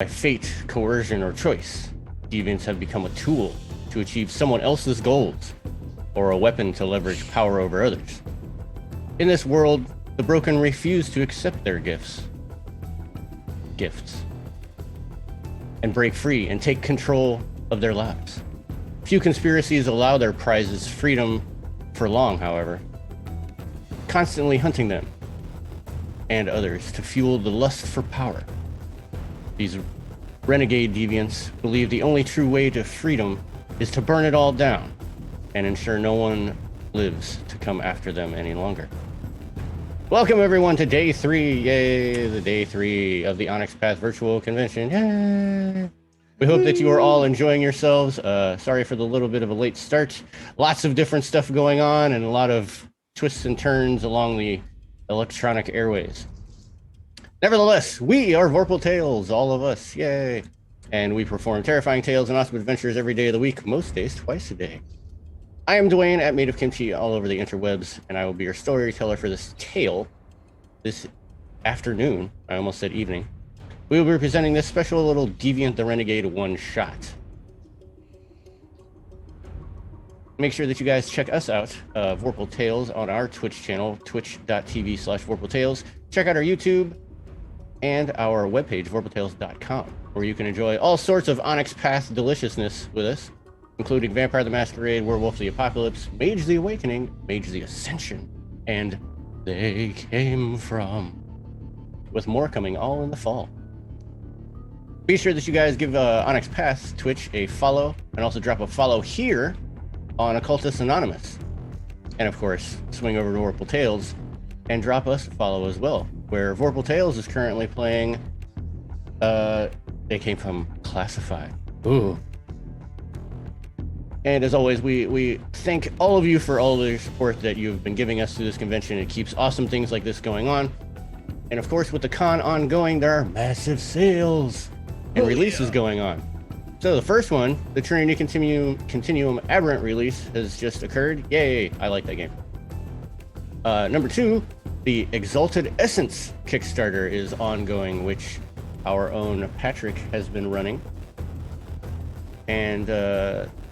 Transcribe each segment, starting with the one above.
fate, coercion, or choice. Deviants have become a tool to achieve someone else's goals, or a weapon to leverage power over others. In this world, the broken refuse to accept their gifts, and break free and take control of their lives. Few conspiracies allow their prizes freedom for long, however, constantly hunting them and others to fuel the lust for power. These renegade deviants believe the only true way to freedom is to burn it all down and ensure no one lives to come after them any longer. Welcome everyone to day 3, yay, the day 3 of the Onyx Path virtual convention, yay! We hope that you are all enjoying yourselves. Sorry for the little bit of a late start. Lots of different stuff going on and a lot of twists and turns along the electronic airways. Nevertheless, we are Vorpal Tales, all of us, yay! And we perform terrifying tales and awesome adventures every day of the week, most days twice a day. I am Dwayne at Made of Kimchi all over the interwebs, and I will be your storyteller for this tale this afternoon. I almost said evening. We will be presenting this special little Deviant the Renegade one-shot. Make sure that you guys check us out, Vorpal Tales, on our Twitch channel, twitch.tv/VorpalTales. Check out our YouTube and our webpage, vorpaltales.com, where you can enjoy all sorts of Onyx Path deliciousness with us, including Vampire the Masquerade, Werewolf the Apocalypse, Mage the Awakening, Mage the Ascension, and They Came From, with more coming all in the fall. Be sure that you guys give Onyx Path Twitch a follow, and also drop a follow here on Occultist Anonymous. And of course, swing over to Vorpal Tales and drop us a follow as well, where Vorpal Tales is currently playing They Came From Classified. Ooh. And as always, we thank all of you for all the support that you've been giving us through this convention. It keeps awesome things like this going on. And of course, with the con ongoing, there are massive sales and releases going on. So the first one, the Trinity Continuum Aberrant release, has just occurred. Yay, I like that game. Number 2, the Exalted Essence Kickstarter is ongoing, which our own Patrick has been running. And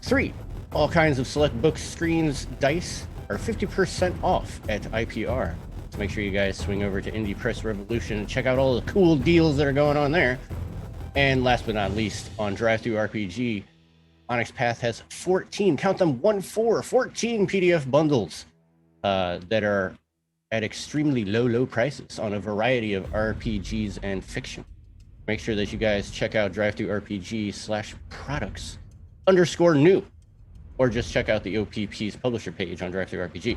3, all kinds of select books, screens, dice are 50% off at IPR. So make sure you guys swing over to Indie Press Revolution and check out all the cool deals that are going on there. And last but not least, on Drive-Thru-RPG, Onyx Path has 14, count them, 14 PDF bundles that are at extremely low prices on a variety of RPGs and fiction. Make sure that you guys check out Drive-Thru-RPG/products_new, or just check out the OPP's publisher page on Drive-Thru-RPG.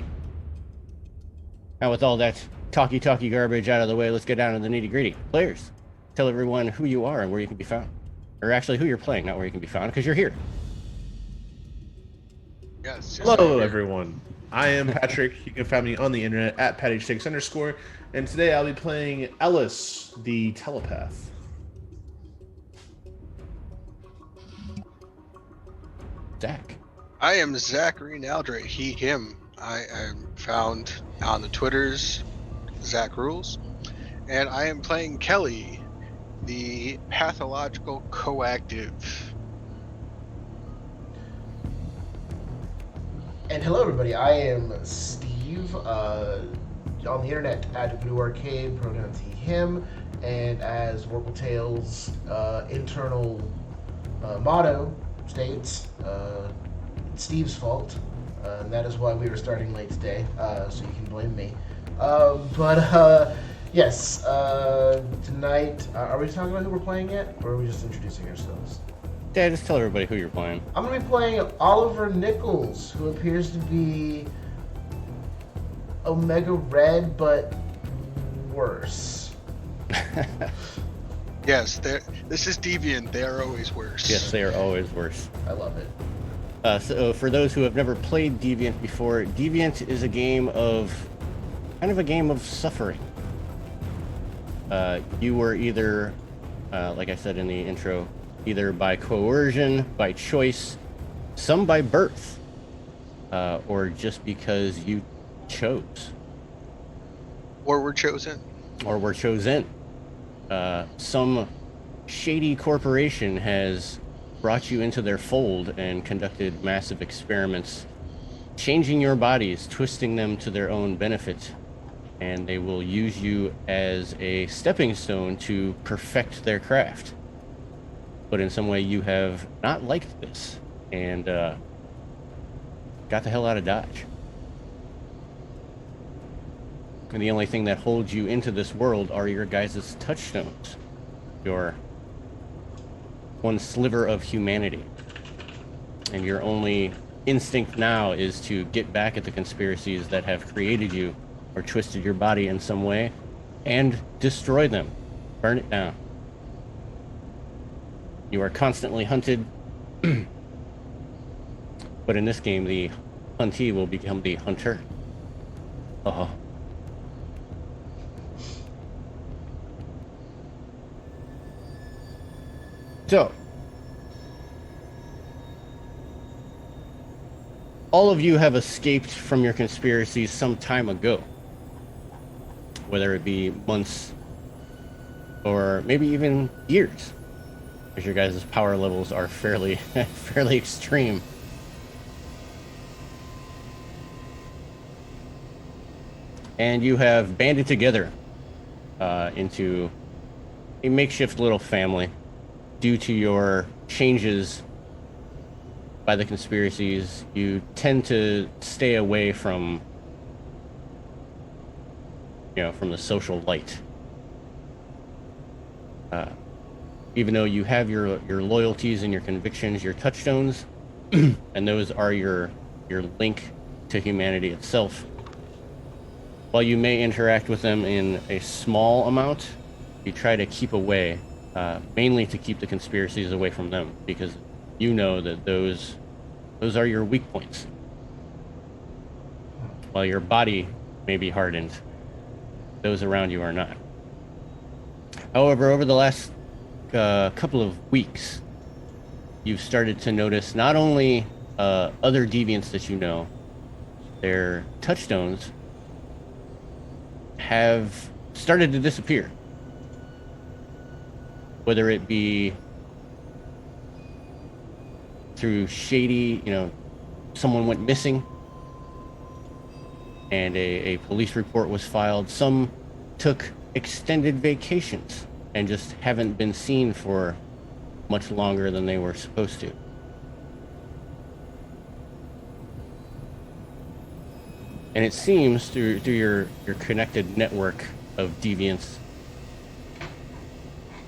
Now with all that talky garbage out of the way, let's get down to the nitty-gritty. Players, tell everyone who you are and where you can be found. Or actually who you're playing, not where you can be found, because you're here. Yes. Hello, everyone. I am Patrick. You can find me on the internet at Patty6_, and today I'll be playing Ellis, the telepath. Zach. I am Zachary Naldre, he, him. I am found on the Twitters, Zach Rules, and I am playing Kelly, the pathological coactive. And hello everybody, I am Steve, on the internet at Blue Arcade, pronouns he, him, and as Vorpal Tales' internal motto states, it's Steve's fault, and that is why we were starting late today, so you can blame me. Yes, tonight, are we talking about who we're playing yet, or are we just introducing ourselves? Dad, just tell everybody who you're playing. I'm going to be playing Oliver Nichols, who appears to be Omega Red, but worse. Yes, this is Deviant, they are always worse. Yes, they are always worse. I love it. So for those who have never played Deviant before, Deviant is a game of suffering. You were either, like I said in the intro, either by coercion, by choice, some by birth, or just because you chose. Or were chosen. Or were chosen. Some shady corporation has brought you into their fold and conducted massive experiments, changing your bodies, twisting them to their own benefit, and they will use you as a stepping stone to perfect their craft. But in some way you have not liked this, and got the hell out of Dodge. And the only thing that holds you into this world are your guys' touchstones. Your one sliver of humanity. And your only instinct now is to get back at the conspiracies that have created you or twisted your body in some way and destroy them. Burn it down. You are constantly hunted. But in this game, the huntee will become the hunter. Uh-huh. So, all of you have escaped from your conspiracies some time ago. Whether it be months or maybe even years. Because your guys' power levels are fairly extreme. And you have banded together into a makeshift little family due to your changes by the conspiracies. You tend to stay away from, from the social light. Even though you have your loyalties and your convictions, your touchstones, and those are your link to humanity itself. While you may interact with them in a small amount, you try to keep away, mainly to keep the conspiracies away from them, because you know that those are your weak points. While your body may be hardened, those around you are not. However, over the last couple of weeks, you've started to notice not only other deviants that you know, their touchstones have started to disappear. Whether it be through shady, someone went missing and a police report was filed. Some took extended vacations and just haven't been seen for much longer than they were supposed to. And it seems through your connected network of deviants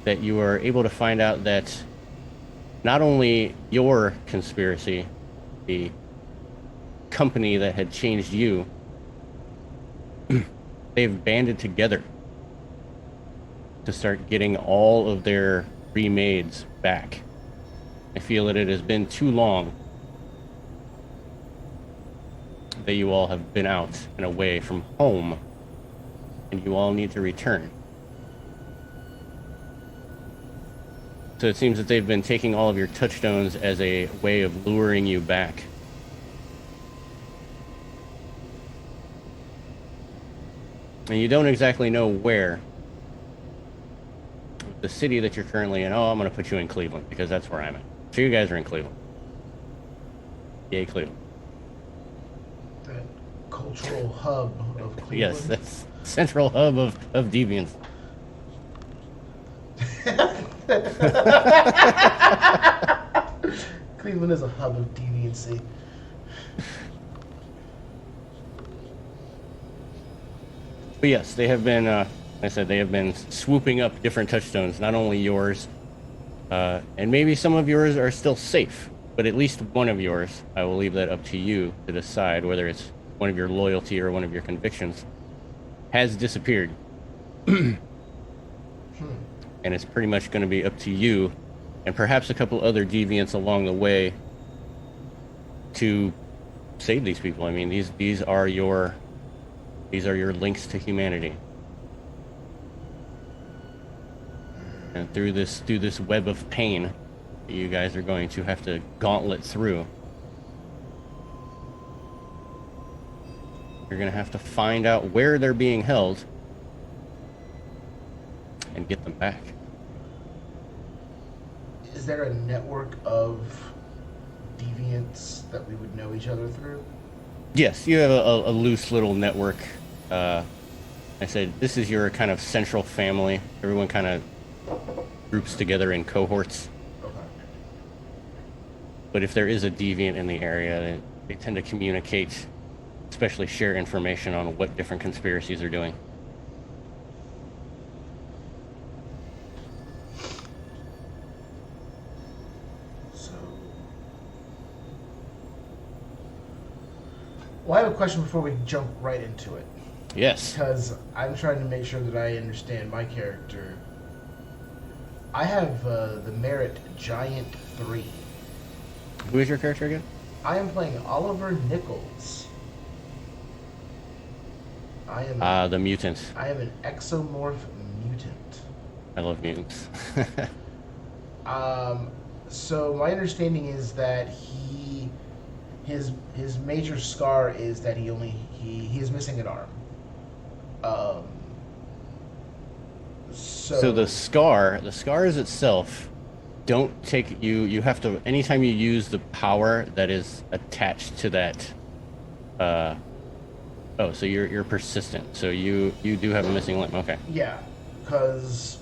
that you are able to find out that not only your conspiracy, the company that had changed you, they've banded together to start getting all of their remades back. I feel that it has been too long that you all have been out and away from home, and you all need to return. So it seems that they've been taking all of your touchstones as a way of luring you back. And you don't exactly know where. The city that you're currently in, I'm going to put you in Cleveland, because that's where I'm at. So you guys are in Cleveland. Yay, Cleveland. That cultural hub of Cleveland. Yes, that's central hub of deviance. Cleveland is a hub of deviancy. But yes, they have been, I said, they have been swooping up different touchstones, not only yours, and maybe some of yours are still safe, but at least one of yours, I will leave that up to you to decide whether it's one of your loyalty or one of your convictions, has disappeared. And it's pretty much going to be up to you and perhaps a couple other deviants along the way to save these people. I mean, these are your links to humanity. And through this web of pain that you guys are going to have to gauntlet through, you're going to have to find out where they're being held and get them back. is there a network of deviants that we would know each other through? Yes, you have a loose little network. I said this is your kind of central family. Everyone kind of groups together in cohorts. Okay. But if there is a deviant in the area, they tend to communicate, especially share information on what different conspiracies are doing. So, well, I have a question before we jump right into it. Yes. Because I'm trying to make sure that I understand my character. I have the merit Giant 3. Who is your character again? I am playing Oliver Nichols. I am The mutant. I am an exomorph mutant. I love mutants. So my understanding is that his major scar is that he is missing an arm. So the scars itself don't take you. You have to, anytime you use the power that is attached to that. So you're persistent. So you do have a missing limb. Okay. Yeah, because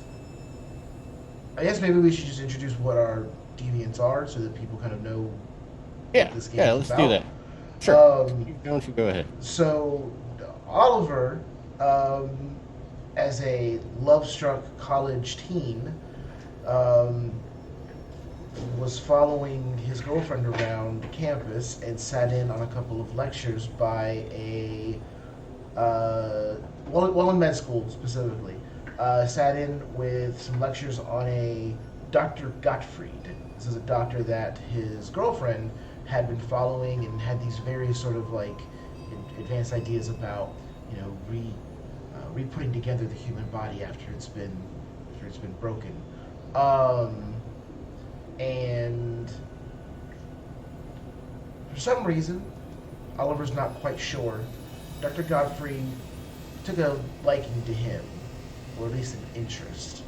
I guess maybe we should just introduce what our deviants are so that people kind of know Yeah. what this game Yeah. is Let's do about. that. Sure. Why don't you go ahead? So, Oliver, as a love-struck college teen, was following his girlfriend around campus and sat in on a couple of lectures by well, in med school specifically, sat in with some lectures on a Dr. Gottfried. This is a doctor that his girlfriend had been following and had these various sort of like advanced ideas about, re-putting together the human body after it's been broken. And for some reason, Oliver's not quite sure, Dr. Godfrey took a liking to him, or at least an interest.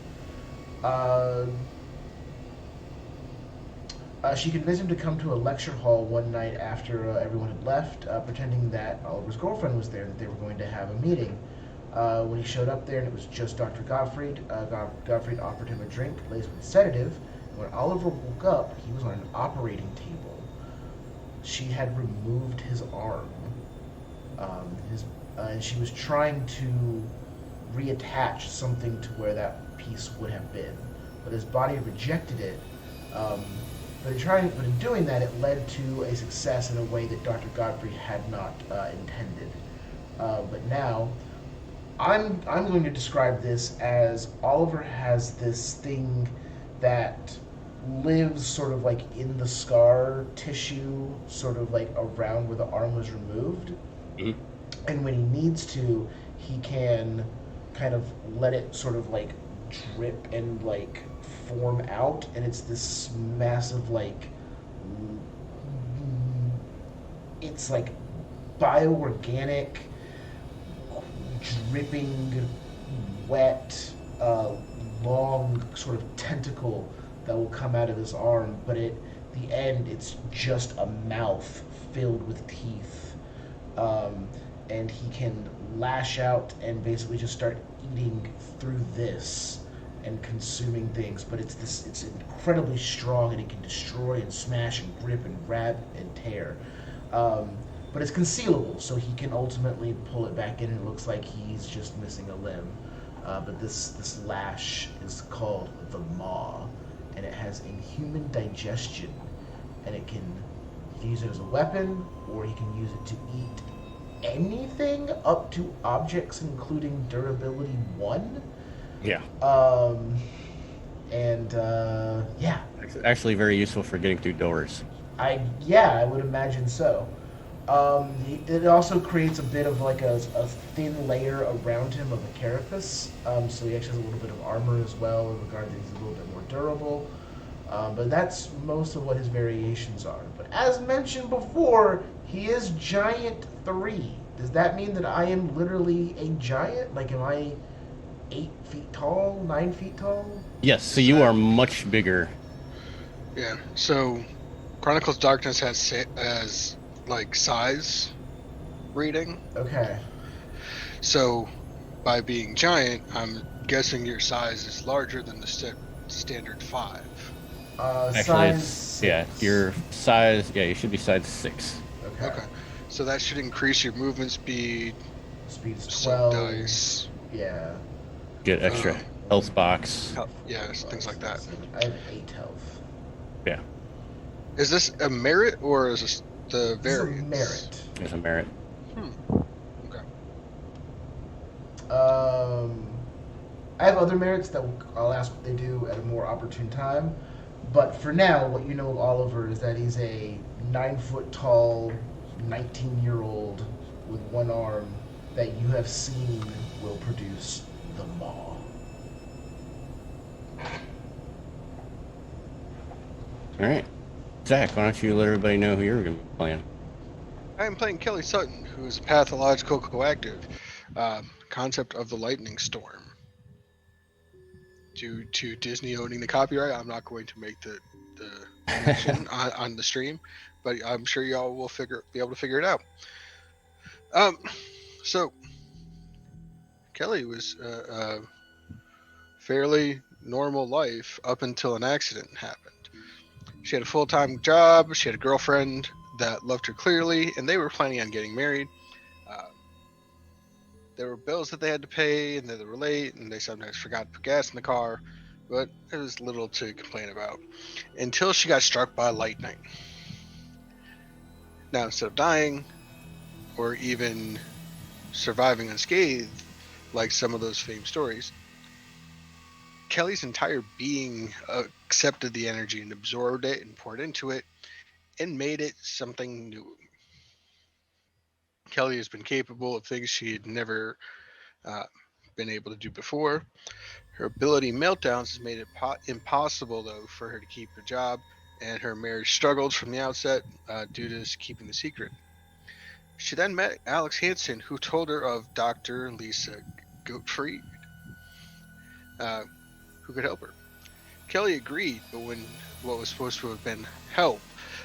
She convinced him to come to a lecture hall one night after everyone had left, pretending that Oliver's girlfriend was there, that they were going to have a meeting. When he showed up there and it was just Dr. Gottfried, Gottfried offered him a drink laced with sedative. When Oliver woke up, he was on an operating table. She had removed his arm. And she was trying to reattach something to where that piece would have been. But his body rejected it. But in doing that, it led to a success in a way that Dr. Godfrey had not intended. But now, I'm going to describe this as Oliver has this thing that lives sort of like in the scar tissue, sort of like around where the arm was removed. Mm-hmm. And when he needs to, he can kind of let it sort of like drip and like form out, and it's this massive like, it's like bioorganic, dripping, wet, long sort of tentacle that will come out of his arm, but at the end it's just a mouth filled with teeth. And he can lash out and basically just start eating through this and consuming things, but it's incredibly strong, and it can destroy and smash and grip and grab and tear. But it's concealable, so he can ultimately pull it back in, and it looks like he's just missing a limb. But this lash is called the Maw, and it has inhuman digestion, and he can use it as a weapon, or he can use it to eat anything up to objects including durability 1. Yeah. Yeah. It's actually very useful for getting through doors. I would imagine so. It also creates a bit of like a thin layer around him of a carapace, so he actually has a little bit of armor as well, in regard that he's a little bit more durable. But that's most of what his variations are. But as mentioned before, he is Giant 3. Does that mean that I am literally a giant? Like, am I 8 feet tall, 9 feet tall? Yes, so you are much bigger Yeah. So, Chronicles of Darkness has like size reading. Okay. So, by being giant, I'm guessing your size is larger than the standard 5. Actually, Size it's yeah, 6. your size. Yeah, you should be size 6. Okay. Okay. So that should increase your movement speed Speed's some 12. dice. Yeah. Get extra Um, health box. yeah, things like that. I have 8 health. Yeah, Is this a merit or is this the This is a variance? merit. there's a merit. Hmm. Okay. I have other merits that I'll ask what they do at a more opportune time. But for now, what you know of Oliver is that he's a 9 foot tall, 19-year-old with one arm that you have seen will produce the Maw. All right, Zach, why don't you let everybody know who you're going to be playing? I am playing Kelly Sutton, who is a pathological coactive. Concept of the lightning storm. Due to Disney owning the copyright, I'm not going to make the mention on the stream, but I'm sure y'all will be able to figure it out. So Kelly was a fairly normal life up until an accident happened. She had a full-time job. She had a girlfriend that loved her clearly, and they were planning on getting married. Uh, there were bills that they had to pay, and they were late, and they sometimes forgot to put gas in the car, but it was little to complain about until she got struck by lightning. Now, instead of dying or even surviving unscathed, like some of those famed stories, Kelly's entire being accepted the energy and absorbed it and poured into it and made it something new. Kelly has been capable of things she had never uh, been able to do before. Her ability meltdowns has made it impossible, though, for her to keep her job, and her marriage struggled from the outset due to keeping the secret. She then met Alex Hansen, who told her of Dr. Lisa Gottfried, uh, who could help her. Kelly agreed, but when what was supposed to have been help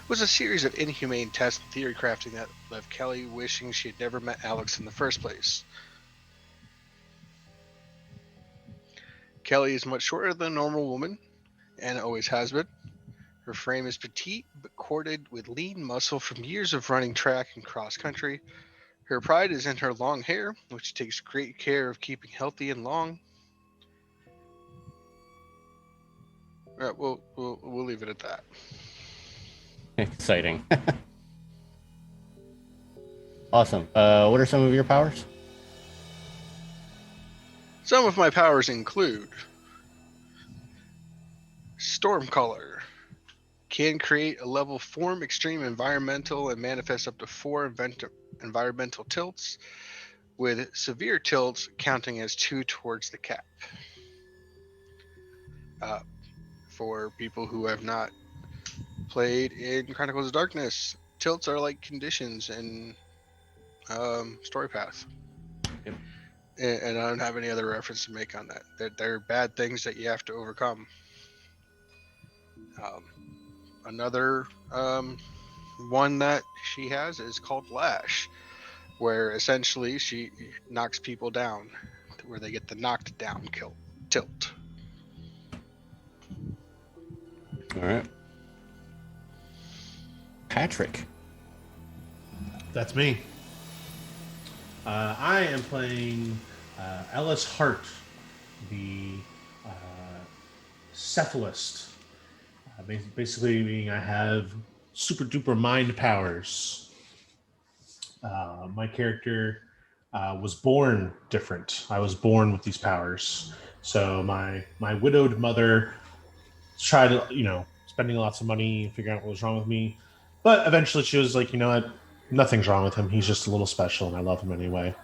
was a series of inhumane tests and theory crafting that left Kelly wishing she had never met Alex in the first place. Kelly is much shorter than a normal woman, and always has been. Her frame is petite, but corded with lean muscle from years of running track and cross country. Her pride is in her long hair, which she takes great care of keeping healthy and long. We'll leave it at that. Exciting. Awesome. What are some of your powers? Some of my powers include Stormcaller. Can create a level form extreme environmental and manifest up to 4 environmental tilts, with severe tilts counting as 2 towards the cap. For people who have not played in Chronicles of Darkness, tilts are like conditions in Story Path. Yep. And I don't have any other reference to make on that. They're bad things that you have to overcome. Another one that she has is called Lash, where essentially she knocks people down, where they get the knocked down tilt. All right. Patrick. That's me. I am playing Ellis Hart, the cephalist. Basically, meaning I have super duper mind powers. My character was born different. I was born with these powers. So my widowed mother tried, spending lots of money figuring out what was wrong with me. But eventually she was like, you know what? Nothing's wrong with him. He's just a little special, and I love him anyway.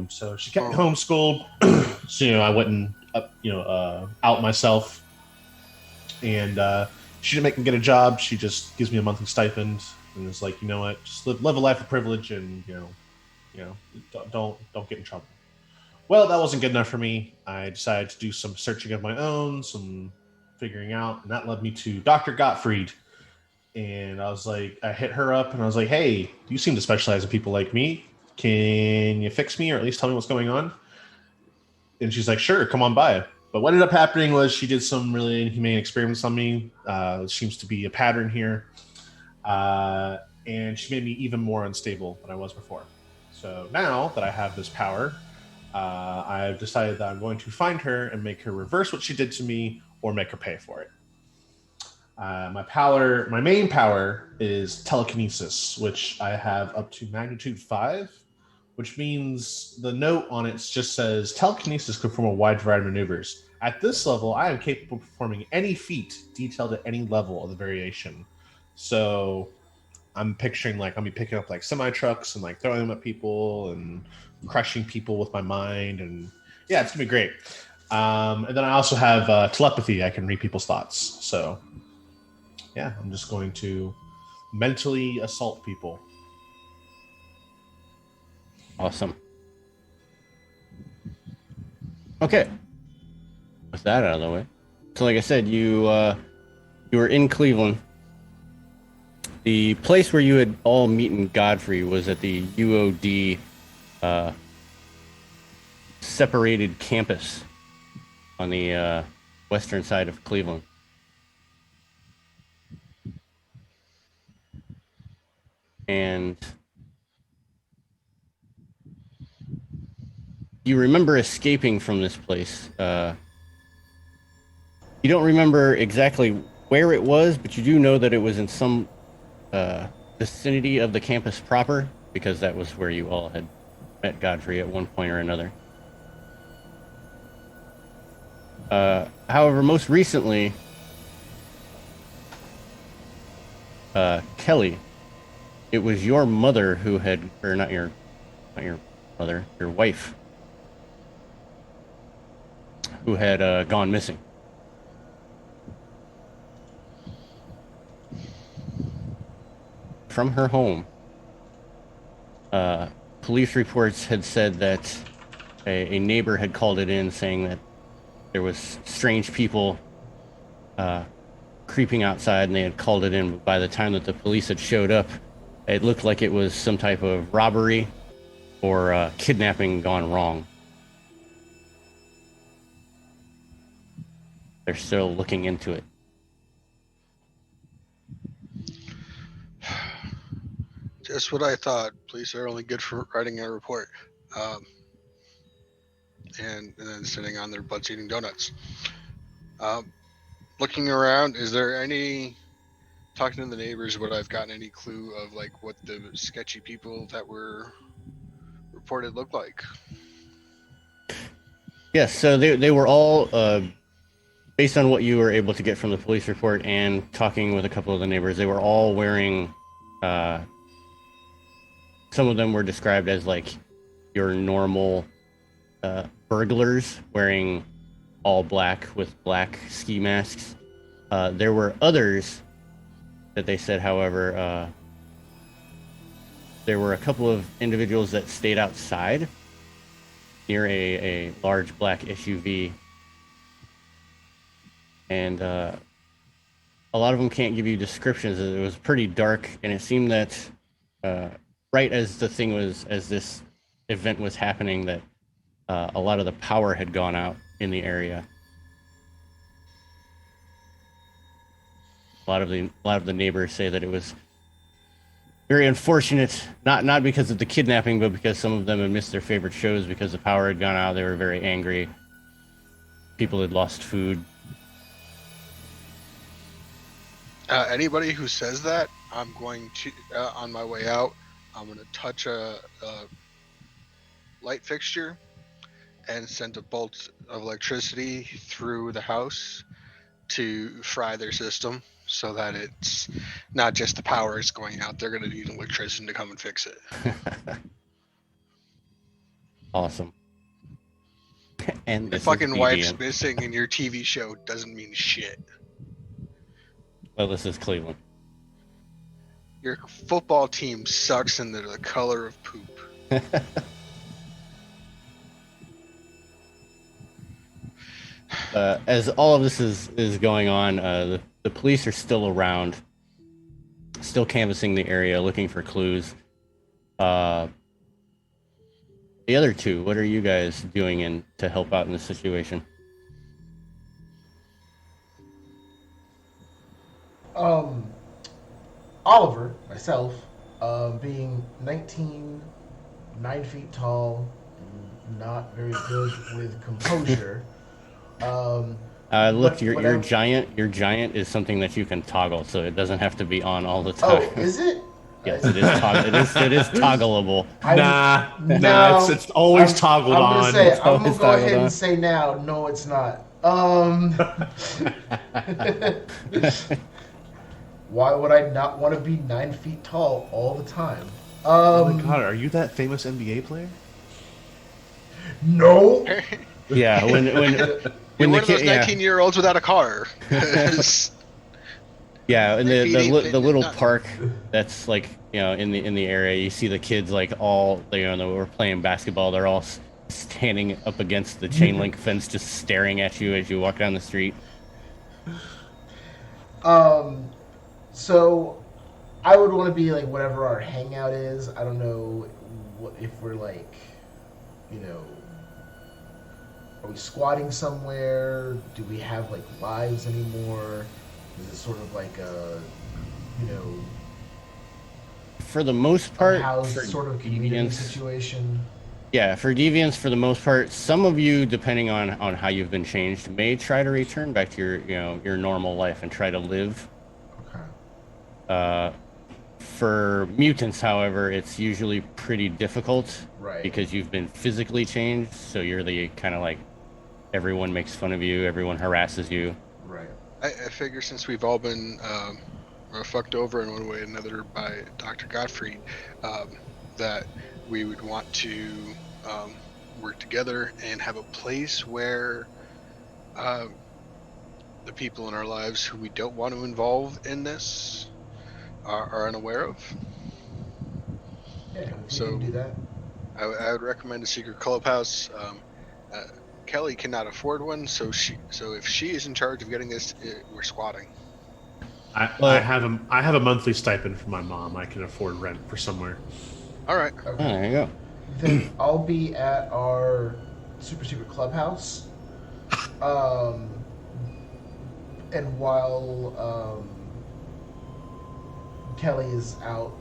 So she kept me homeschooled. So I wouldn't, out myself. And she didn't make me get a job. She just gives me a monthly stipend, and is like, you know what? Just live a life of privilege, and don't get in trouble. Well, that wasn't good enough for me. I decided to do some searching of my own, some figuring out, and that led me to Dr. Gottfried. And I was like, I hit her up and I was like, hey, you seem to specialize in people like me. Can you fix me or at least tell me what's going on? And she's like, sure, come on by. But what ended up happening was she did some really inhumane experiments on me. Seems to be a pattern here. And she made me even more unstable than I was before. So now that I have this power, I've decided that I'm going to find her and make her reverse what she did to me or make her pay for it. My main power is telekinesis, which I have up to magnitude 5, which means the note on it just says telekinesis can perform a wide variety of maneuvers. At this level, I am capable of performing any feat detailed at any level of the variation. So I'm picturing like I'll be picking up like semi trucks and like throwing them at people and crushing people with my mind, and yeah, it's gonna be great. And then I also have telepathy. I can read people's thoughts. So yeah, I'm just going to mentally assault people. Awesome. Okay. With that out of the way. So like I said, you were in Cleveland. The place where you had all meet in Godfrey was at the UOD separated campus on the western side of Cleveland. And you remember escaping from this place. You don't remember exactly where it was, but you do know that it was in some vicinity of the campus proper, because that was where you all had met Godfrey at one point or another. However, most recently, Kelly, it was your mother who had, or not your mother, your wife, who had gone missing. From her home, police reports had said that a neighbor had called it in, saying that there was strange people creeping outside, and they had called it in. But by the time that the police had showed up, it looked like it was some type of robbery or kidnapping gone wrong. They're still looking into it. Just what I thought. Police are only good for writing a report, and then sitting on their butts eating donuts. Looking around, is there any, talking to the neighbors, would I've gotten any clue of like what the sketchy people that were reported looked like? Yes, so they were all, based on what you were able to get from the police report and talking with a couple of the neighbors, they were all wearing, some of them were described as like your normal burglars, wearing all black with black ski masks. There were others that they said, however, there were a couple of individuals that stayed outside near a large black SUV. And a lot of them can't give you descriptions. It was pretty dark, and it seemed that right as this event was happening, that a lot of the power had gone out in the area. A lot of the neighbors say that it was very unfortunate, not because of the kidnapping, but because some of them had missed their favorite shows because the power had gone out. They were very angry. People had lost food. Anybody who says that, I'm going to, on my way out, I'm going to touch a light fixture and send a bolt of electricity through the house to fry their system, so that it's not just the power is going out. They're going to need electrician to come and fix it. Awesome. And Your fucking wife's missing in your TV show doesn't mean shit. Well, this is Cleveland. Your football team sucks and they're the color of poop. As all of this is going on, the police are still around, still canvassing the area, looking for clues. The other two, what are you guys doing to help out in this situation? Oliver, myself, being 19, 9 feet tall, not very good with composure. Look, But your what your I- giant your giant is something that you can toggle, so it doesn't have to be on all the Oh, time. is it? Yes, it is it is toggleable. Nah, No. it's always I'm, toggled I'm gonna on. say. It's I'm gonna always go toggled ahead on. and say now. No, it's not. Why would I not want to be 9 feet tall all the time? Oh my god, are you that famous NBA player? No. Yeah, when You're the one of kid, those yeah, 19-year-olds without a car. 'Cause yeah, and 9 feet ain't the fitting in little nothing. park that's like in the area, you see the kids like all we're playing basketball. They're all standing up against the chain link fence, just staring at you as you walk down the street. Um. So, I would want to be like whatever our hangout is. I don't know if we're like, you know, are we squatting somewhere? Do we have like lives anymore? Is it sort of like a, you know, For the most part, unhoused for sort of community deviants, situation? yeah, for deviants, for the most part, some of you, depending on how you've been changed, may try to return back to your normal life and try to live. Okay. Uh, for mutants, however, it's usually pretty difficult Right. because you've been physically changed. So you're the kind of like everyone makes fun of you, everyone harasses you. Right. I figure since we've all been fucked over in one way or another by Dr. Godfrey, that we would want to work together and have a place where the people in our lives who we don't want to involve in this are unaware of. Yeah. We So- can do that. I would recommend a secret clubhouse. Kelly cannot afford one, so if she is in charge of getting this, we're squatting. I have a monthly stipend from my mom. I can afford rent for somewhere. All right. Oh, Okay. there you go. Then I'll be at our super secret clubhouse. And while Kelly is out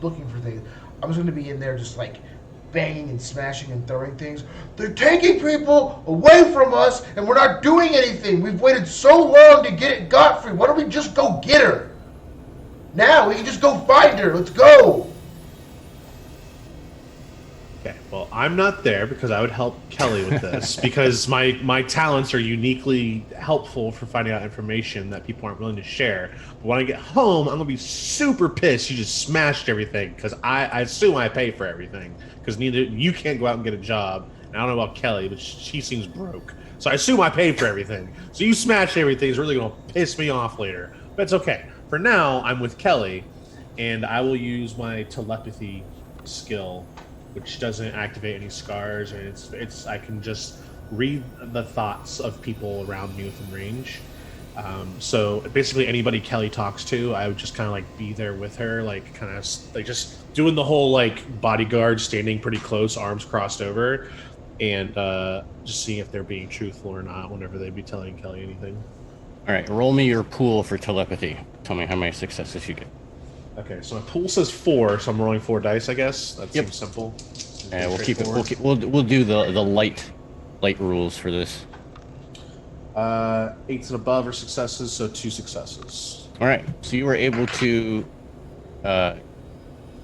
looking for things, I'm just going to be in there just like banging and smashing and throwing things. They're taking people away from us and we're not doing anything. We've waited so long to get at Godfrey. Why don't we just go get her? Now we can just go find her. Let's go. Okay, well, I'm not there because I would help Kelly with this because my talents are uniquely helpful for finding out information that people aren't willing to share. But when I get home, I'm gonna be super pissed. You just smashed everything because I assume I pay for everything because neither you can't go out and get a job. And I don't know about Kelly, but she seems broke, so I assume I paid for everything. So you smashed everything is really gonna piss me off later. But it's okay. For now, I'm with Kelly, and I will use my telepathy skill, which doesn't activate any scars, and it's I can just read the thoughts of people around me within range. So basically, anybody Kelly talks to, I would just kind of like be there with her, like kind of like just doing the whole like bodyguard, standing pretty close, arms crossed over, and just seeing if they're being truthful or not whenever they be telling Kelly anything. All right, roll me your pool for telepathy. Tell me how many successes you get. Okay, so my pool says 4, so I'm rolling 4 dice, I guess. That Yep. seems simple. We'll keep it. Straightforward. We'll do the light rules for this. 8s and above are successes, so 2 successes. All right, so you were able to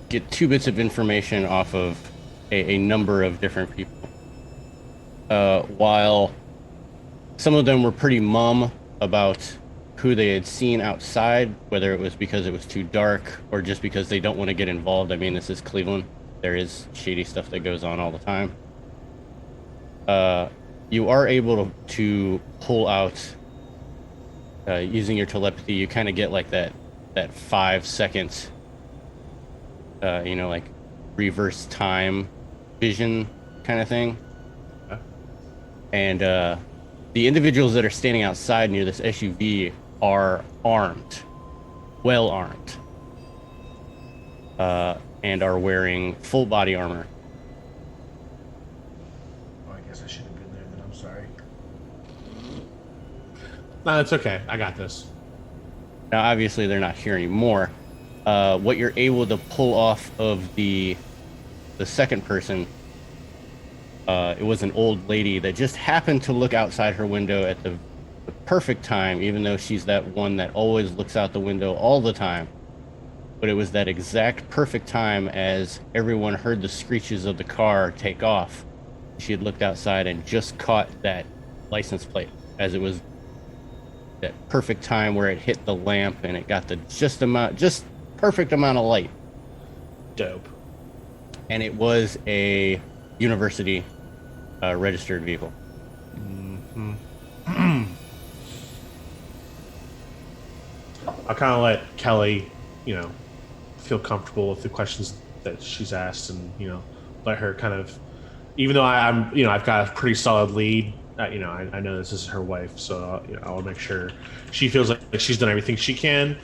get 2 bits of information off of a number of different people. While some of them were pretty mum about who they had seen outside, whether it was because it was too dark or just because they don't want to get involved. I mean, this is Cleveland. There is shady stuff that goes on all the time. You are able to pull out, using your telepathy, you kind of get like that 5 seconds, like reverse time vision kind of thing. Okay. And The individuals that are standing outside near this SUV are armed, well armed, and are wearing full body armor. Oh, I guess I should have been there then. I'm sorry. No, it's okay. I got this. Now, obviously, they're not here anymore. What you're able to pull off of the second person, it was an old lady that just happened to look outside her window at the perfect time, even though she's that one that always looks out the window all the time. But it was that exact perfect time as everyone heard the screeches of the car take off. She had looked outside and just caught that license plate as it was that perfect time where it hit the lamp and it got the just perfect amount of light. Dope. And it was a university registered vehicle. I'll kind of let Kelly, feel comfortable with the questions that she's asked, and let her kind of, even though I've got a pretty solid lead. I know this is her wife, so I will make sure she feels like she's done everything she can,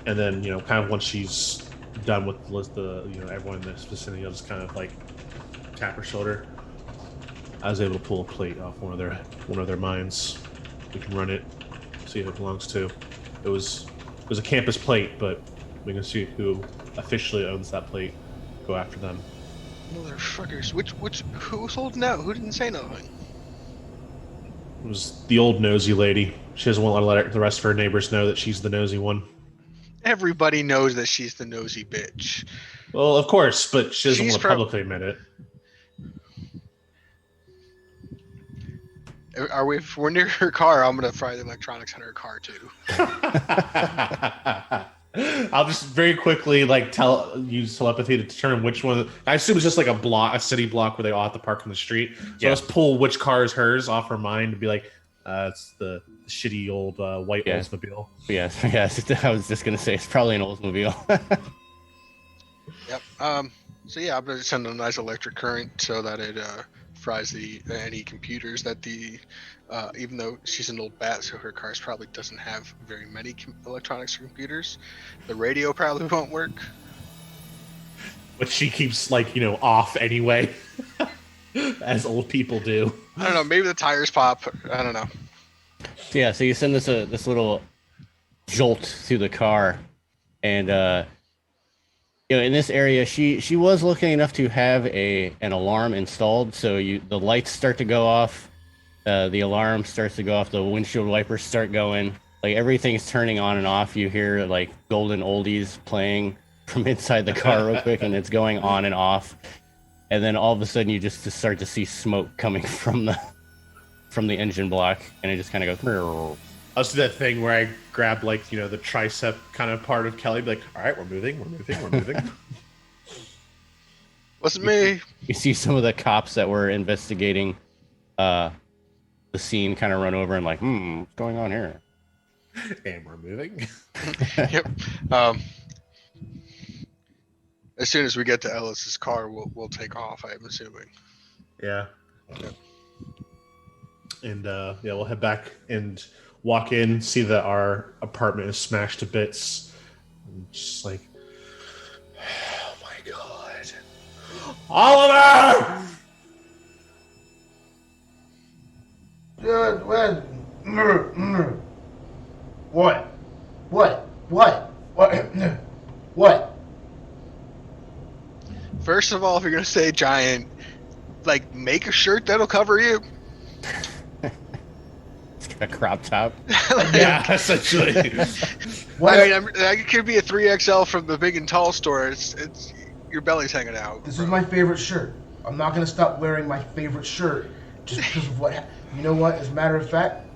and then kind of once she's done with the everyone in this vicinity, I'll just kind of like tap her shoulder. I was able to pull a plate off one of their mines. We can run it, see who it belongs to. It was a campus plate, but we can see who officially owns that plate. Go after them. Motherfuckers! Who's holding out? Who didn't say nothing? It was the old nosy lady. She doesn't want to let the rest of her neighbors know that she's the nosy one. Everybody knows that she's the nosy bitch. Well, of course, but she doesn't She's want to publicly admit it. If we're near her car, I'm gonna fry the electronics in her car too. I'll just very quickly use telepathy to determine which one. I assume it's just like a city block where they all have to park on the street. So Yeah. let's pull which car is hers off her mind to be like, it's the shitty old white Oldsmobile. Yes. I was just gonna say it's probably an Oldsmobile. Yep. So yeah, I'm gonna send a nice electric current so that it fries any computers that even though she's an old bat, so her car probably doesn't have very many electronics or computers. The radio probably won't work. But she keeps off anyway, as old people do. I don't know. Maybe the tires pop. I don't know. So you send this little jolt through the car, and in this area, she was lucky enough to have an alarm installed. So the lights start to go off, the alarm starts to go off, the windshield wipers start going, like everything's turning on and off. You hear like golden oldies playing from inside the car real quick, and it's going on and off. And then all of a sudden, you just start to see smoke coming from the engine block, and it just kind of goes. I'll do that thing where I grab the tricep kind of part of Kelly, be like, all right, we're moving. Wasn't me. You see some of the cops that were investigating the scene kind of run over and like, what's going on here? And we're moving. Yep. As soon as we get to Ellis's car, we'll take off, I'm assuming. Yeah. Yep. And we'll head back and walk in, see that our apartment is smashed to bits. And just like, oh my god. Oliver! What? First of all, if you're gonna say giant, make a shirt that'll cover you. It's got a crop top. Yeah, essentially. What? I mean, it could be a 3XL from the big and tall store. It's your belly's hanging out. This is my favorite shirt. I'm not gonna stop wearing my favorite shirt just because of what. You know what? As a matter of fact,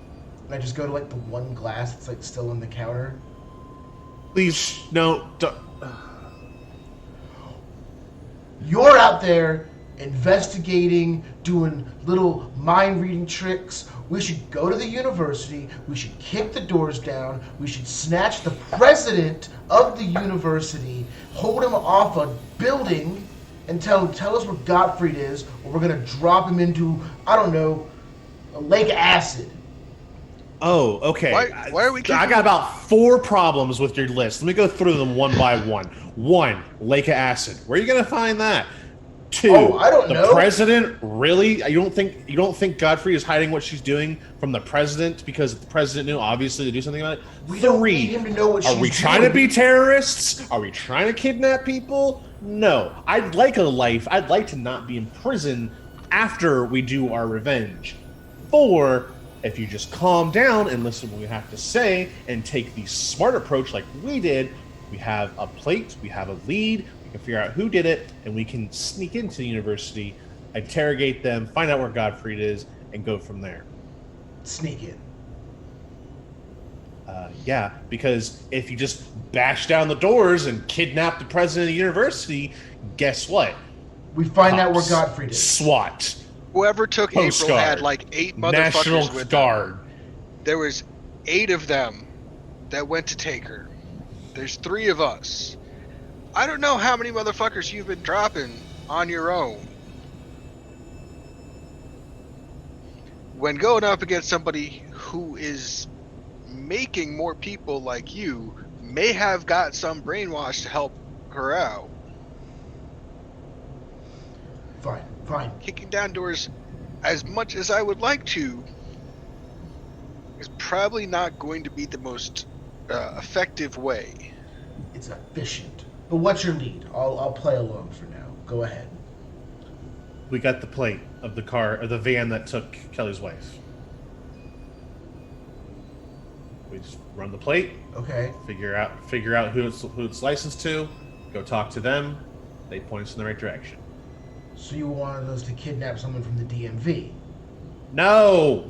I just go to the one glass that's still in the counter. Please, no. Don't. You're out there investigating, doing little mind reading tricks. We should go to the university. We should kick the doors down. We should snatch the president of the university, hold him off a building, and tell us where Gottfried is, or we're gonna drop him into, I don't know, a lake of acid. Oh, okay. Why are we I kicking- got about 4 problems with your list. Let me go through them one by one. 1, Lake of Acid. Where are you gonna find that? 2, Oh, I don't the know. president. Really? You don't think Godfrey is hiding what she's doing from the president because the president knew obviously to do something about it? We 3, don't need him to know what are she's we trying to doing. be terrorists? Are we trying to kidnap people? No. I'd like a life. I'd like to not be in prison after we do our revenge. 4, if you just calm down and listen to what we have to say and take the smart approach like we did, we have a plate, we have a lead, we can figure out who did it, and we can sneak into the university, interrogate them, find out where Godfried is, and go from there. Sneak in. Yeah, because if you just bash down the doors and kidnap the president of the university, guess what? We find out where Cops, Godfrey is. SWAT, Whoever took Coast April had Guard, like 8 motherfuckers National with them. Guard. There was 8 of them that went to take her. There's 3 of us. I don't know how many motherfuckers you've been dropping on your own. When going up against somebody who is making more people like you, may have got some brainwash to help her out. Fine. Kicking down doors, as much as I would like to, is probably not going to be the most effective way. It's efficient. But what's your lead? I'll play along for now. Go ahead. We got the plate of the car, or the van that took Kelly's wife. We just run the plate, Okay. figure out who it's licensed to, go talk to them. They point us in the right direction. So you wanted us to kidnap someone from the DMV? No.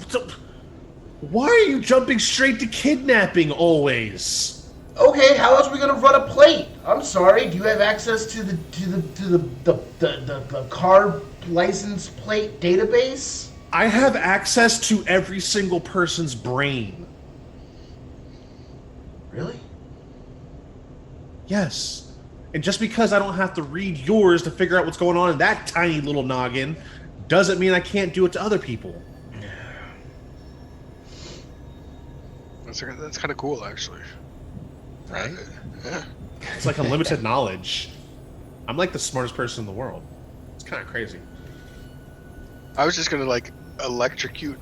Why are you jumping straight to kidnapping always? Okay, how else are we gonna run a plate? I'm sorry. Do you have access to the car license plate database? I have access to every single person's brain. Really? Yes. And just because I don't have to read yours to figure out what's going on in that tiny little noggin doesn't mean I can't do it to other people. That's kind of cool, actually. Right? Yeah. It's like unlimited knowledge. I'm like the smartest person in the world. It's kind of crazy. I was just gonna like electrocute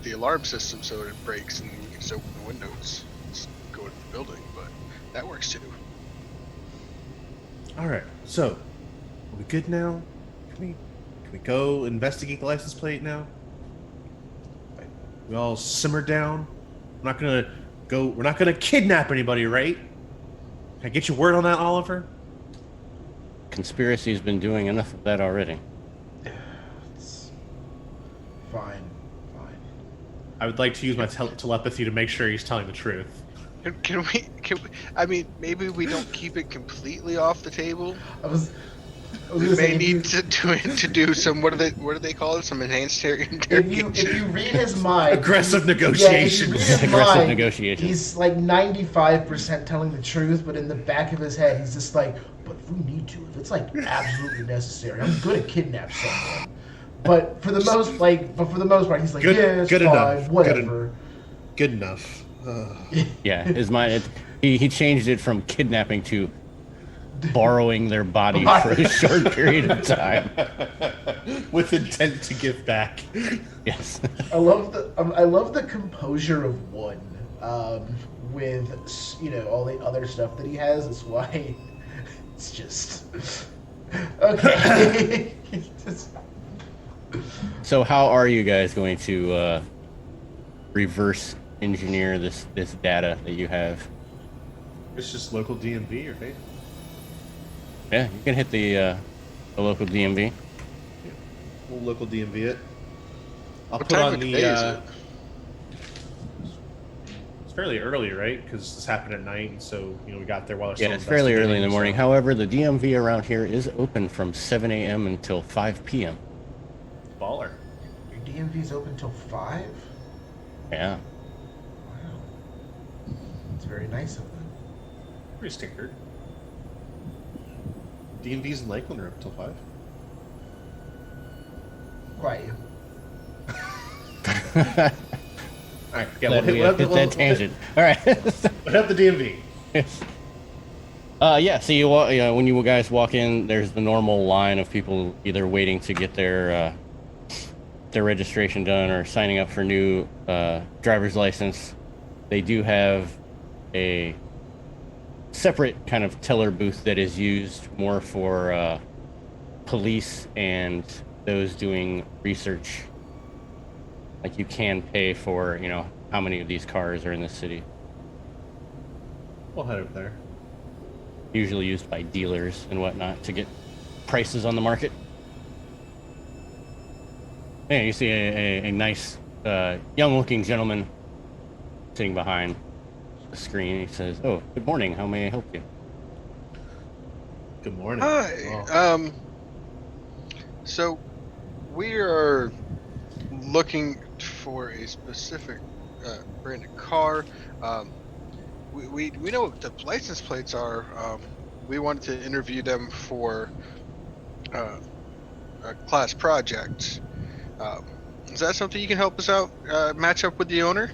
the alarm system so it breaks and you can just open the windows, just go into the building. But that works too. All right. So, are we good now? Can we go investigate the license plate now? We all simmer down. We're not gonna kidnap anybody, right? Can I get your word on that, Oliver? Conspiracy's been doing enough of that already. It's fine. I would like to use my telepathy to make sure he's telling the truth. Can we? I mean, maybe we don't keep it completely off the table. I was We gonna say, may need to do some. What do they call it? Some enhanced interrogation. if you read his mind, Aggressive Yeah, if negotiations. you read his Aggressive mind, negotiations. He's like 95% telling the truth, but in the back of his head, he's just like, "But if we need to, if it's like absolutely necessary, I'm gonna kidnap someone." But for the most part, he's like, Good- "Yeah, it's good fine, enough. whatever." Good enough. Yeah, his mind. He changed it from kidnapping to borrowing their body for a short period of time. With intent to give back. Yes. I love the composure of one, with all the other stuff that he has. That's why it's just okay. Just- So how are you guys going to reverse engineer this data that you have? It's just local DMV, right? Yeah, you can hit the local DMV. We'll local DMV it. I'll What put time on of the. day is it? It's fairly early, right? Because this happened at night, and so we got there while it's Yeah, still it's fairly early in the investigating, morning. so- However, the DMV around here is open from 7 a.m. until 5 p.m. Baller. Your DMV's open till 5? Yeah. Wow, it's very nice of them. Pretty standard. DMVs in Lakeland are up until 5. Quiet you. All right, yeah, We'll we hit- hit we'll- that tangent. All right. What about the DMV? Yeah. So when you guys walk in, there's the normal line of people either waiting to get their registration done or signing up for new driver's license. They do have a separate kind of teller booth that is used more for police and those doing research. Like you can pay for, how many of these cars are in the city. We'll head over there. Usually used by dealers and whatnot to get prices on the market. Yeah, you see a nice young-looking gentleman sitting behind the screen. He says, "Oh, good morning. How may I help you?" Good morning. Hi. Oh. So we are looking for a specific brand of car. We know what the license plates are. We wanted to interview them for a class project. Is that something you can help us out? Match up with the owner?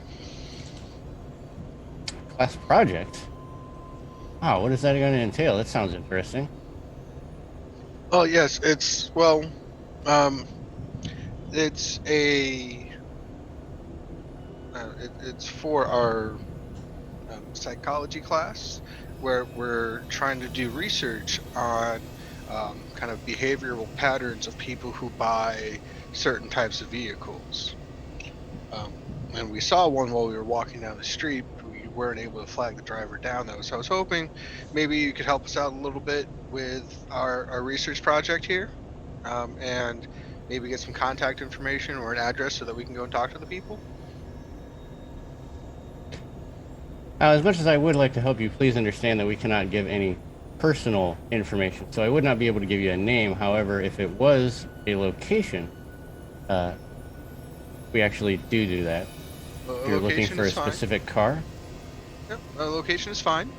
Class project. Oh, what is that going to entail? That sounds interesting. Oh yes, it's a it's for our psychology class where we're trying to do research on kind of behavioral patterns of people who buy certain types of vehicles. And we saw one while we were walking down the street. We weren't able to flag the driver down though, so I was hoping maybe you could help us out a little bit with our research project here, and maybe get some contact information or an address so that we can go and talk to the people. As much as I would like to help you, please understand that we cannot give any personal information. So I would not be able to give you a name. However, if it was a location, we actually do that. If you're looking for a specific car. Yep, location is fine.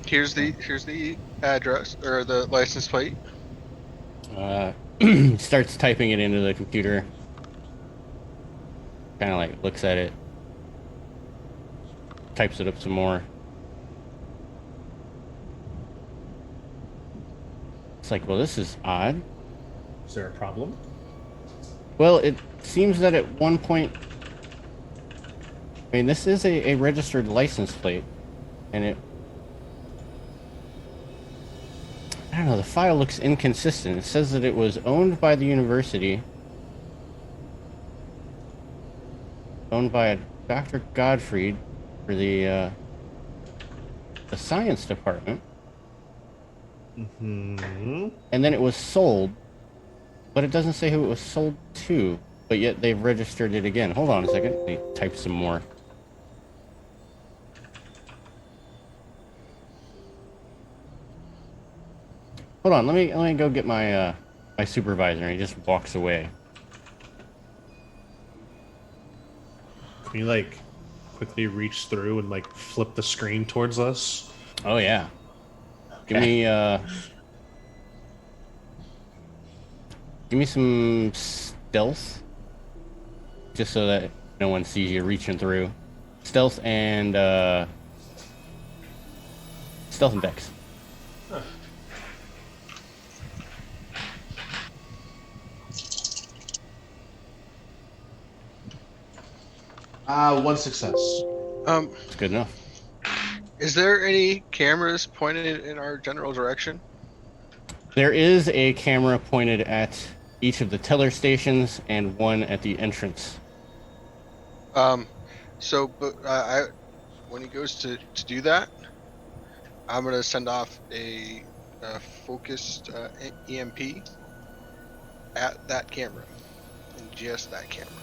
Here's the address or the license plate. Starts typing it into the computer. Kind of like looks at it. Types it up some more. It's like, well, this is odd. Is there a problem? Well, it seems that at one point, I mean, this is a registered license plate, and I don't know, the file looks inconsistent. It says that it was owned by the university, owned by a Dr. Godfrey for the science department, Mm-hmm. and then it was sold, but it doesn't say who it was sold to, but yet they've registered it again. Hold on a second, let me type some more. Hold on, let me go get my my supervisor, and he just walks away. Can you like quickly reach through and like flip the screen towards us? Oh yeah. Give me some stealth, just so that no one sees you reaching through. Stealth and Dex. One success. It's good enough. Is there any cameras pointed in our general direction? There is a camera pointed at each of the teller stations and one at the entrance. So, but when he goes to do that, I'm gonna send off a focused EMP at that camera, and just that camera.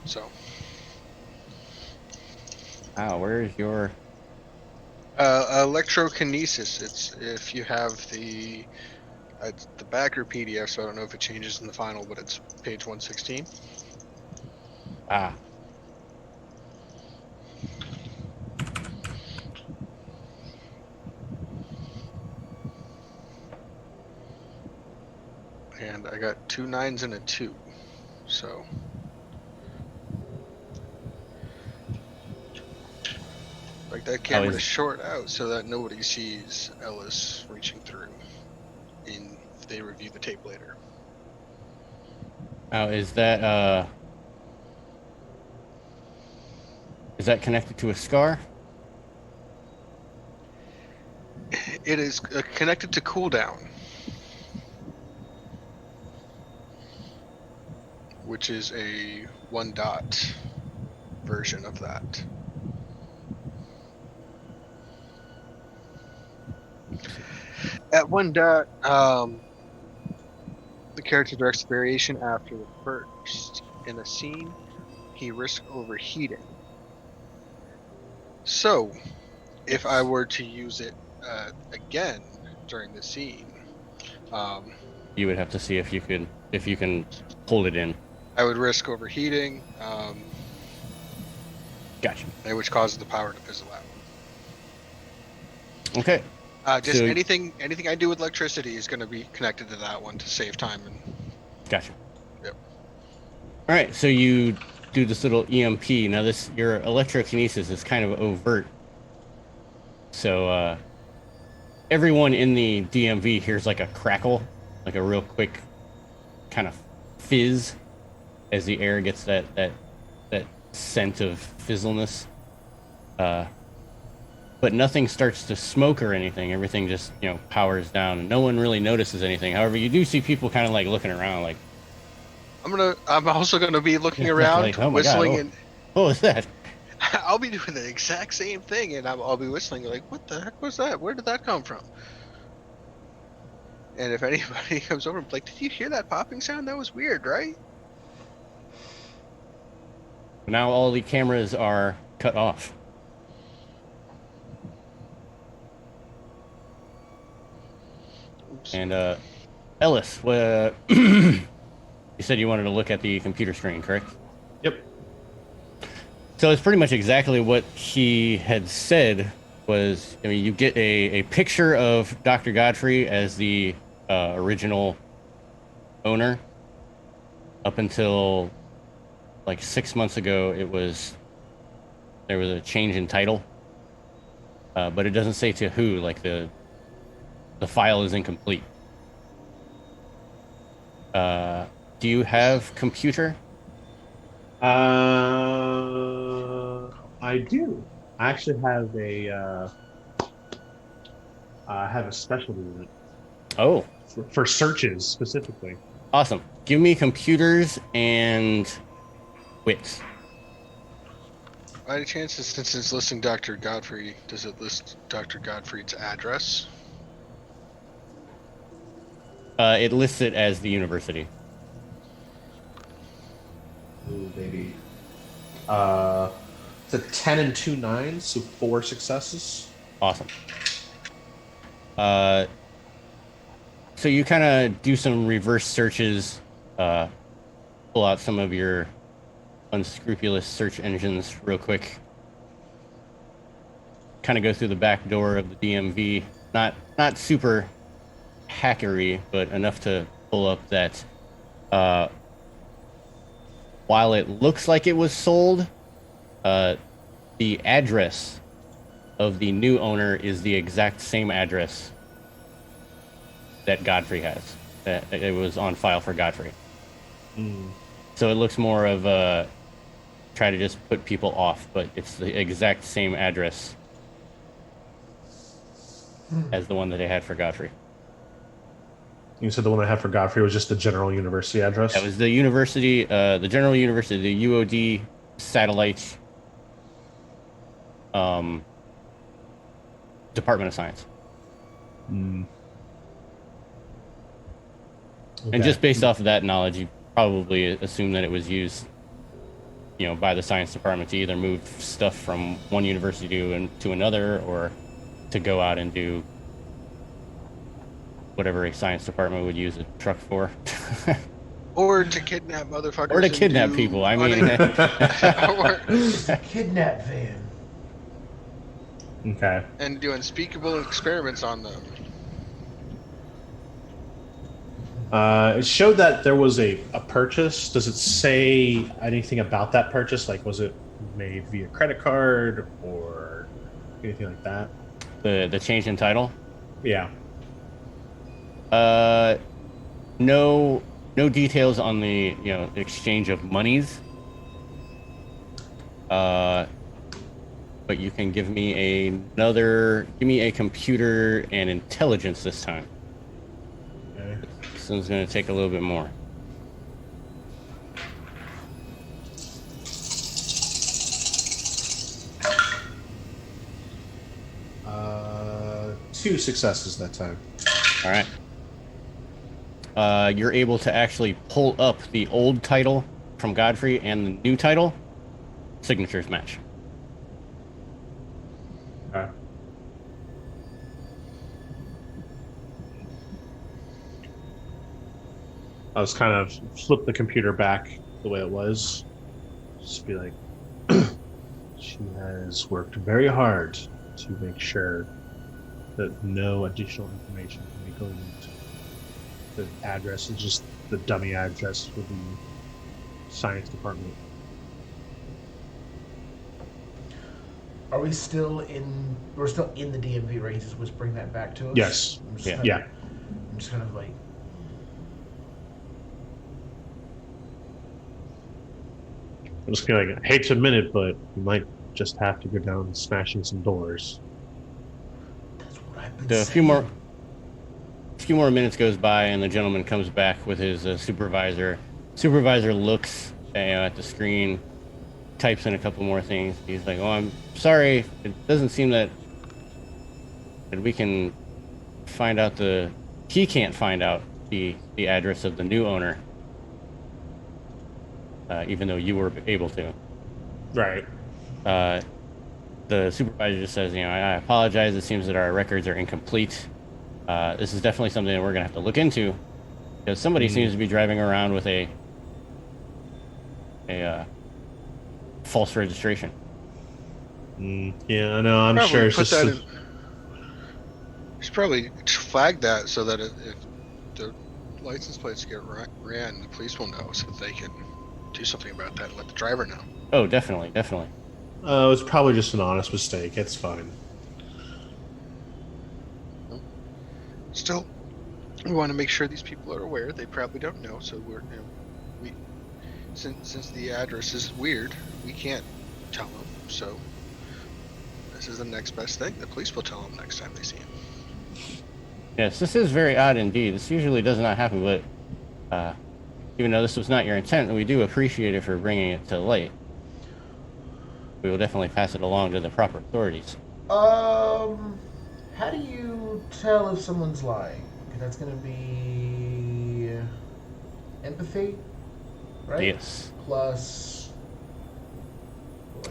So. Wow, where's your... Electrokinesis. It's if you have the backer PDF, so I don't know if it changes in the final, but it's page 116. Ah. And I got 2 9s and a 2. So. Like that camera is short out so that nobody sees Ellis reaching through if they review the tape later. Now, is that connected to a scar? It is connected to cooldown, which is a 1-dot version of that. At 1 dot, the character directs the variation after the first. In a scene, he risks overheating. So, if I were to use it again during the scene, you would have to see if you can hold it in. I would risk overheating, Gotcha. which causes the power to fizzle out. Okay. Just So- anything I do with electricity is going to be connected to that one to save time. Gotcha. Yep. All right, so you do this little EMP. Now, your electrokinesis is kind of overt. So everyone in the DMV hears like a crackle, like a real quick kind of fizz as the air gets that scent of fizzleness. But nothing starts to smoke or anything. Everything just, powers down, and no one really notices anything. However, you do see people kind of like looking around, like. I'm also gonna be looking around, like, oh my whistling, God, and what was that? I'll be doing the exact same thing, and I'll be whistling like, "What the heck was that? Where did that come from?" And if anybody comes over and be like, "Did you hear that popping sound? That was weird, right?" Now all the cameras are cut off. Oops. And Ellis, you said you wanted to look at the computer screen, correct? Yep. So it's pretty much exactly what he had said. You get a picture of Dr. Godfrey as the original owner. Up until like 6 months ago, there was a change in title, but it doesn't say to who. Like the file is incomplete. Do you have computer? I do. I actually have a specialty in it Oh, for searches specifically. awesome. Give me computers and wits. By any chance, since it's listing Dr. Godfrey, does it list Dr. Godfrey's address? It lists it as the university. Ooh, baby. It's a 10 and 2 9s, so 4 successes. Awesome. So you kind of do some reverse searches, pull out some of your unscrupulous search engines real quick. Kind of go through the back door of the DMV. Not super hackery, but enough to pull up that while it looks like it was sold, the address of the new owner is the exact same address that Godfrey has. That it was on file for Godfrey. Mm. So it looks more of try to just put people off, but it's the exact same address as the one that they had for Godfrey. You said the one I had for Godfrey was just the general university address? That was the university, the general university, the UOD satellite Department of Science. Mm. And just based off of that knowledge, you probably assume that it was used, by the science department to either move stuff from one university to another, or to go out and do whatever a science department would use a truck for. Or to kidnap motherfuckers. Or to kidnap people. I mean, Kidnap van. Okay. and do unspeakable experiments on them. It showed that there was a purchase. Does it say anything about that purchase? Like, was it made via credit card or anything like that? The change in title. Yeah. No details on the exchange of monies. But you can give me a computer and intelligence this time. Okay. This one's going to take a little bit more. Two successes that time. All right. You're able to actually pull up the old title from Godfrey and the new title. Signatures match. Okay. I was kind of flip the computer back the way it was. Just be like, she has worked very hard to make sure that no additional information can be going into the address. Is just the dummy address for the science department. Are we still in? We're still in the DMV, right? He's just whispering that back to us. Yes. I'm just Yeah. kind of, Yeah. I'm just kind of like. I'm just gonna like, I hate to admit it, but you might just have to go down smashing some doors. That's what I've been A saying. few more minutes goes by, and the gentleman comes back with his supervisor. Supervisor looks at the screen, types in a couple more things. He's like, "Oh, I'm sorry. It doesn't seem that we can find out he can't find out the address of the new owner, even though you were able to." Right. The supervisor just says, "I apologize. It seems that our records are incomplete. This is definitely something that we're going to have to look into, because somebody seems to be driving around with a false registration." Yeah, I know. I'm Probably sure it's put just that in. You should probably flag that so that if the license plates get ran, the police will know so that they can do something about that and let the driver know. Oh, definitely. it's probably just an honest mistake. It's fine. Still, we want to make sure these people are aware. They probably don't know, so we since the address is weird, we can't tell them. So this is the next best thing. The police will tell them next time they see him. Yes, this is very odd indeed. This usually does not happen, but even though this was not your intent, we do appreciate it for bringing it to light. We will definitely pass it along to the proper authorities. How do you tell if someone's lying? Okay, that's gonna be empathy, right? Yes. Plus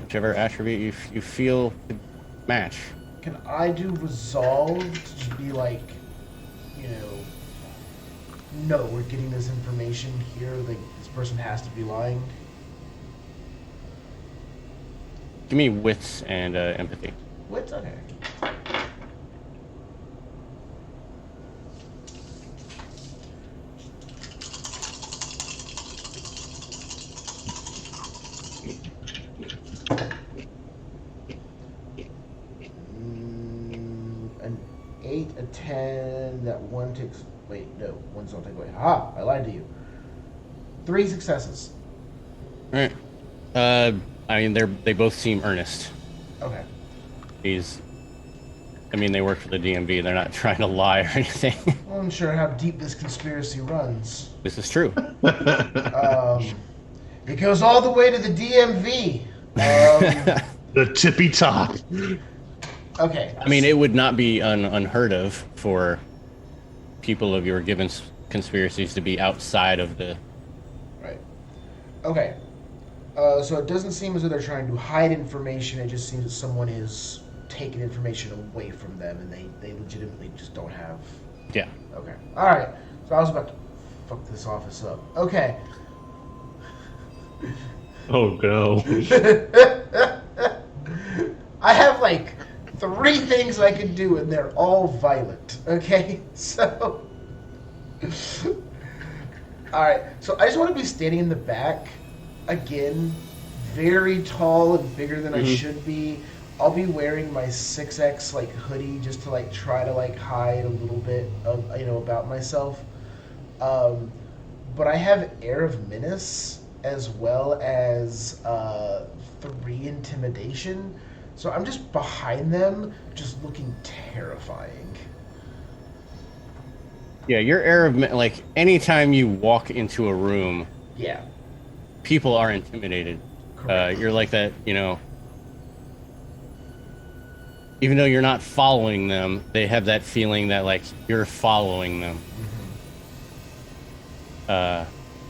Whichever attribute you feel could match. Can I do resolve to just be like, no, we're getting this information here, like this person has to be lying? Give me wits and empathy. What's okay? An 8, a 10, that one takes. Wait, no, one's not take away. Ha! I lied to you. 3 successes. All right. I mean, they both seem earnest. Okay. They work for the DMV. They're not trying to lie or anything. I'm unsure how deep this conspiracy runs. This is true. It goes all the way to the DMV. The tippy top. Okay. I mean, it would not be unheard of for people of your given conspiracies to be outside of the... Right. Okay. So it doesn't seem as though they're trying to hide information. It just seems that someone is taking information away from them, and they legitimately just don't have... Yeah. Okay. All right. So I was about to fuck this office up. Okay. Oh no. I have like 3 things I can do, and they're all violent. Okay, so All right, so I just want to be standing in the back again, very tall and bigger than I Mhm. should be. I'll be wearing my 6X like hoodie just to like try to like hide a little bit of about myself. Um, but I have air of menace as well as 3 intimidation. So I'm just behind them, just looking terrifying. Yeah, your air of like anytime you walk into a room, Yeah, people are intimidated. correct. You're like that, even though you're not following them, they have that feeling that like you're following them. Uh,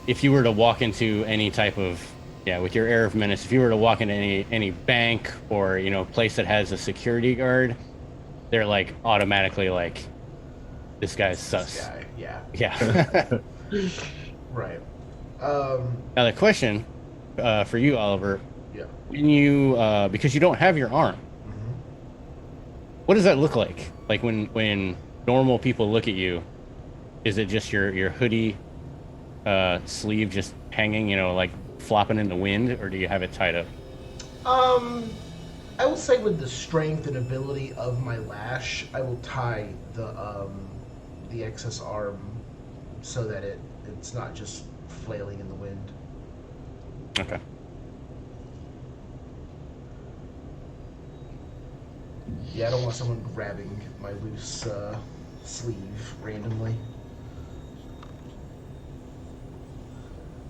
if you were to walk into any type of with your air of menace, if you were to walk into any bank or place that has a security guard, they're like automatically like this guy's This sus. guy, yeah, Yeah. right. Now the question for you, Oliver, Yeah. when you because you don't have your arm, Mhm. what does that look like? Like when normal people look at you, is it just your hoodie sleeve just hanging, like flopping in the wind, or do you have it tied up? Um, I will say with the strength and ability of my lash, I will tie the excess arm so that it's not just flailing in the wind. Okay. Yeah, I don't want someone grabbing my loose sleeve randomly.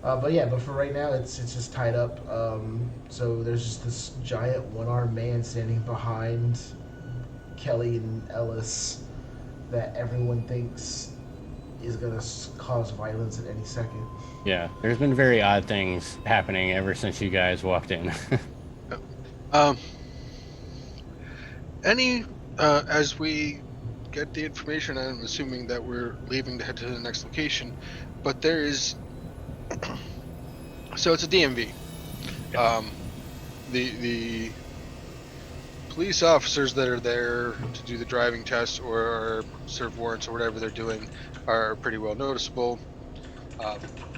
But for right now, it's just tied up. So there's just this giant one-armed man standing behind Kelly and Ellis that everyone thinks is gonna cause violence at any second. Yeah, there's been very odd things happening ever since you guys walked in. Um, as we get the information, I'm assuming that we're leaving to head to the next location, but there is, so it's a DMV. The police officers that are there to do the driving test or serve warrants or whatever they're doing are pretty well noticeable.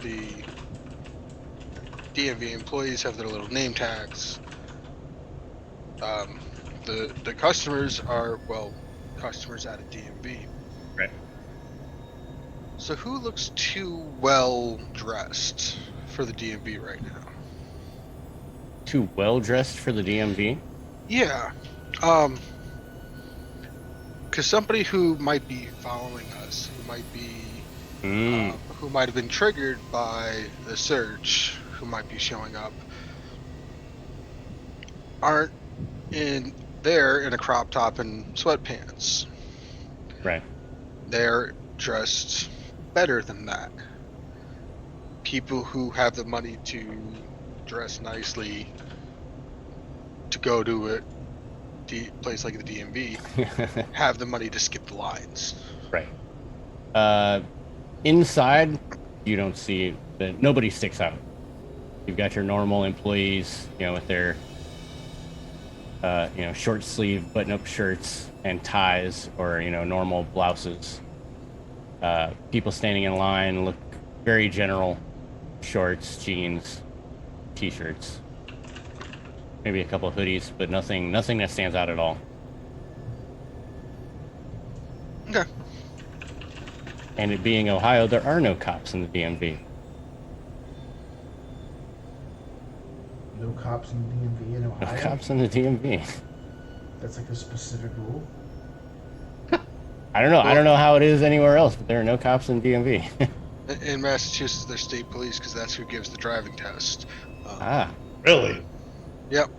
The DMV employees have their little name tags. The customers are customers at a DMV. Right. So who looks too well dressed for the DMV right now? Too well dressed for the DMV? Yeah. Because somebody who might be following us, who might have been triggered by the search, who might be showing up, aren't there in a crop top and sweatpants. Right. They're dressed better than that. People who have the money to dress nicely to go to a place like the DMV have the money to skip the lines. Right. Inside, you don't see that nobody sticks out. You've got your normal employees, with their short sleeve button-up shirts and ties, or normal blouses. People standing in line look very general: shorts, jeans, t-shirts, maybe a couple of hoodies, but nothing that stands out at all. Okay. And it being Ohio, there are no cops in the DMV. No cops in the DMV in No Ohio. cops in the DMV. That's like a specific rule. I don't know. I don't know how it is anywhere else, but there are no cops in DMV. In Massachusetts, there's state police because that's who gives the driving test. Really? Yep.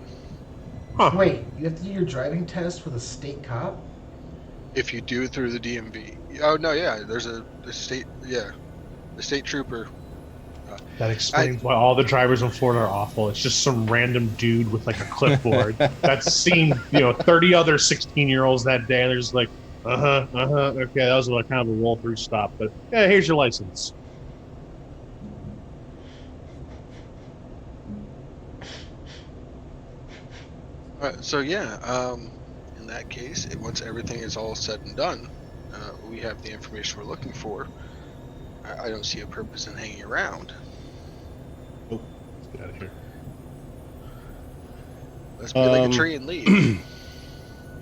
Huh. Wait, you have to do your driving test with a state cop? If you do it through the DMV. Oh no, yeah. There's a state. Yeah, the state trooper. That explains why all the drivers in Florida are awful. It's just some random dude with like a clipboard that's seen 30 other 16-year-olds that day. And they're just like, okay, that was like kind of a roll through stop, but yeah, here's your license. So yeah, in that case, once everything is all said and done, we have the information we're looking for. I don't see a purpose in hanging around. Oh, let's get out of here. Let's be like a tree and leave.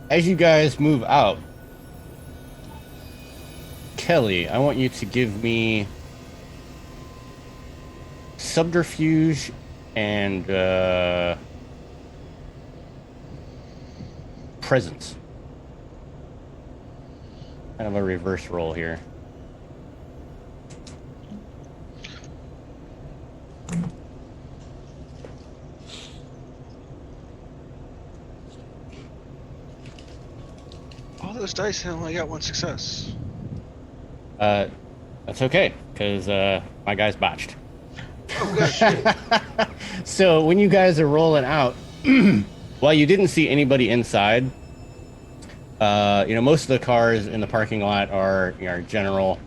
As you guys move out, Kelly, I want you to give me subterfuge and presence. Kind of a reverse roll here. All those dice, I only got one success. That's okay, because my guy's botched. Oh, good. So when you guys are rolling out, while you didn't see anybody inside, most of the cars in the parking lot are general,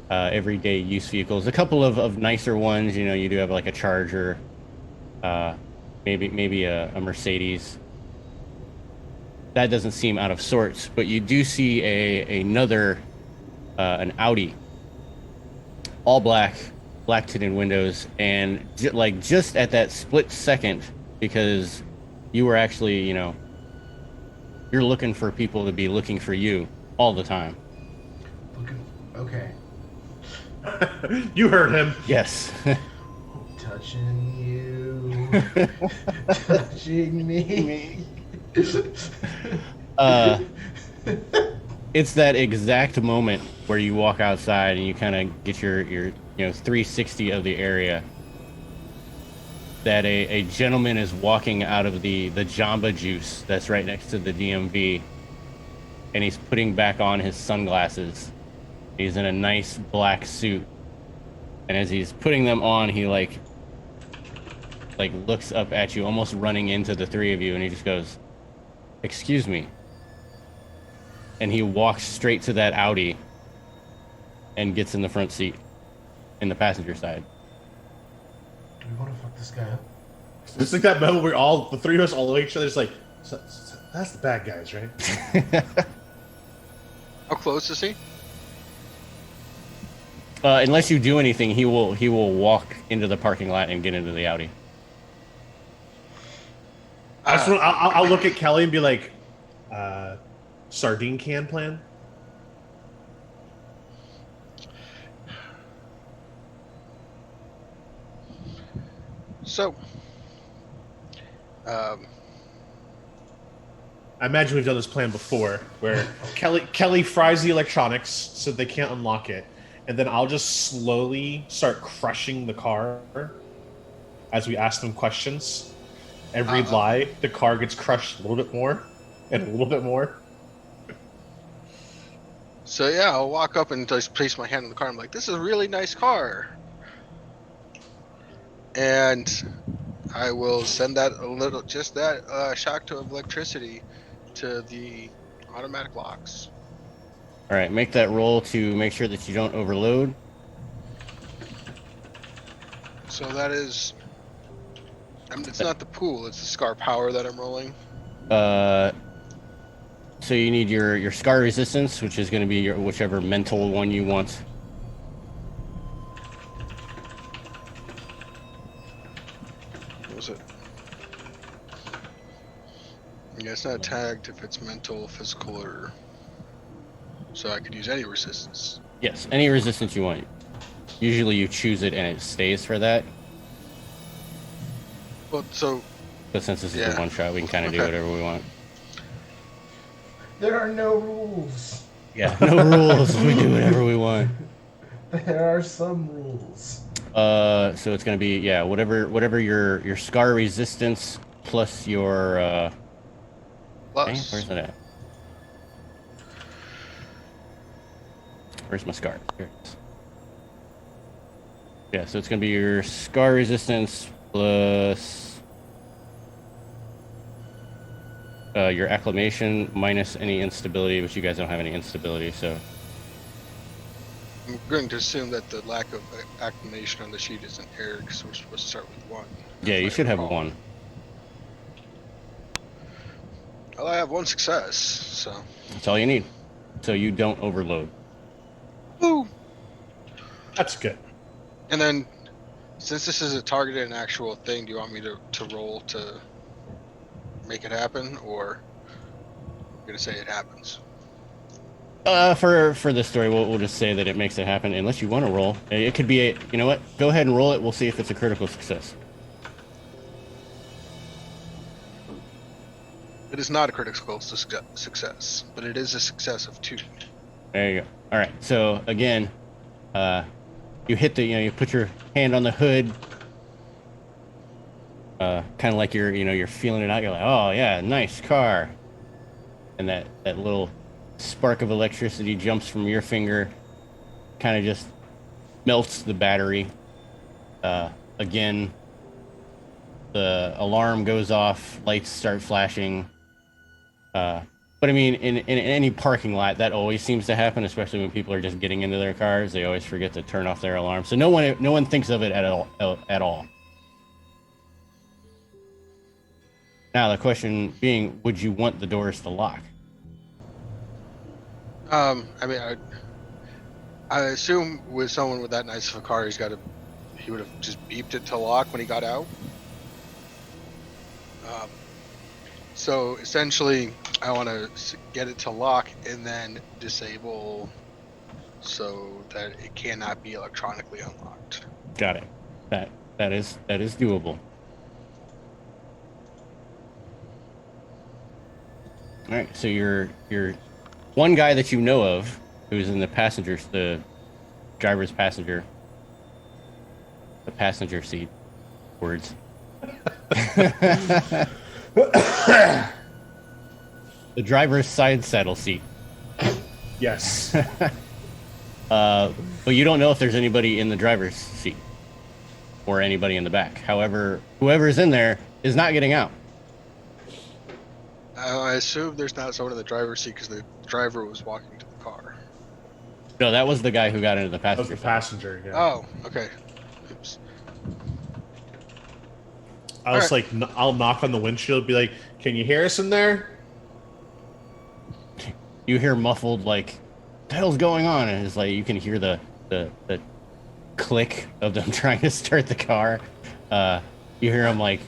everyday use vehicles. A couple of nicer ones, you do have like a Charger, maybe a Mercedes. That doesn't seem out of sorts, but you do see another an Audi, all black tinted windows, and just at that split second, because you were actually you're looking for people to be looking for you all the time. Okay. You heard him. Yes. Touching you. Touching me. It's that exact moment where you walk outside and you kind of get your 360 of the area, that a gentleman is walking out of the Jamba Juice that's right next to the DMV, and he's putting back on his sunglasses. He's in a nice black suit, and as he's putting them on, he like looks up at you, almost running into the three of you, and he just goes, "Excuse me." And he walks straight to that Audi and gets in the front seat, in the passenger side. Do we want to fuck this guy up? It's like that moment where the three of us all look at each other, just like, so that's the bad guys, right? How close is he? Unless you do anything, he will walk into the parking lot and get into the Audi. I'll look at Kelly and be like, sardine can plan? So, I imagine we've done this plan before, where Kelly fries the electronics so they can't unlock it, and then I'll just slowly start crushing the car as we ask them questions. Every lie, the car gets crushed a little bit more, and a little bit more. So yeah, I'll walk up and just place my hand on the car. I'm like, "This is a really nice car," and I will send that shock of electricity to the automatic locks. All right, make that roll to make sure that you don't overload. So that is, it's not the pool; it's the Scar Power that I'm rolling. So you need your scar resistance, which is going to be your whichever mental one you want. What was it? Yeah, it's not tagged if it's mental, physical, or so I could use any resistance. Yes, any resistance you want. Usually you choose it and it stays for that. Well, so. But since this is a one shot, we can kind of do whatever we want. There are no rules. Yeah, no rules. We do whatever we want. There are some rules. So it's gonna be whatever your scar resistance plus your Plus. where's that at? Where's my scar? Here it is. Yeah, so it's gonna be your scar resistance plus your acclimation minus any instability, which you guys don't have any instability, so. I'm going to assume that the lack of acclimation on the sheet is an error because we're supposed to start with 1. Yeah, you should have 1. Well, I have 1 success, so. That's all you need. So you don't overload. Woo! That's good. And then, since this is a targeted and actual thing, do you want me to roll to make it happen, or you're gonna say it happens? For this story, we'll just say that it makes it happen, unless you want to roll. It could be a, you know what? Go ahead and roll it. We'll see if it's a critical success. It is not a critical success, but it is a success of 2. There you go. All right. So again, you hit the, you put your hand on the hood, kind of like you're feeling it out. You're like, oh yeah, nice car, and that little spark of electricity jumps from your finger, kind of just melts the battery. Again, the alarm goes off, lights start flashing. But I mean, in any parking lot, that always seems to happen, especially when people are just getting into their cars. They always forget to turn off their alarm, so no one thinks of it at all. Now the question being, would you want the doors to lock? I mean, I assume with someone with that nice of a car, he would have just beeped it to lock when he got out. So essentially, I want to get it to lock and then disable so that it cannot be electronically unlocked. Got it. That is doable. All right. So you're one guy that you know of who's in the driver's passenger, the passenger seat. Words. The driver's side saddle seat. Yes. But you don't know if there's anybody in the driver's seat or anybody in the back. However, whoever's in there is not getting out. I assume there's not someone in the driver's seat because the driver was walking to the car. No, that was the guy who got into the That was passenger. the passenger. Yeah. Oh, okay. Oops. I was like, I'll knock on the windshield, be like, "Can you hear us in there?" You hear muffled, like, "What the hell's going on?" And it's like you can hear the click of them trying to start the car. You hear them like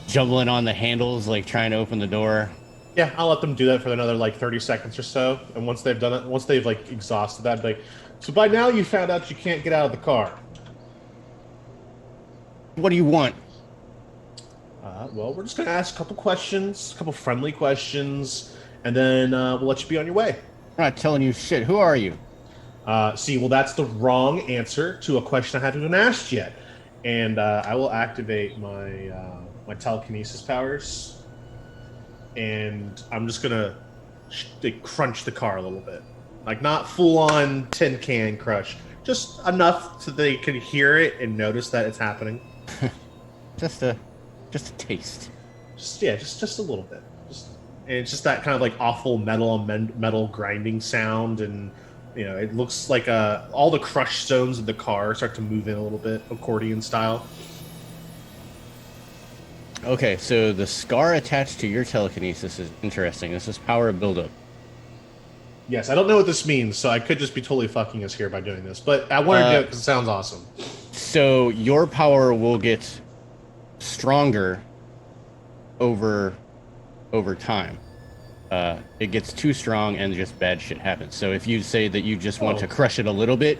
jumbling on the handles, like trying to open the door. Yeah, I'll let them do that for another like 30 seconds or so, and once they've done it, once they've like exhausted that, like, so by now you found out you can't get out of the car. What do you want? Well, we're just gonna ask a couple questions, a couple friendly questions, and then we'll let you be on your way. I'm not telling you shit. Who are you? See, well, that's the wrong answer to a question I haven't even asked yet, and I will activate my my telekinesis powers, and I'm just gonna crunch the car a little bit, like not full on tin can crush, just enough so they can hear it and notice that it's happening. Just a taste. Just a little bit. And it's just that kind of like awful metal grinding sound, and it looks like all the crushed stones of the car start to move in a little bit, accordion style. Okay, so the scar attached to your telekinesis is interesting. This is power buildup. Yes, I don't know what this means, so I could just be totally fucking us here by doing this, but I wanted to do it because it sounds awesome. So your power will get stronger over time. It gets too strong and just bad shit happens. So if you say that you just want to crush it a little bit,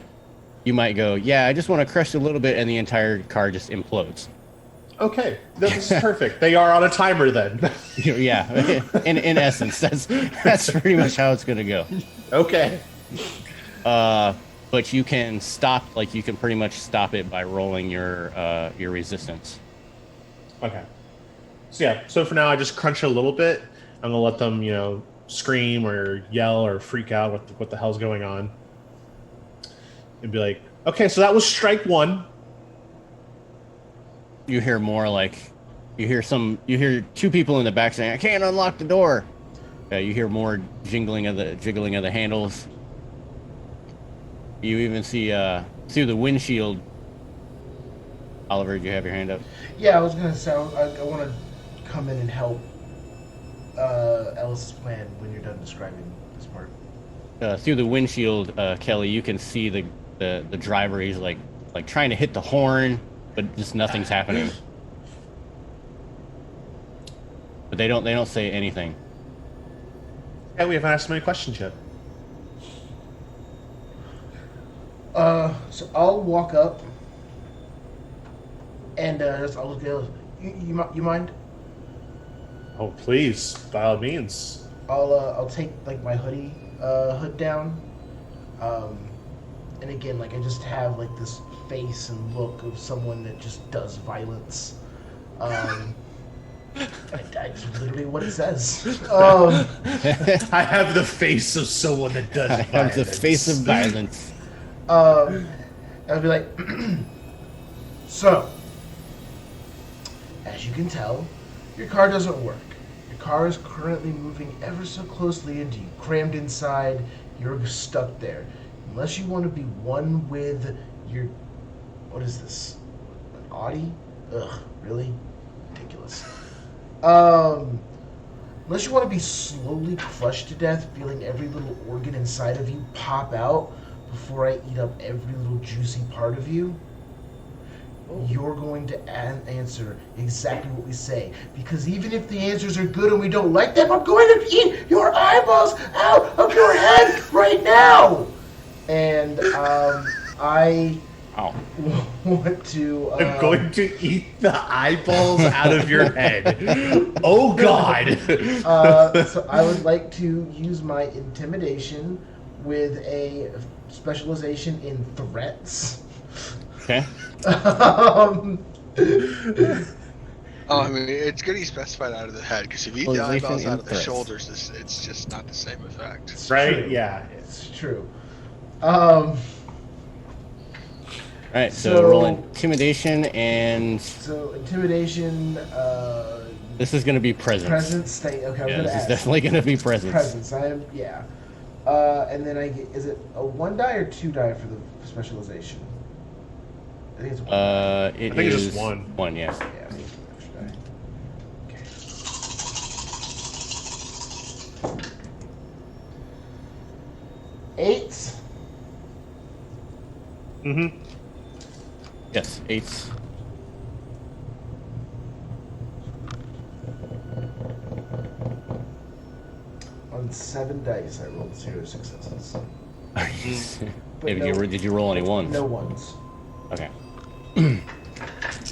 you might go, yeah, I just want to crush it a little bit, and the entire car just implodes. Okay, this is perfect. They are on a timer then. Yeah, in essence, that's pretty much how it's gonna go. Okay. But you can you can pretty much stop it by rolling your resistance. Okay. So for now, I just crunch it a little bit. I'm gonna let them, scream or yell or freak out what the hell's going on, and be like, okay, so that was strike one. You hear more you hear two people in the back saying, "I can't unlock the door." You hear more jiggling of the handles. You even see through the windshield. Oliver, do you have your hand up? Yeah, I was gonna say I want to come in and help Ellis's plan when you're done describing this part. Through the windshield, Kelly, you can see the driver. He's like trying to hit the horn, but just nothing's happening. But they don't say anything. And we haven't asked many questions yet. So I'll walk up and I'll look at you mind? Oh, please, by all means. I'll take like my hood down, and again, like I just have like this face and look of someone that just does violence. That's literally what it says. I have the face of someone that does violence. I have the face of violence. I'll be like, so, as you can tell, your car doesn't work. Your car is currently moving ever so closely into you, crammed inside. You're stuck there. Unless you want to be one with your, what is this? An Audi? Ugh, really? Ridiculous. Unless you want to be slowly crushed to death, feeling every little organ inside of you pop out before I eat up every little juicy part of you, you're going to answer exactly what we say. Because even if the answers are good and we don't like them, I'm going to eat your eyeballs out of your head right now! And I want to... I'm going to eat the eyeballs out of your head. Oh, God! So I would like to use my intimidation with a specialization in threats. Okay. I mean, it's good he specified out of the head, because if you eat the eyeballs out of the shoulders, it's just not the same effect. It's right? True. Yeah. It's true. All right, so roll intimidation and... So intimidation... this is going to be presence. Presence, state. Okay, I was Yeah, going to this ask. is definitely going to be presence. Presence, I am, yeah. And then I get, is it a 1 die or 2 die for the specialization? I think it's 1 die. I think it's just one. 1, yeah. Yeah, I think it's an extra die. Okay. 8. Mm-hmm. Yes, 8. On 7 dice, I rolled 0 successes. Did you roll any ones? No ones. Okay.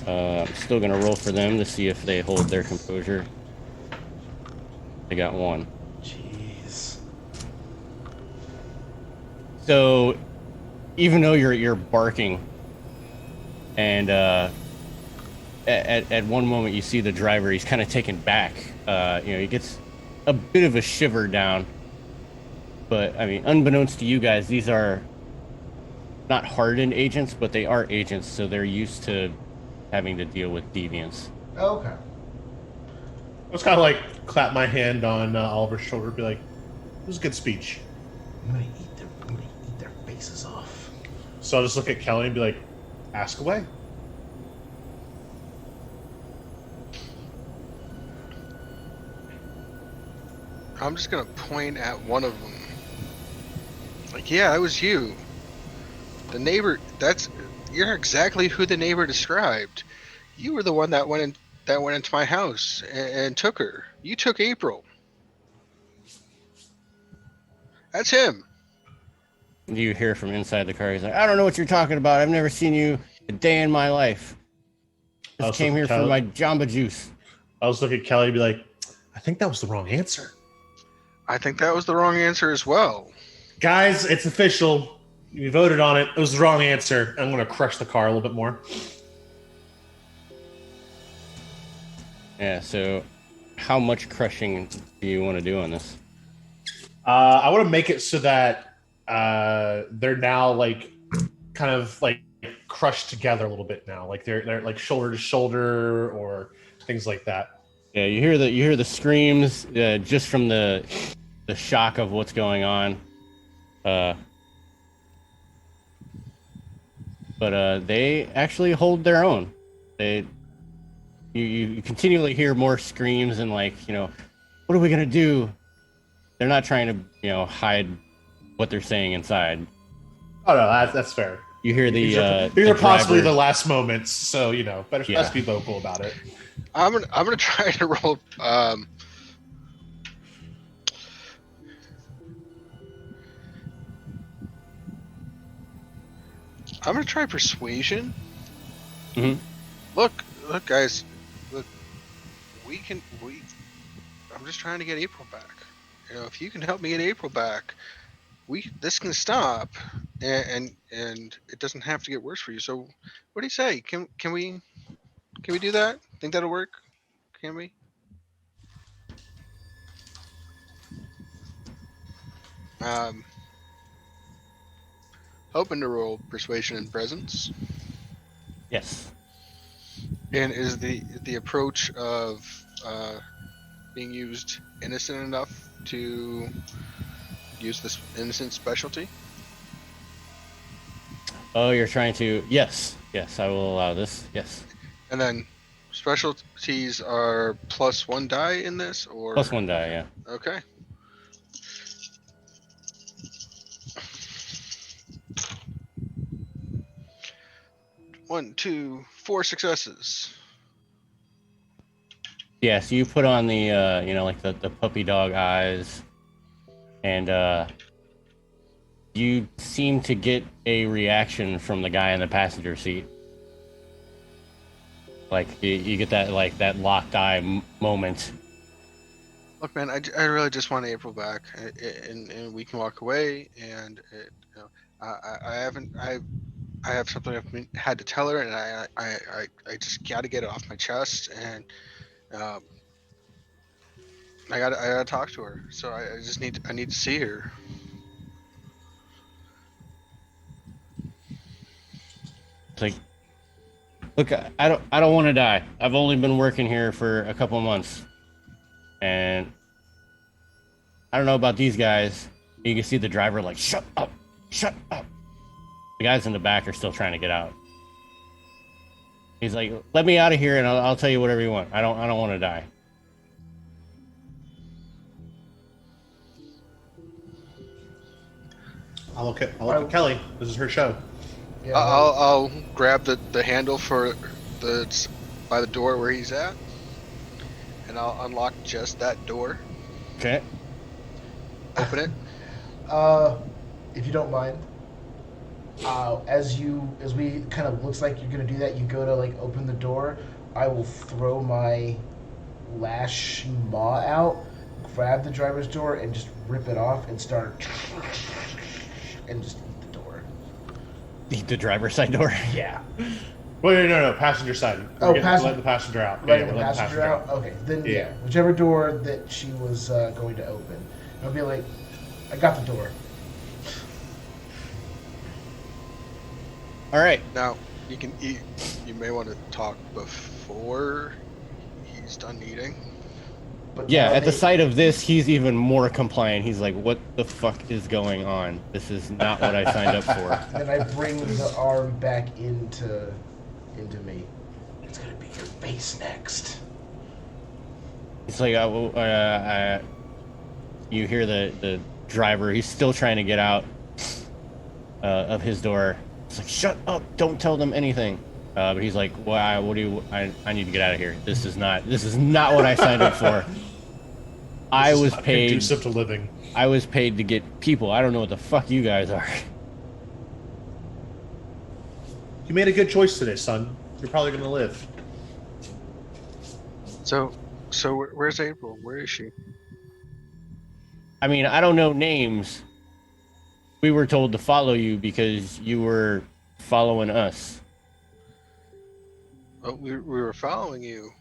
I'm still gonna roll for them to see if they hold their composure. They got 1. Jeez. So, even though you're barking, and at one moment you see the driver, he's kind of taken back. He gets a bit of a shiver down. But I mean, unbeknownst to you guys, these are not hardened agents, but they are agents, so they're used to having to deal with deviants. Okay. I was kind of like clap my hand on Oliver's shoulder, be like, "It was a good speech." I'm gonna eat their faces off. So I'll just look at Kelly and be like, "Ask away." I'm just gonna point at one of them. Like, yeah, it was you. The neighbor. You're exactly who the neighbor described. You were the one that went into my house and took her. You took April. That's him. You hear from inside the car, he's like, I don't know what you're talking about. I've never seen you a day in my life. Just came here for my Jamba Juice. I was looking at Kelly and be like, I think that was the wrong answer. I think that was the wrong answer as well. Guys, it's official. We voted on it. It was the wrong answer. I'm going to crush the car a little bit more. Yeah, so how much crushing do you want to do on this? I want to make it so that they're now like kind of like crushed together a little bit now. Like they're like shoulder to shoulder or things like that. Yeah, you hear the screams just from the shock of what's going on. But they actually hold their own. You continually hear more screams and like, what are we gonna do? They're not trying to, hide what they're saying inside. Oh no, that's fair. You hear These the are possibly driver- the last moments, so better Yeah. let's be vocal about it. I'm gonna try to roll. I'm gonna try persuasion. Mhm. Look, guys. Look, I'm just trying to get April back. If you can help me get April back, this can stop, and it doesn't have to get worse for you. So, what do you say? Can we do that? Think that'll work? Can we? Um, hoping to roll persuasion and presence. Yes. And is the approach of being used innocent enough to use this innocent specialty? Oh, you're trying to... Yes. Yes, I will allow this. Yes. And then specialties are +1 die in this, or +1 die, yeah. okay. One, two, 4 successes. Yeah, so you put on the, like the puppy dog eyes, and you seem to get a reaction from the guy in the passenger seat. Like, you get that, like, that locked eye moment. Look, man, I really just want April back, and we can walk away. And I have something I've had to tell her, and I just got to get it off my chest, and I gotta talk to her. So I need to see her. It's like, look, I don't want to die. I've only been working here for a couple months, and I don't know about these guys. You can see the driver like, shut up, shut up. The guys in the back are still trying to get out. He's like, let me out of here, and I'll tell you whatever you want. I don't want to die. I'll look at Kelly. This is her show. Yeah, I'll grab the handle for by the door where he's at, and I'll unlock just that door. Okay. Open it. if you don't mind, as we kind of looks like you're gonna do that, you go to like open the door. I will throw my lash maw out, grab the driver's door, and just rip it off and start and just eat the door. Eat the driver's side door. Yeah. Wait, no, passenger side. Oh, let the passenger out. Letting the passenger out. Okay, then Yeah. whichever door that she was going to open, I'll be like, I got the door. All right. Now you may want to talk before he's done eating. But Yeah, now at the they- sight of this, he's even more compliant. He's like, what the fuck is going on? This is not what I signed up for. Then I bring the arm back into me. It's gonna be your face next. It's like, you hear the driver. He's still trying to get out of his door. It's like, shut up! Don't tell them anything. But he's like, well, I need to get out of here. This is not what I signed up for. I was paid. Conducive to living. I was paid to get people. I don't know what the fuck you guys are. You made a good choice today, son. You're probably gonna live. So where's April? Where is she? I mean, I don't know names. We were told to follow you because you were following us. Oh, we were following you.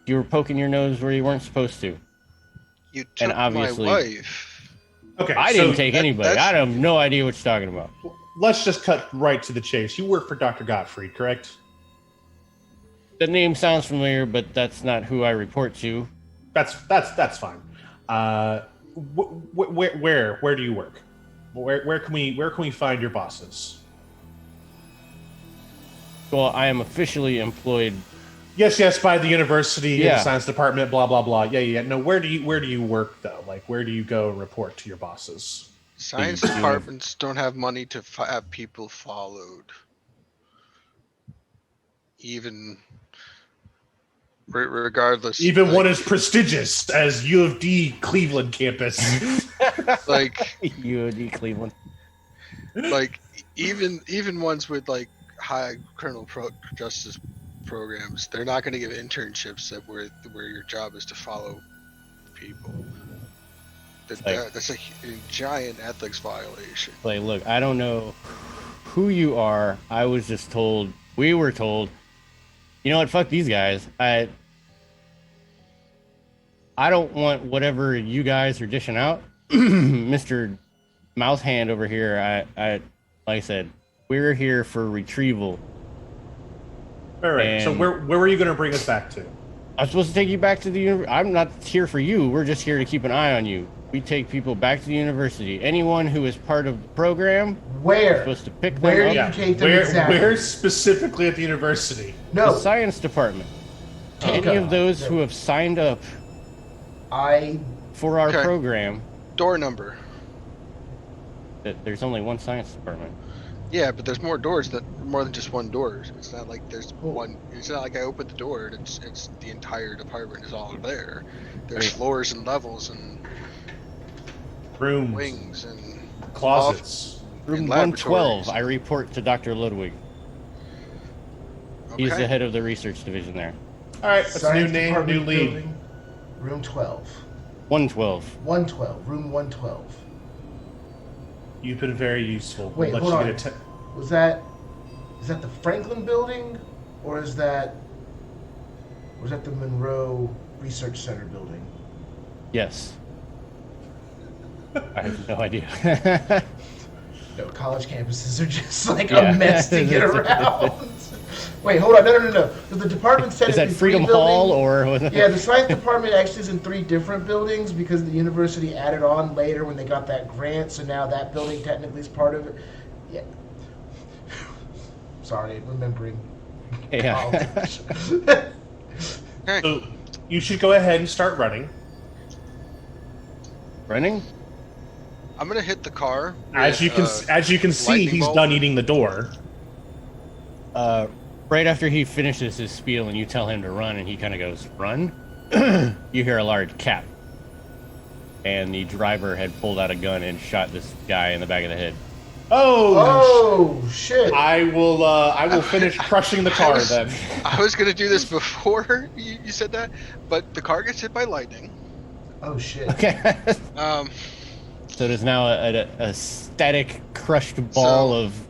You were poking your nose where you weren't supposed to. You And took obviously- my wife. Okay, I so didn't take anybody. that's- I have no idea what you're talking about. let's just cut right to the chase. You work for Dr. Gottfried, correct? The name sounds familiar, but that's not who I report to. That's fine. Where do you work? Where can we find your bosses? Well, I am officially employed. Yes, by the university, Yeah. the science department, blah blah blah. Yeah. No, where do you work though? Like, where do you go and report to your bosses? Science The departments don't have money to have people followed. Even regardless. Even like, one as prestigious as U of D Cleveland campus. like UOD Cleveland. like even ones with like high criminal justice programs, they're not going to give internships where your job is to follow people. That's a giant ethics violation. Like, look, I don't know who you are. I was just told. We were told. You know what? Fuck these guys. I don't want whatever you guys are dishing out, Mister Mouse Hand over here. Like I said, we're here for retrieval. All right. So And- where were you going to bring us back to? I'm supposed to take you back to the university. I'm not here for you. We're just here to keep an eye on you. We take people back to the university. Anyone who is part of the program, we're Where? supposed to pick them Where up. do you take them exactly? Where specifically at the university? The No. science department. Take Any them. of those No. who have signed up I for our Okay. program, Door number. there's only one science department. Yeah, but there's more doors more than just one door. It's not like there's Oh. one. It's not like I opened the door and it's the entire department is all there. There's Right. floors and levels and Rooms, wings and closets. Room In 112, laboratories. I report to Dr. Ludwig. He's the okay. head of the research division there. All right. That's a new Science name, Department new lead. building, room 12. 112. 112. Room 112. You've been very useful. Wait, We'll hold let on. you get Is that the Franklin building? Or is that the Monroe Research Center building? Yes. I have no idea. No, college campuses are just like Yeah. a mess to get around. Wait, hold on. No. So the department said Is it's that in three Freedom Hall buildings. or Yeah, the science department actually is in 3 different buildings because the university added on later when they got that grant. So now that building technically is part of it. Yeah. Sorry, remembering Yeah. college. Okay. So you should go ahead and start running. Running? I'm gonna hit the car. As you can see, lightning he's bolt. done eating the door. Right after he finishes his spiel and you tell him to run and he kind of goes, run, you hear a large cap. And the driver had pulled out a gun and shot this guy in the back of the head. Oh, Oh shit! I will finish crushing the car then. I was gonna do this before you said that, but the car gets hit by lightning. Oh shit! Okay. Um, So there's now a static, crushed ball So- of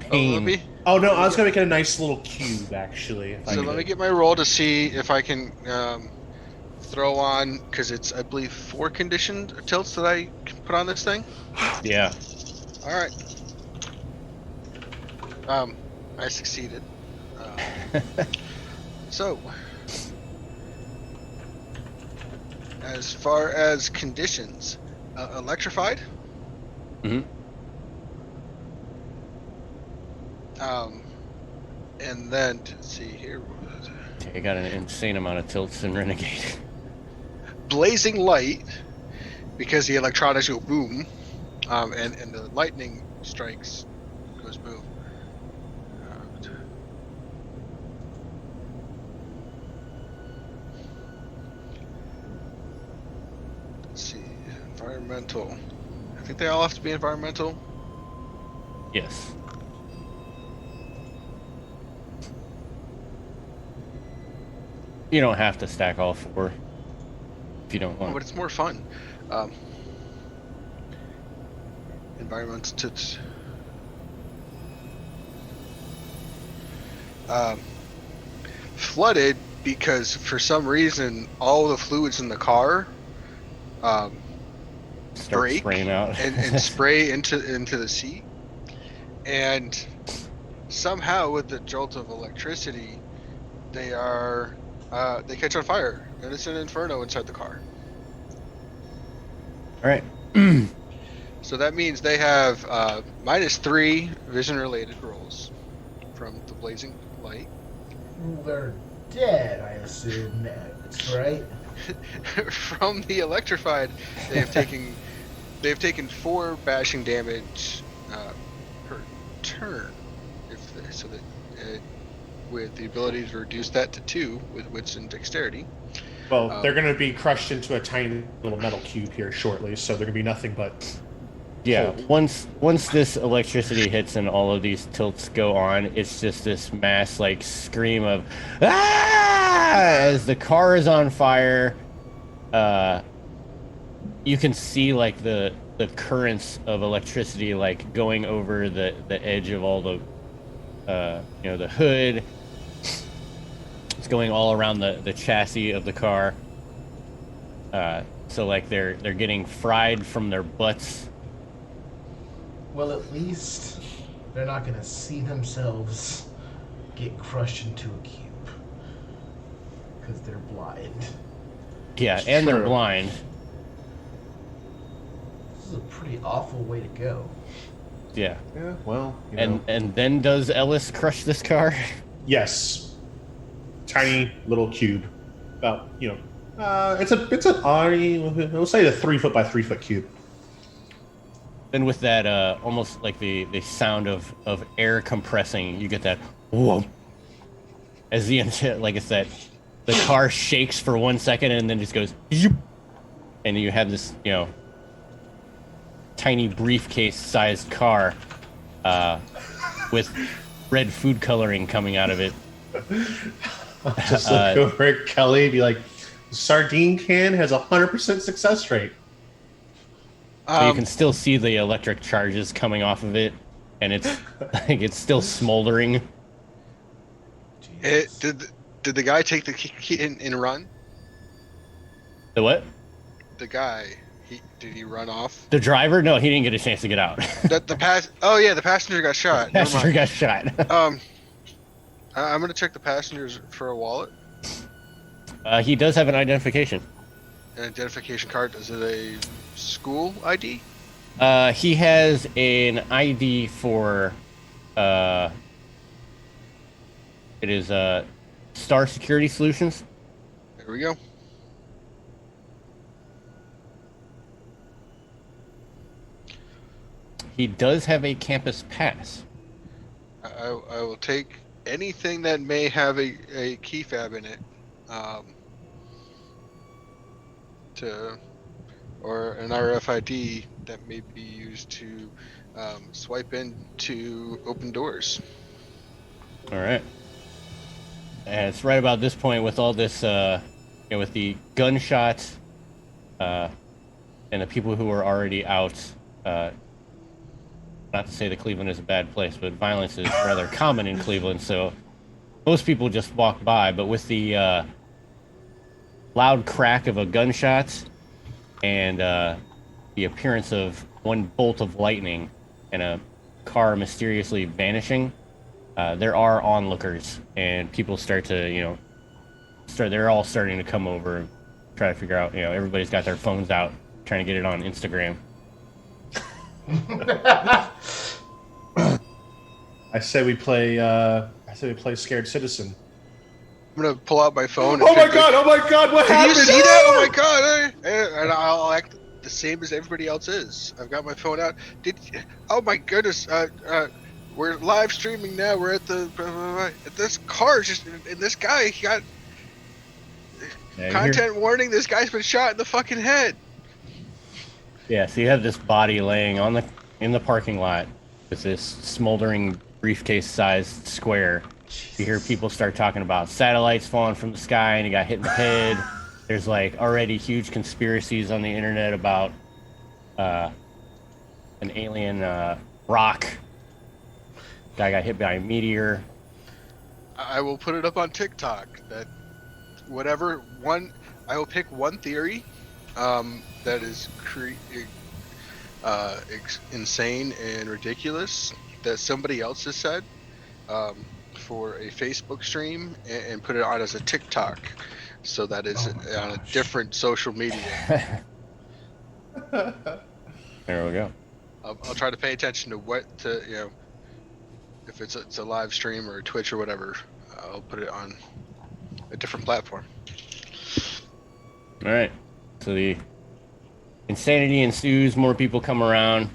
let pain. me Oh no, I was gonna make it a nice little cube actually. If I so could. let me get my roll to see if I can throw on, because it's I believe 4 conditioned tilts that I can put on this thing. Yeah. All right. I succeeded. So, as far as conditions, electrified. hmm And then let's see here, I got an insane amount of tilts in Renegade. blazing light, because the electronics go boom, and the lightning strikes goes boom. Let's see, environmental. I think they all have to be environmental. Yes. You don't have to stack all 4 if you don't But want. it's more fun. Environmental tips. Flooded because for some reason all the fluids in the car Start break spraying out. and spray into the seat, and somehow with the jolt of electricity, they catch on fire and it's an inferno inside the car. All right. So that means they have -3 vision related rolls from the blazing light. They're dead, I assume next, right? From the electrified, they have taken they've taken 4 bashing damage per turn, so that with the ability to reduce that to 2 with wits and dexterity. Well, they're going to be crushed into a tiny little metal cube here shortly, so they're going to be nothing but. Yeah, cold. once this electricity hits and all of these tilts go on, it's just this mass like scream of ah! As the car is on fire. You can see like the currents of electricity like going over the edge of all the the hood. It's going all around the chassis of the car. So like they're getting fried from their butts. Well, at least they're not going to see themselves get crushed into a cube. Because they're blind. Yeah, It's and they're true. blind. This is a pretty awful way to go. Yeah. Yeah, well, you know. And then does Ellis crush this car? Yes. Tiny little cube. About, it's a we'll say a 3 foot by 3 foot cube. Then with that almost like the sound of air compressing, you get that whoa. As the like it's that the car shakes for 1 second and then just goes zoop, and you have this tiny briefcase sized car with red food coloring coming out of it. Just look over at Kelly and be like, sardine can has 100% success rate. So you can still see the electric charges coming off of it, and it's like it's still smoldering. Did the guy take the key and run? The what? The guy, did he run off? The driver? No, he didn't get a chance to get out. Oh yeah, the passenger got shot. Never Passenger mind. got shot. I'm gonna check the passengers for a wallet. He does have an identification. An identification card. Is it a school ID? He has an ID for it is Star Security Solutions. There we go. He does have a campus pass. I will take anything that may have a key fob in it, or an RFID that may be used to swipe in to open doors. All right. And it's right about this point with all this, with the gunshots, and the people who are already out. Not to say that Cleveland is a bad place, but violence is rather common in Cleveland, so most people just walk by. But with the loud crack of a gunshot and the appearance of one bolt of lightning and a car mysteriously vanishing, there are onlookers, and people start to, they're all starting to come over and try to figure out, everybody's got their phones out trying to get it on Instagram. I say we play Scared Citizen. I'm gonna pull out my phone. Oh my god, what Did happened? you see that? Oh my god! And I'll act the same as everybody else is. I've got my phone out. Oh my goodness! We're live streaming now. We're at this car just, and this guy, he got content warning. This guy's been shot in the fucking head. Yeah, so you have this body laying in the parking lot with this smoldering briefcase-sized square. You hear people start talking about satellites falling from the sky and he got hit in the head. There's like already huge conspiracies on the internet about an alien rock. Guy got hit by a meteor. I will put it up on TikTok. That I will pick one theory that is insane and ridiculous that somebody else has said for a Facebook stream and put it on as a TikTok, so that is on a different social media. There we go. I'll try to pay attention to if it's a live stream or a Twitch or whatever. I'll put it on a different platform. All right. So the Insanity ensues. More people come around.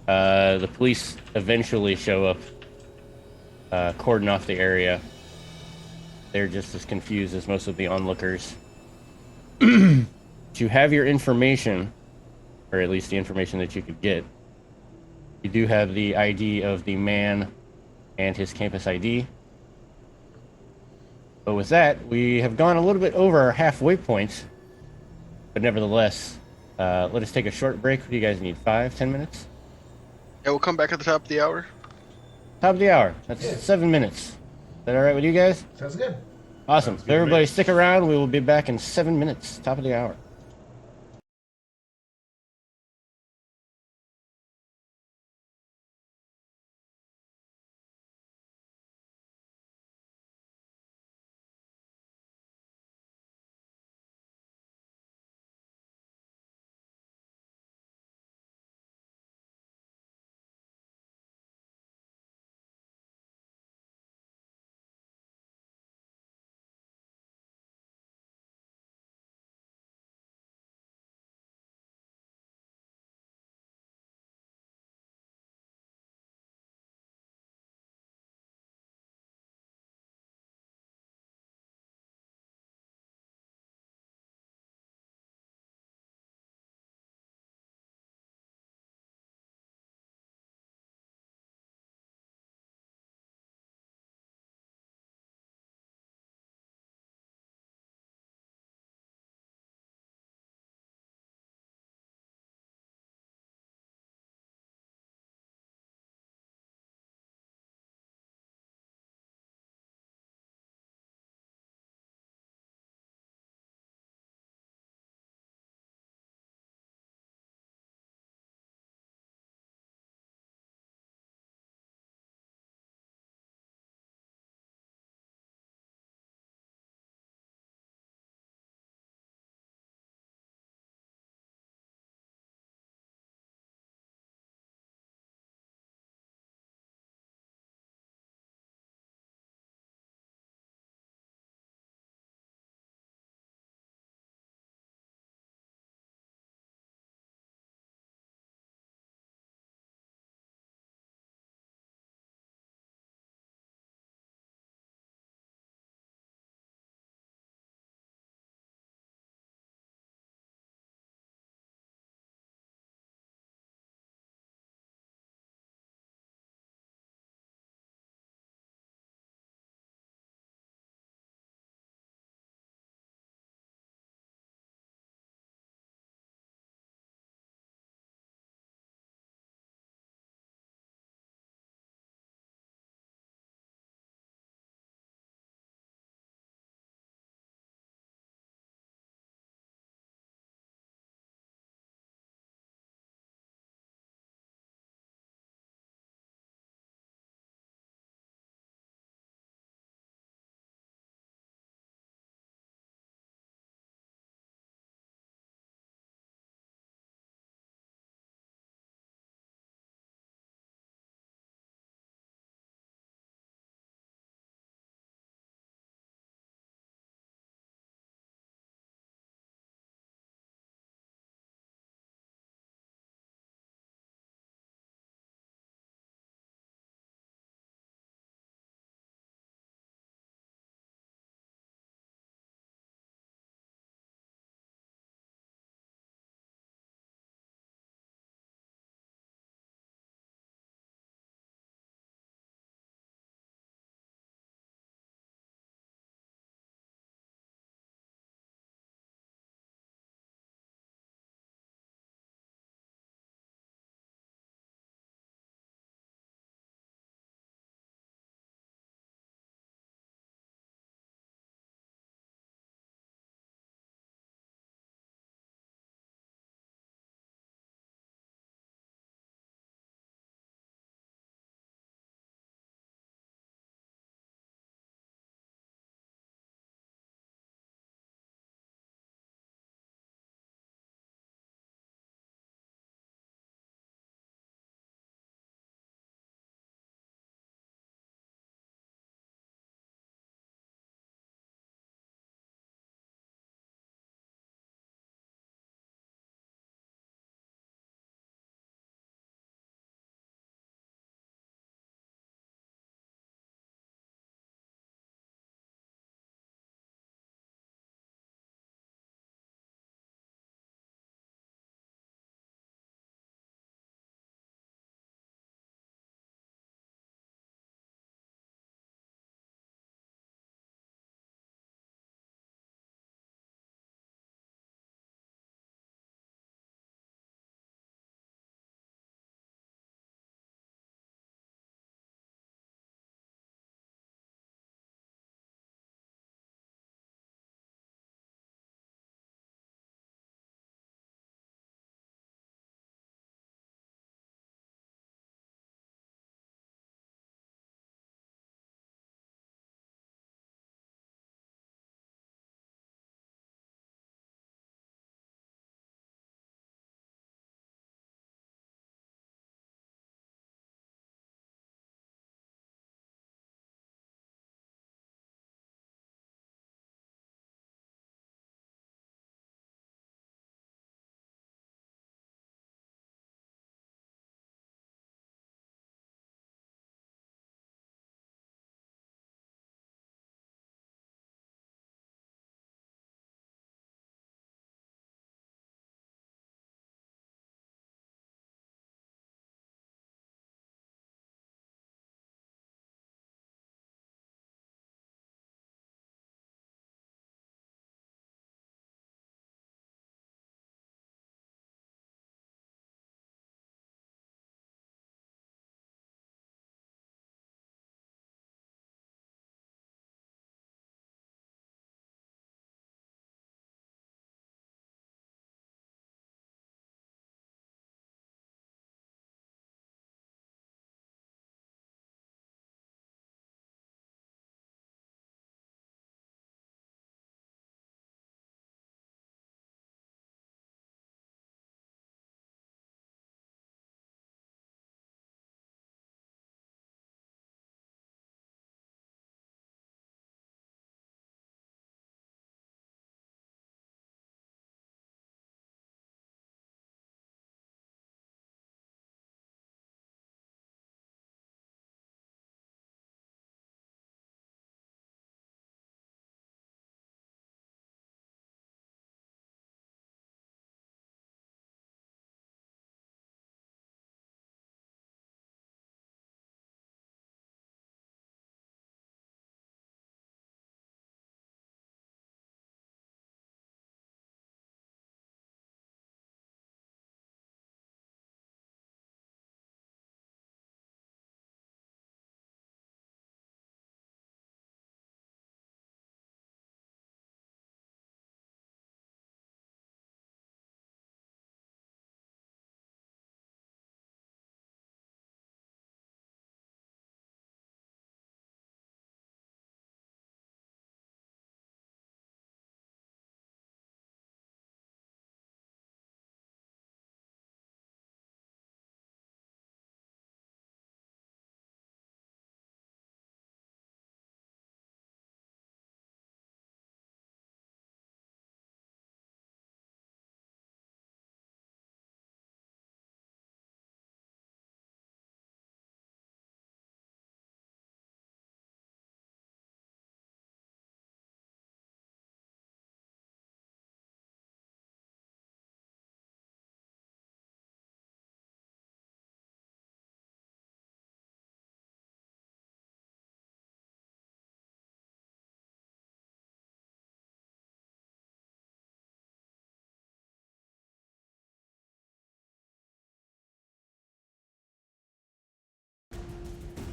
The police eventually show up, cordon off the area. They're just as confused as most of the onlookers. To have your information, or at least the information that you could get, you do have the ID of the man and his campus ID. But with that, we have gone a little bit over our halfway point. But nevertheless, let us take a short break. What do you guys need? 5, 10 minutes? Yeah, we'll come back at the top of the hour. Top of the hour. That's Yeah. 7 minutes. Is that all right with you guys? Sounds good. Awesome. Sounds good So to everybody me. stick around. We will be back in 7 minutes. Top of the hour.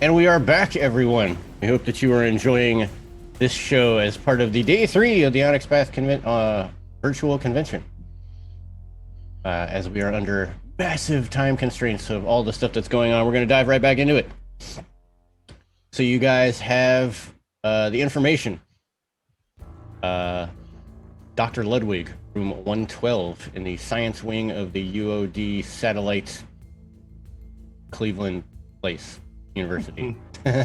And we are back, everyone. We hope that you are enjoying this show as part of the day 3 of the Onyx Path virtual convention. As we are under massive time constraints of all the stuff that's going on, we're going to dive right back into it. So you guys have the information. Dr. Ludwig, room 112 in the science wing of the UOD satellite Cleveland Place University. I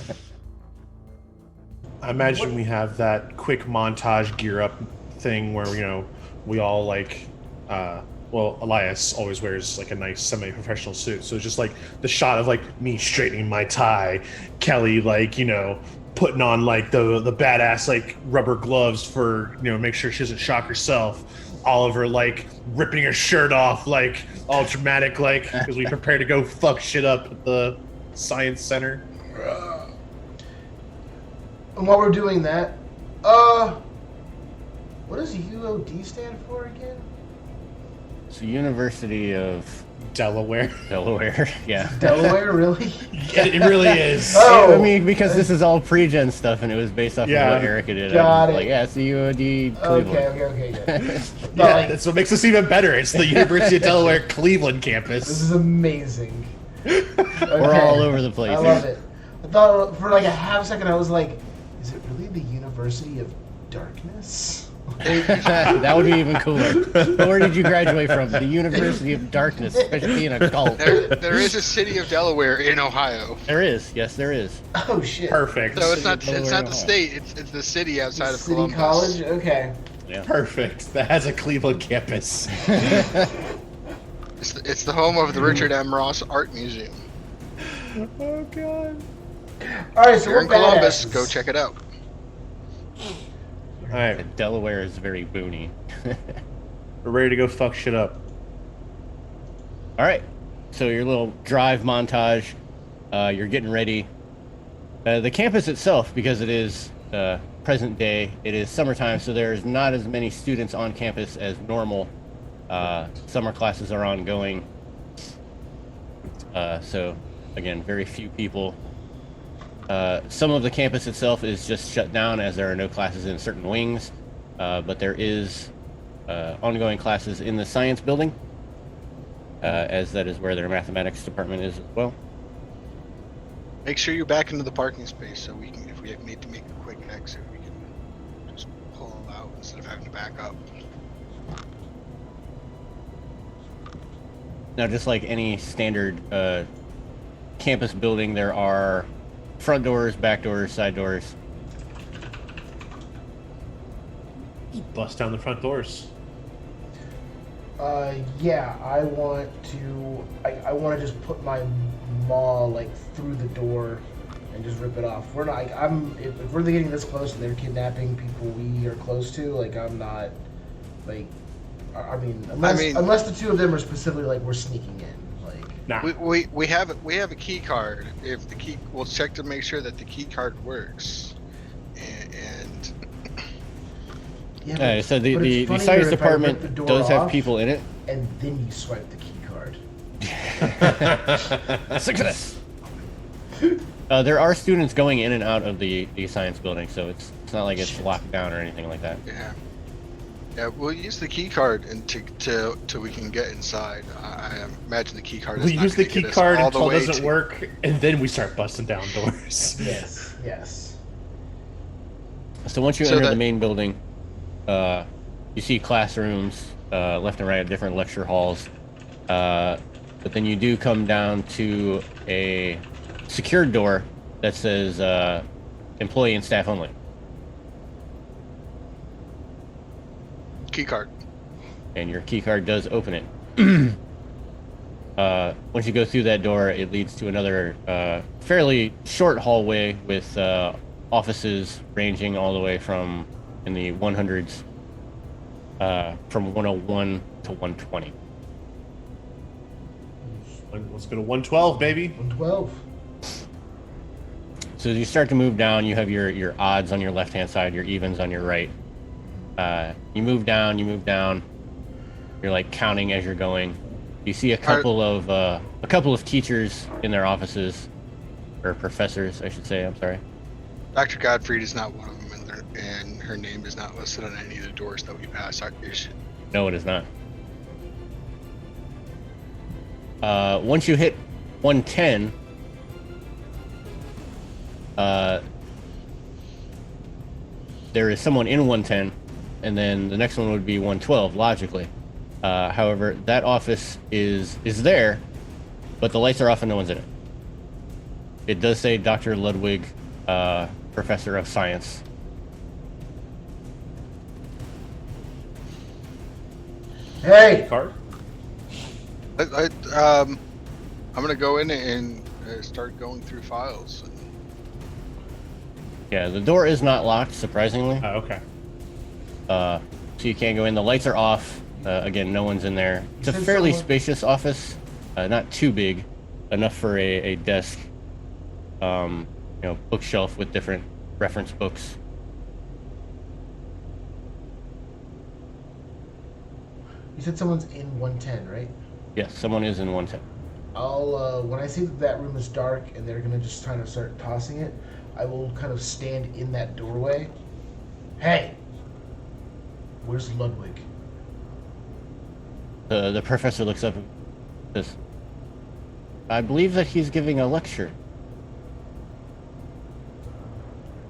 imagine we have that quick montage gear up thing where, you know, we all like, well, Elias always wears like a nice semi-professional suit. So it's just like the shot of like me straightening my tie, Kelly, like, you know, putting on like the badass like rubber gloves for, you know, make sure she doesn't shock herself. Oliver like ripping her shirt off, like all dramatic, like, because we prepare to go fuck shit up at the science center. And while we're doing that, what does UOD stand for again? It's the University of Delaware. Yeah. Delaware, really? Yeah, it really is. Oh. I mean, because this is all pre-gen stuff, and it was based off of what Erica did. Got it. Like, yeah, it's the UOD Cleveland. Okay, good. Yeah, that's what makes us even better. It's the University of Delaware Cleveland campus. This is amazing. Okay. We're all over the place. I love it. I thought for like a half second I was like, is it really the University of Darkness? That would be even cooler. Where did you graduate from? The University of Darkness, especially in a cult. There is a city of Delaware in Ohio. There is. Yes, there is. Oh shit. Perfect. So it's not the state. It's the city outside of City Columbus. College? Okay. Yeah. Perfect. That has a Cleveland campus. It's the home of the Richard M. Ross Art Museum. Oh god. Alright, so You're we're in Columbus. badasses. Go check it out. All right, Delaware is very boony. we're ready to go fuck shit up. All right. So your little drive montage. You're getting ready. The campus itself, because it is present day, it is summertime, so there's not as many students on campus as normal. Summer classes are ongoing. So, again, very few people. Some of the campus itself is just shut down as there are no classes in certain wings, but there is ongoing classes in the science building, as that is where their mathematics department is as well. Make sure you back into the parking space so we can, if we need to make a quick exit, we can just pull out instead of having to back up. Now, just like any standard campus building, there are front doors, back doors, side doors. Just bust down the front doors. Yeah, I want to just put my maw like through the door and just rip it off. We're not. If we're getting this close and they're kidnapping people we are close to, like I'm not. Like, I mean, unless the two of them are specifically like we're sneaking in. Like, Nah. We have a key card. If the key, we'll check to make sure that the key card works. And yeah, So the funnier science if I rip department the door does have off people in it. and then you swipe the key card. Success. There are students going in and out of the science building, so it's not like it's locked down or anything like that. yeah, we'll use the key card till we can get inside. I imagine the key card. We use the key card until it doesn't work. work, and then we start busting down doors. Yes. So once you enter the main building, you see classrooms left and right at different lecture halls. But then you do come down to a secured door that says employee and staff only. Key card. And your key card does open it. Once you go through that door, it leads to another fairly short hallway with offices ranging all the way from in the 100s, from 101 to 120. Let's go to 112, baby. 112. So as you start to move down, you have your odds on your left-hand side, your evens on your right. You move down. You're like counting as you're going. You see a couple of teachers in their offices. or professors, I should say. I'm sorry. Dr. Godfried is not one of them, and her name is not listed on any of the doors that we pass. No, it is not. Once you hit 110, there is someone in 110, and then the next one would be 112, logically. However, that office is there, but the lights are off and no one's in it. It does say Dr. Ludwig, Professor of Science. Hey! Card? I'm gonna go in and start going through files. Yeah, the door is not locked, surprisingly. Oh, okay. So you can't go in. The lights are off. Again, no one's in there. It's a Said fairly someone- spacious office, not too big, enough for a desk, bookshelf with different reference books. You said someone's in 110, right? Yes, someone is in 110. I'll, when I see that that room is dark and they're gonna just try to start tossing it, I will kind of stand in that doorway. Hey! Where's Ludwig? The professor looks up and says, I believe that he's giving a lecture.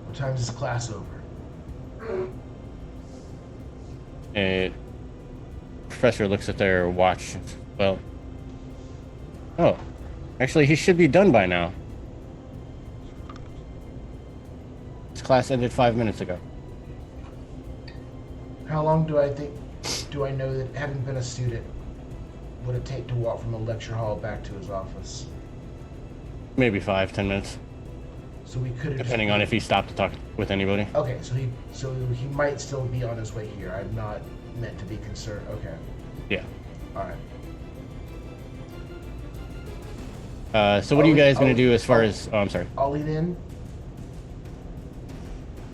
What time is class over? And professor looks at their watch. Well, oh, actually, he should be done by now. His class ended 5 minutes ago. How long do I know that, having been a student, would it take to walk from the lecture hall back to his office? Maybe 5-10 minutes, So we could have depending on if he stopped to talk with anybody. Okay, so he might still be on his way here. I'm not meant to be concerned. Okay, Yeah. all right. So what are you guys going to do as far as... Oh, I'm sorry. I'll lean in.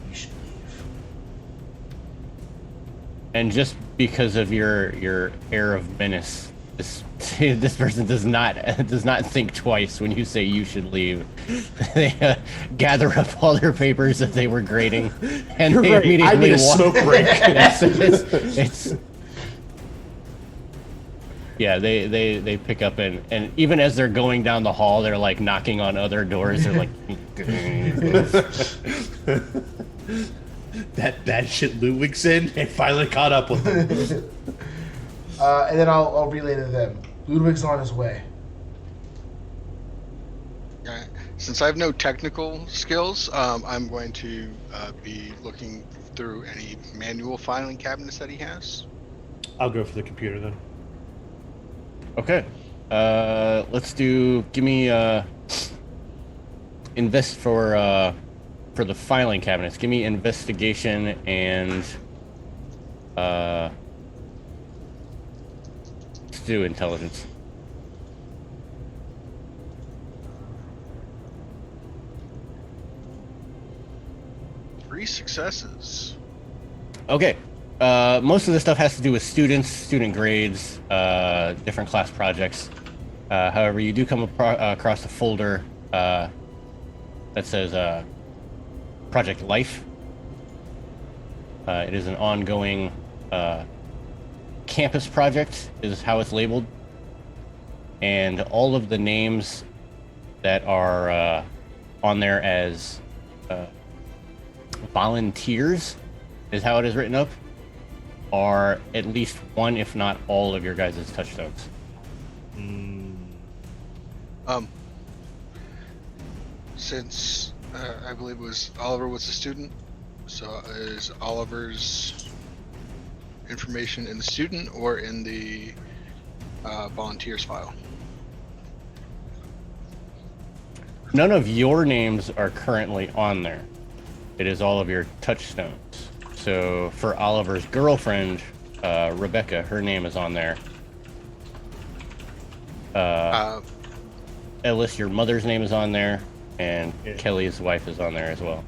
You should leave. And just because of your air of menace, this person does not think twice when you say you should leave. They gather up all their papers that they were grading, and they Right. immediately I need a walk. smoke break. it's yeah. They pick up and even as they're going down the hall, they're like knocking on other doors. They're like. that shit Ludwig's in and finally caught up with him. And then I'll relay to them. Ludwig's on his way. Okay. Since I have no technical skills, I'm going to be looking through any manual filing cabinets that he has. I'll go for the computer then. Okay. Let's do. Give me invest for the filing cabinets. Give me investigation and let's do intelligence. Three successes. Okay. Most of the stuff has to do with students, student grades, different class projects. However, you do come across a folder that says Project Life. It is an ongoing campus project, is how it's labeled. And all of the names that are on there as volunteers, is how it is written up, are at least one, if not all, of your guys' touchstones. Since I believe it was Oliver was a student, so is Oliver's information in the student or in the volunteers file? None of your names are currently on there. It is all of your touchstones. So for Oliver's girlfriend, Rebecca, her name is on there. Ellis, your mother's name is on there, and Yeah. Kelly's wife is on there as well.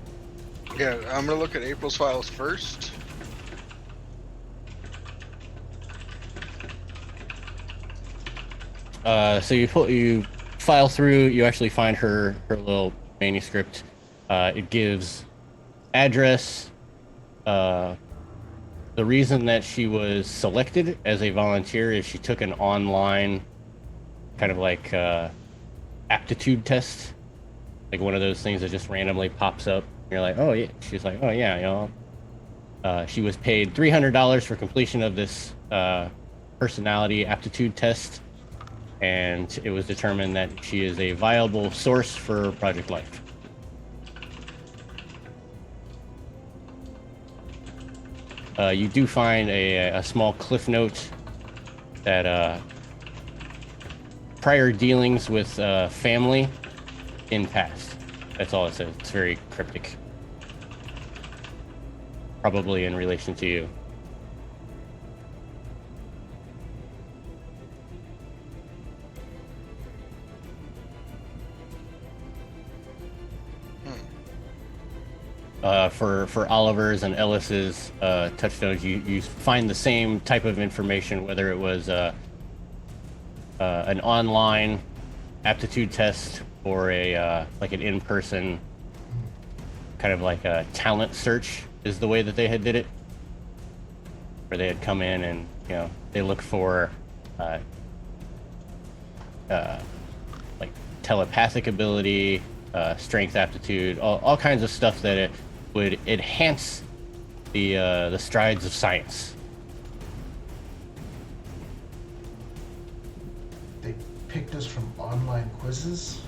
Yeah, I'm gonna look at April's files first. So you file through, you actually find her little manuscript. It gives address, the reason that she was selected as a volunteer is she took an online kind of like aptitude test, like one of those things that just randomly pops up. You're like, oh yeah. She's like, oh yeah, you know. She was paid $300 for completion of this personality aptitude test, and it was determined that she is a viable source for Project Life. You do find a small cliff note that prior dealings with family in past. That's all it says. It's very cryptic. Probably in relation to you. For Oliver's and Ellis's touchstones, you find the same type of information, whether it was an online aptitude test or a like an in-person kind of like a talent search is the way that they had did it, where they had come in and they looked for like telepathic ability, strength, aptitude, all kinds of stuff that it would enhance the strides of science. They picked us from online quizzes?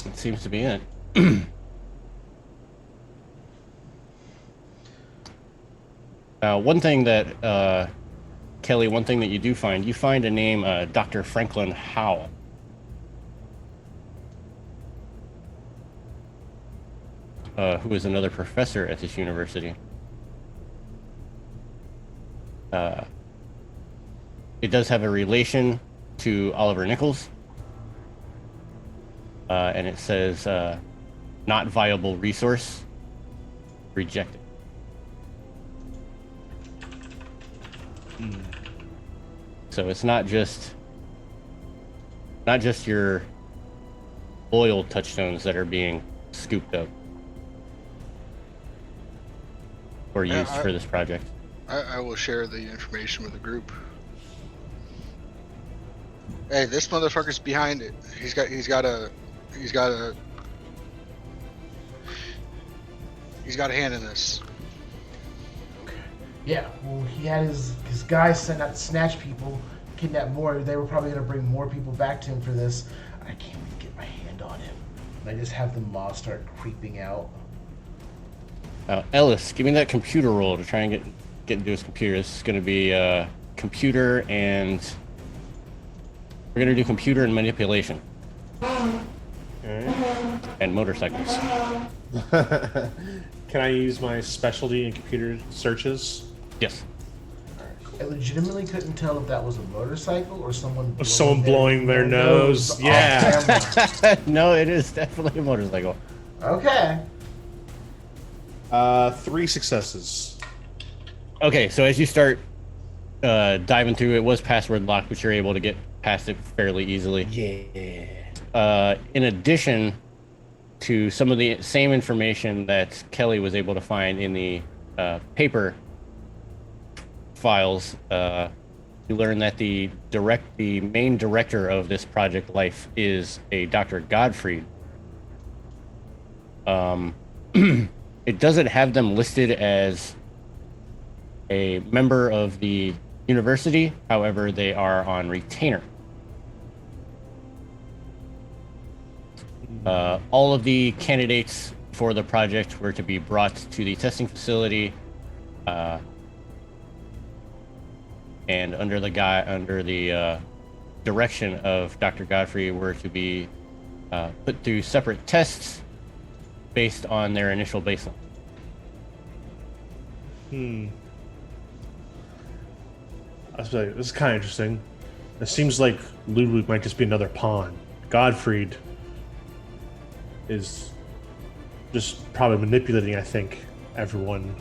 It seems to be it. One thing that, Kelly, one thing that you find a name, Dr. Franklin Howe. Who is another professor at this university. It does have a relation to Oliver Nichols. And it says, not viable resource, rejected. So it's not just your loyal touchstones that are being scooped up or used for this project. I will share the information with the group. Hey, this motherfucker's behind it. He's got a hand in this. Yeah, well, he had his guys sent out to snatch people, kidnap more. They were probably going to bring more people back to him for this. I can't even get my hand on him. And I just have the mob start creeping out. Ellis, give me that computer roll to try and get into his computer. This is going to be computer and... We're going to do computer and manipulation. Okay. And motorcycles. Can I use my specialty in computer searches? Yes. I legitimately couldn't tell if that was a motorcycle or someone blowing their nose. off Yeah. camera. No, it is definitely a motorcycle. Okay. 3 successes. Okay, so as you start diving through, it was password locked, but you're able to get past it fairly easily. Yeah. In addition to some of the same information that Kelly was able to find in the paper files, you learn that the main director of this Project Life is a Dr. Godfrey. It doesn't have them listed as a member of the university, however, they are on retainer. All of the candidates for the project were to be brought to the testing facility, and under the direction of Dr. Godfrey were to be put through separate tests based on their initial baseline. This is kind of interesting. It seems like Ludwig might just be another pawn. Godfried is just probably manipulating, I think, everyone,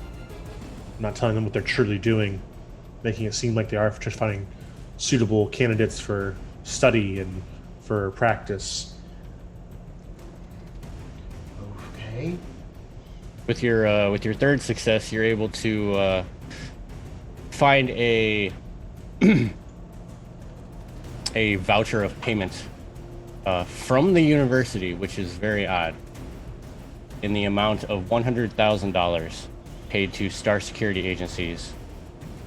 not telling them what they're truly doing, making it seem like they are just finding suitable candidates for study and for practice. Okay. With your third success, you're able to find a a voucher of payment from the university, which is very odd, in the amount of $100,000 paid to Star Security agencies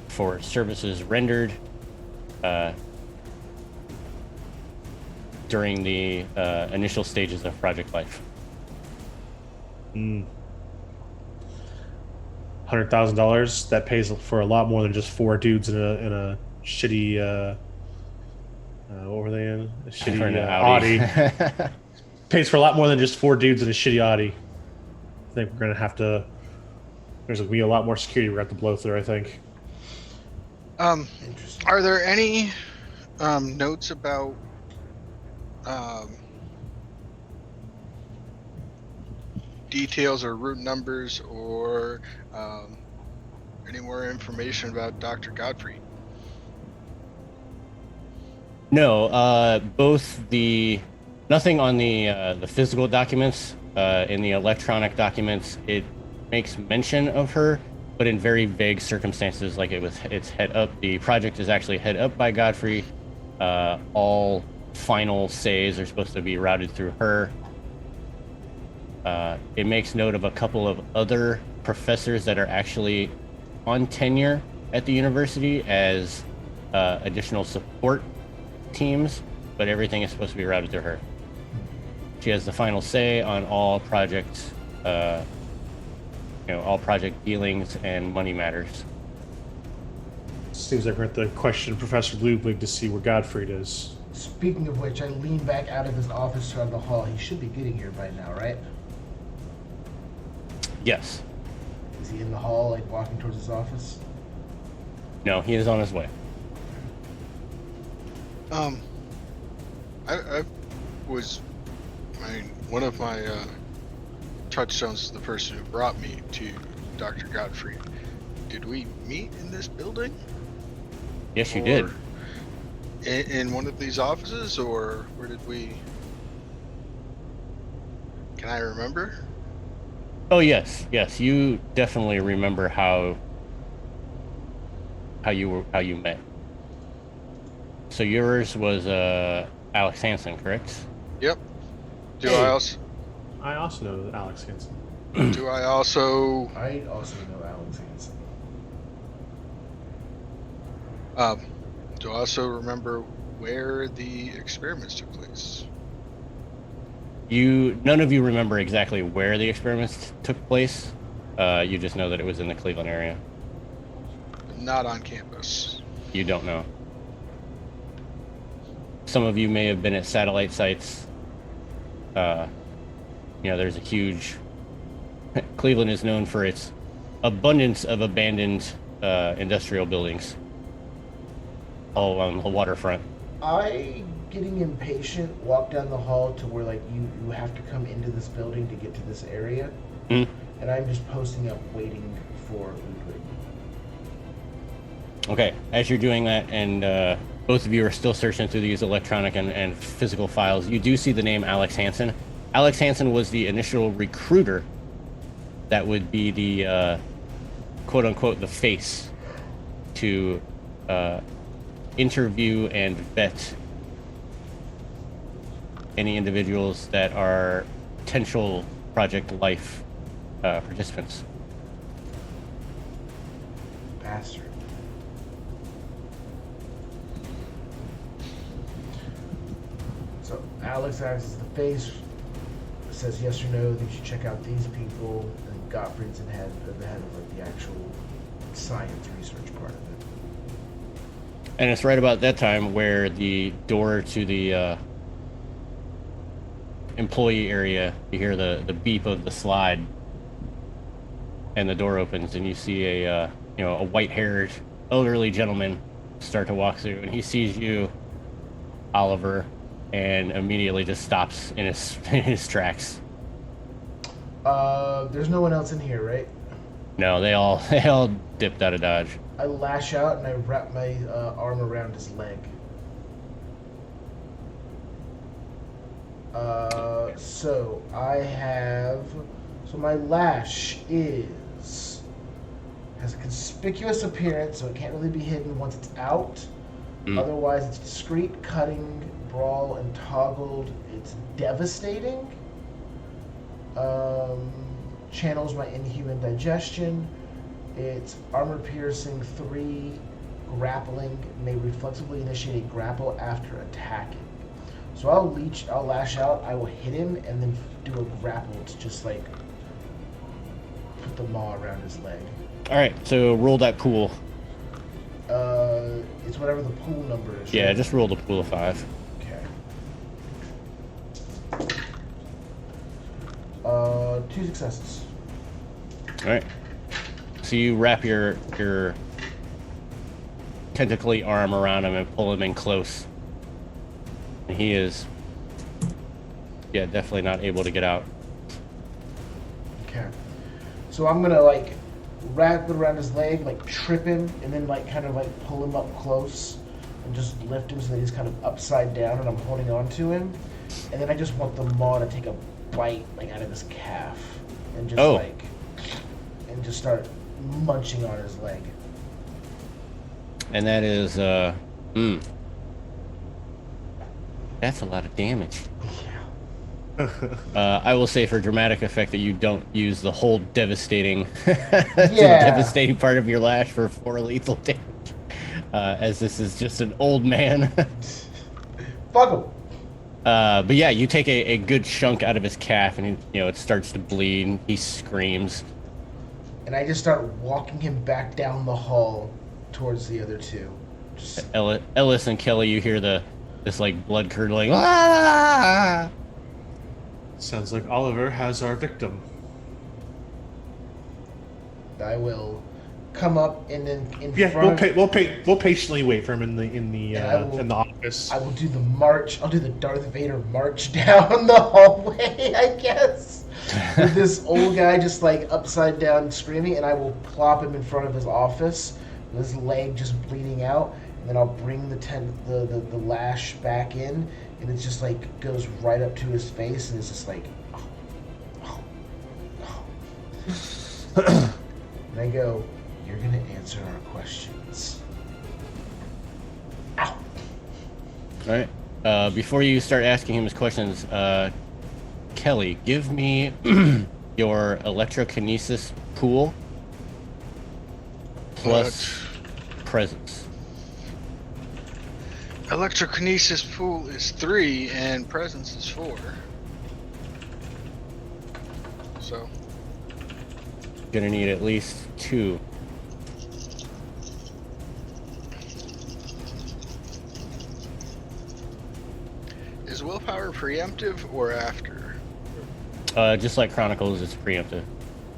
for services rendered during the initial stages of Project Life. $100,000, that pays for a lot more than just four dudes in a shitty what were they in? A shitty Audi. Pays for a lot more than just four dudes in a shitty Audi. I think we're gonna have to. There's gonna be a lot more security we're gonna have to blow through, I think. Interesting. Are there any notes about details or route numbers or any more information about Dr. Godfrey? No, nothing on the physical documents. In the electronic documents, it makes mention of her, but in very vague circumstances. Like it's head up. The project is actually head up by Godfrey. All final says are supposed to be routed through her. It makes note of a couple of other professors that are actually on tenure at the university as additional support teams, but everything is supposed to be routed through her. She has the final say on all project, all project dealings and money matters. Seems like we're at the question Professor Ludwig to see where Gottfried is. Speaking of which, I lean back out of his office around the hall. He should be getting here by now, right? Yes. Is he in the hall, like walking towards his office? No, he is on his way. One of my touchstones is the person who brought me to Dr. Godfrey. Did we meet in this building? Yes, you did. In one of these offices, or where did we? Can I remember? Oh yes, you definitely remember how you met. So yours was Alex Hansen, correct? Yep. Hey. I also know Alex Hansen. Do I also I also know Alex Hansen. do I also remember where the experiments took place? None of you remember exactly where the experiments took place. You just know that it was in the Cleveland area. But not on campus. You don't know. Some of you may have been at satellite sites. There's a huge... Cleveland is known for its abundance of abandoned industrial buildings all along the waterfront. I, getting impatient, walk down the hall to where, like, you have to come into this building to get to this area. Mm. And I'm just posting up, waiting for Ludwig. Okay, as you're doing that, and both of you are still searching through these electronic and physical files, you do see the name Alex Hansen. Alex Hansen was the initial recruiter that would be the quote-unquote the face to interview and vet any individuals that are potential Project Life participants. Bastard. So Alex acts as the face, says yes or no, that you should check out these people, and Gottfried's the head of like the actual science research part of it. And it's right about that time where the door to the employee area, you hear the beep of the slide, and the door opens, and you see a white-haired elderly gentleman start to walk through, and he sees you, Oliver, and immediately just stops in his tracks. There's no one else in here, right? No, they all dipped out of dodge. I lash out and I wrap my arm around his leg. So I have. So my lash has a conspicuous appearance, so it can't really be hidden once it's out. Otherwise, it's discreet, cutting, brawl, and toggled. It's devastating. Channels my inhuman digestion. It's armor piercing 3, grappling, may reflexively initiate a grapple after attacking. So I'll lash out, I will hit him, and then do a grapple to just like put the maw around his leg. Alright, so roll that pool. It's whatever the pool number is. Yeah, right? just roll the pool of 5. Okay. 2 successes. Alright. So you wrap your tentacly arm around him and pull him in close. And he is, definitely not able to get out. Okay. So I'm gonna like wrap it around his leg, like trip him, and then like kind of like pull him up close and just lift him so that he's kind of upside down and I'm holding on to him. And then I just want the maw to take a bite like out of his calf and just start munching on his leg. And that is, that's a lot of damage. I will say for dramatic effect that you don't use the whole devastating, devastating part of your lash for 4 lethal damage, as this is just an old man. Fuck him. But yeah, you take a good chunk out of his calf, and it starts to bleed. And he screams, and I just start walking him back down the hall towards the other two. Just... Ellis and Kelly, you hear this like blood curdling. Ah! Sounds like Oliver has our victim. I will come up and then in front. We'll patiently wait for him in the office. I will do the march. I'll do the Darth Vader march down the hallway, I guess, with this old guy just like upside down screaming, and I will plop him in front of his office with his leg just bleeding out, and then I'll bring the lash back in, and it just like goes right up to his face, and it's just like, and I go, "You're gonna answer our questions." Ow. All right. Before you start asking him his questions, Kelly, give me your electrokinesis pool plus presence. Electrokinesis pool is 3 and presence is 4. So Gonna need at least 2. is willpower preemptive or after? Just like Chronicles, it's preemptive.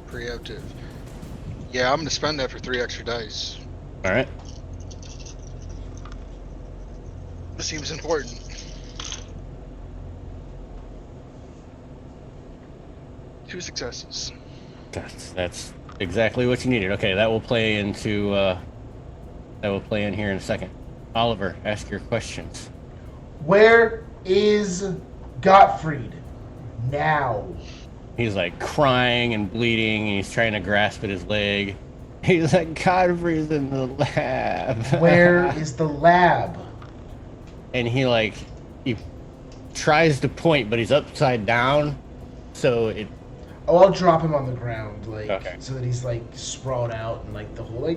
Preemptive. Yeah, I'm gonna spend that for 3 extra dice. All right. This seems important. Two successes. That's exactly what you needed. Okay, that will play into in here in a second. Oliver, ask your questions. Where is Gottfried now? He's like crying and bleeding, and he's trying to grasp at his leg. He's like, Godfrey's in the lab. Where is the lab? And he tries to point, but he's upside down, so it. Oh, I'll drop him on the ground, Okay. so that he's like sprawled out and like the whole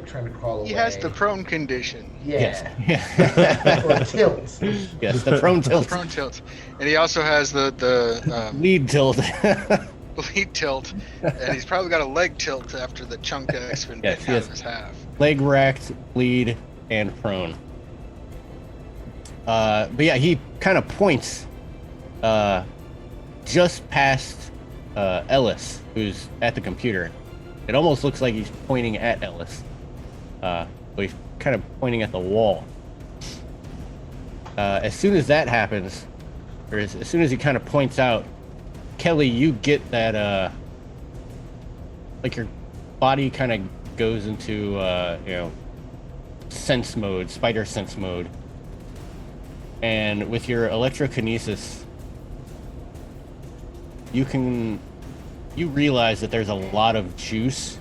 trying to crawl away. He has the prone condition. Yeah. Yes. Or tilt. Yes, the prone tilt. Prone tilt, and he also has the Lead tilt. lead tilt, and he's probably got a leg tilt after the chunk that's been Yes, bitten out yes. of his half. Leg racked, bleed, and prone. But yeah, he kind of points just past Ellis, who's at the computer. It almost looks like he's pointing at Ellis, but he's kind of pointing at the wall. As soon as that happens, or as soon as he kind of points out, Kelly, you get that like your body kind of goes into sense mode, spider sense mode, and with your electrokinesis, you realize that there's a lot of juice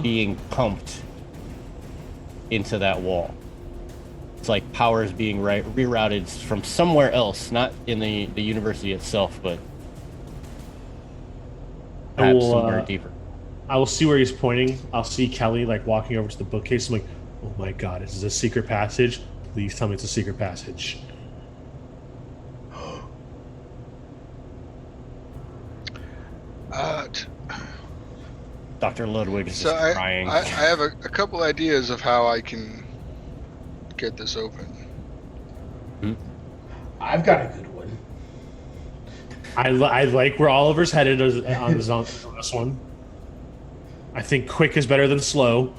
being pumped into that wall. It's like powers being rerouted from somewhere else, not in the university itself, but perhaps somewhere deeper. I will see where he's pointing. I'll see Kelly like walking over to the bookcase. I'm like, oh my god, is this a secret passage? Please tell me it's a secret passage. Dr. Ludwig is So just crying. I have a couple ideas of how I can get this open. I've got a good one. I like where Oliver's headed on this one. I think quick is better than slow.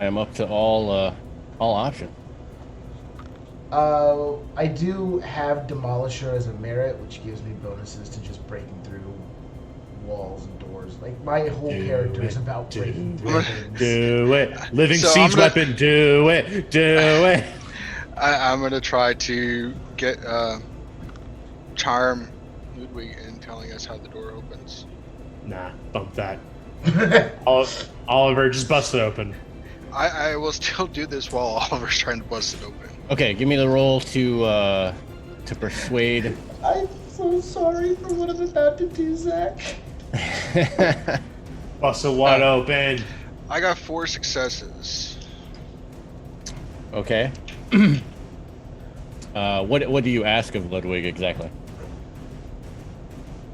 I am up to all options. I do have Demolisher as a merit, which gives me bonuses to just breaking through walls and doors. Like, my whole character is about breaking through things. Do it. Living So siege weapon. Do it. Do it. I'm going to try to get charm Ludwig in telling us how the door opens. Nah, bump that. Oliver, just bust it open. I will still do this while Oliver's trying to bust it open. Okay, give me the roll to persuade. I'm so sorry for what I'm about to do, Zach. Bust it wide open. I got 4 successes. Okay. What do you ask of Ludwig exactly?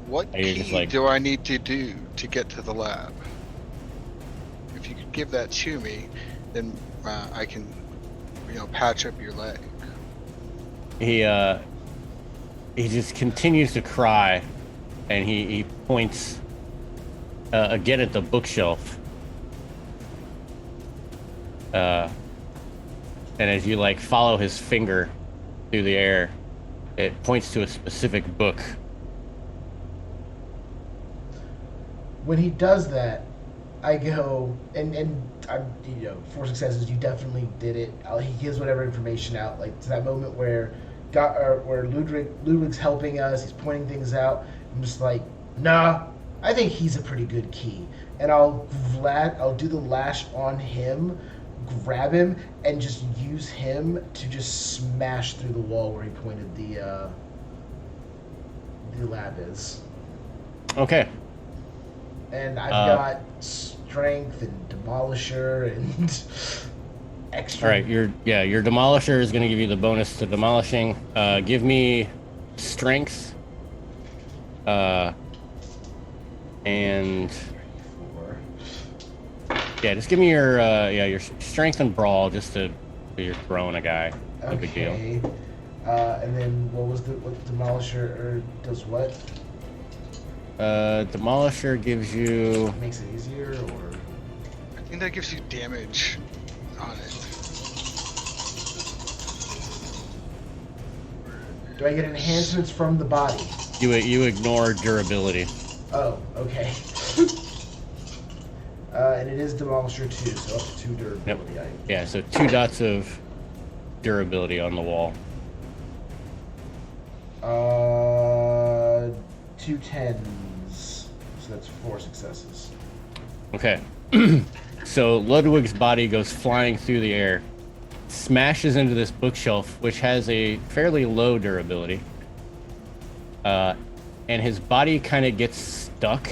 What Are you just key like- do I need to do to get to the lab? If you could give that to me, then I can, patch up your leg. He just continues to cry, and he points again at the bookshelf. And as you follow his finger through the air, it points to a specific book. When he does that, I go, and I'm, 4 successes, you definitely did it. He gives whatever information out, to that moment where Ludwig's helping us, he's pointing things out. I'm just like, nah, I think he's a pretty good key. And I'll do the lash on him, grab him, and just use him to just smash through the wall where he pointed the lab is. Okay. And I've got strength and demolisher and extra. All right. Your demolisher is going to give you the bonus to demolishing. Give me strength. And yeah, just give me your strength and brawl just to you're throwing a guy. No big deal. And then what demolisher or does what? Demolisher gives you. Makes it easier, or I think that gives you damage on it. do I get enhancements from the body? You ignore durability. Oh, okay. And it is demolisher 2, so up to 2 durability. Yep. Yeah, so 2 dots of durability on the wall. 2 10s, so that's 4 successes. Okay. So Ludwig's body goes flying through the air, smashes into this bookshelf, which has a fairly low durability. And his body kind of gets stuck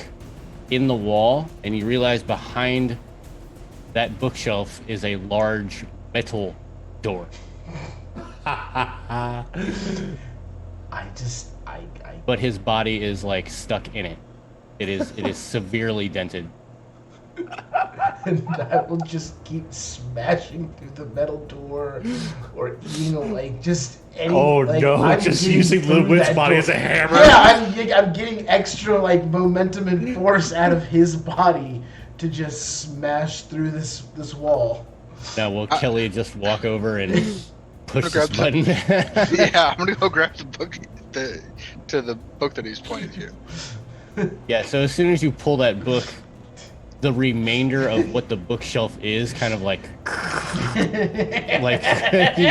in the wall, and you realize behind that bookshelf is a large metal door. But his body is stuck in it. It is severely dented. And I will just keep smashing through the metal door or eating just any. Oh no! I'm Just getting using through Ludwig's that body door. as a hammer. Yeah, I'm getting extra momentum and force out of his body to just smash through this wall. Now will Kelly just walk over and push grab this button. Yeah, I'm gonna go grab the book, to the book that he's pointing to. Yeah, so as soon as you pull that book, the remainder of what the bookshelf is kind of like you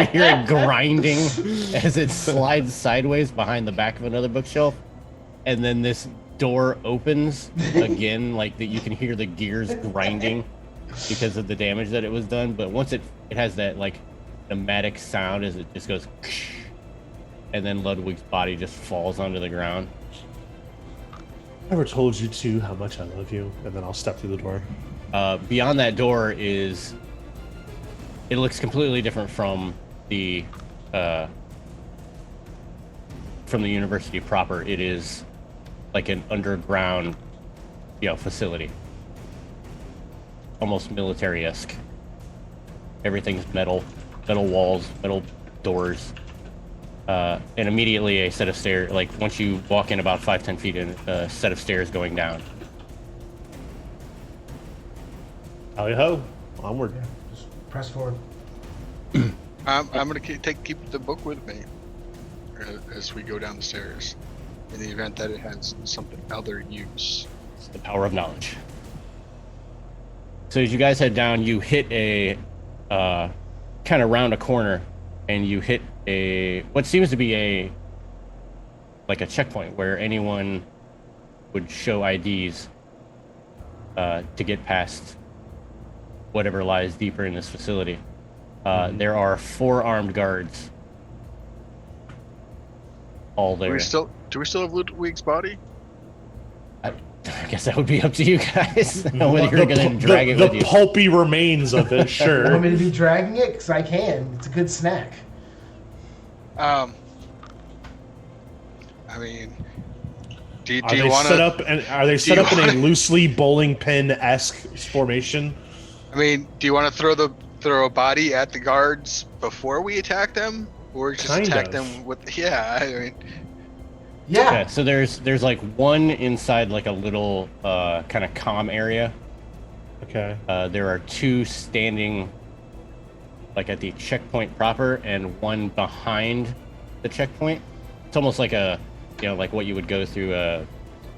hear it grinding as it slides sideways behind the back of another bookshelf, and then this door opens again, like that you can hear the gears grinding because of the damage that it was done. But once it has that like pneumatic sound as it just goes, and then Ludwig's body just falls onto the ground. Never told you two how much I love you, and then I'll step through the door. Beyond that door it looks completely different from the university proper. It is like an underground, facility, almost military-esque. Everything's metal walls, metal doors. And immediately a set of stairs, like once you walk in about 5-10 feet in, a set of stairs going down. Howdy ho, onward. Yeah, just press forward. I'm gonna keep the book with me as we go down the stairs, in the event that it has some other use. It's the power of knowledge. So as you guys head down, you hit a kind of round a corner, and you hit what seems to be a checkpoint where anyone would show IDs to get past whatever lies deeper in this facility. There are 4 armed guards all there. Do we still have Ludwig's body? I guess that would be up to you guys. Whether you're going to drag it with you. The pulpy remains of it, sure. You want me to be dragging it? Because I can. It's a good snack. I mean, do you want to? Are they set up in a loosely bowling pin-esque formation? I mean, do you want to throw a body at the guards before we attack them, or just attack them with? Yeah, I mean. Yeah. Okay, so there's like one inside like a little kind of comm area. Okay. There are 2 standing like at the checkpoint proper, and one behind the checkpoint. It's almost like a, like what you would go through a,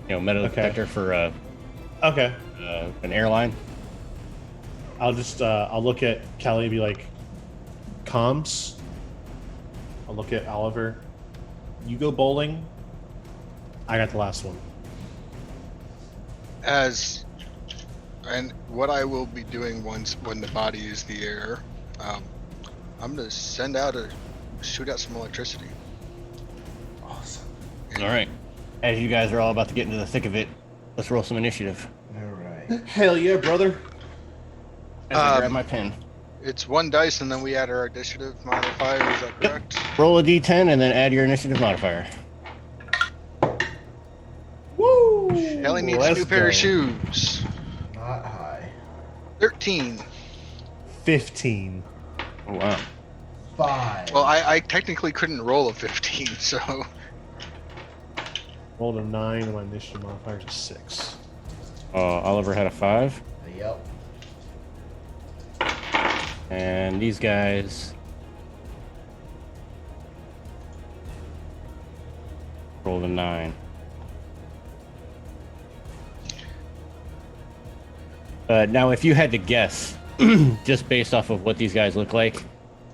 metal detector for an airline. I'll just I'll look at Kelly and be like, comms. I'll look at Oliver. You go bowling. I got the last one. And what I will be doing when the body is the air, I'm gonna shoot out some electricity. Awesome. All right. As you guys are all about to get into the thick of it, let's roll some initiative. All right. Hell yeah, brother. As I grab my pen. It's 1 dice, and then we add our initiative modifier. Is that correct? Roll a d10 and then add your initiative modifier. Woo! Ellie needs a new pair of shoes. Not high. 13. 15. Oh, wow. 5. Well, I technically couldn't roll a 15, so. Rolled a 9 and my initiative modifier is a 6. Oliver had a 5. Yep. And these guys rolled a 9. Now, if you had to guess, just based off of what these guys look like,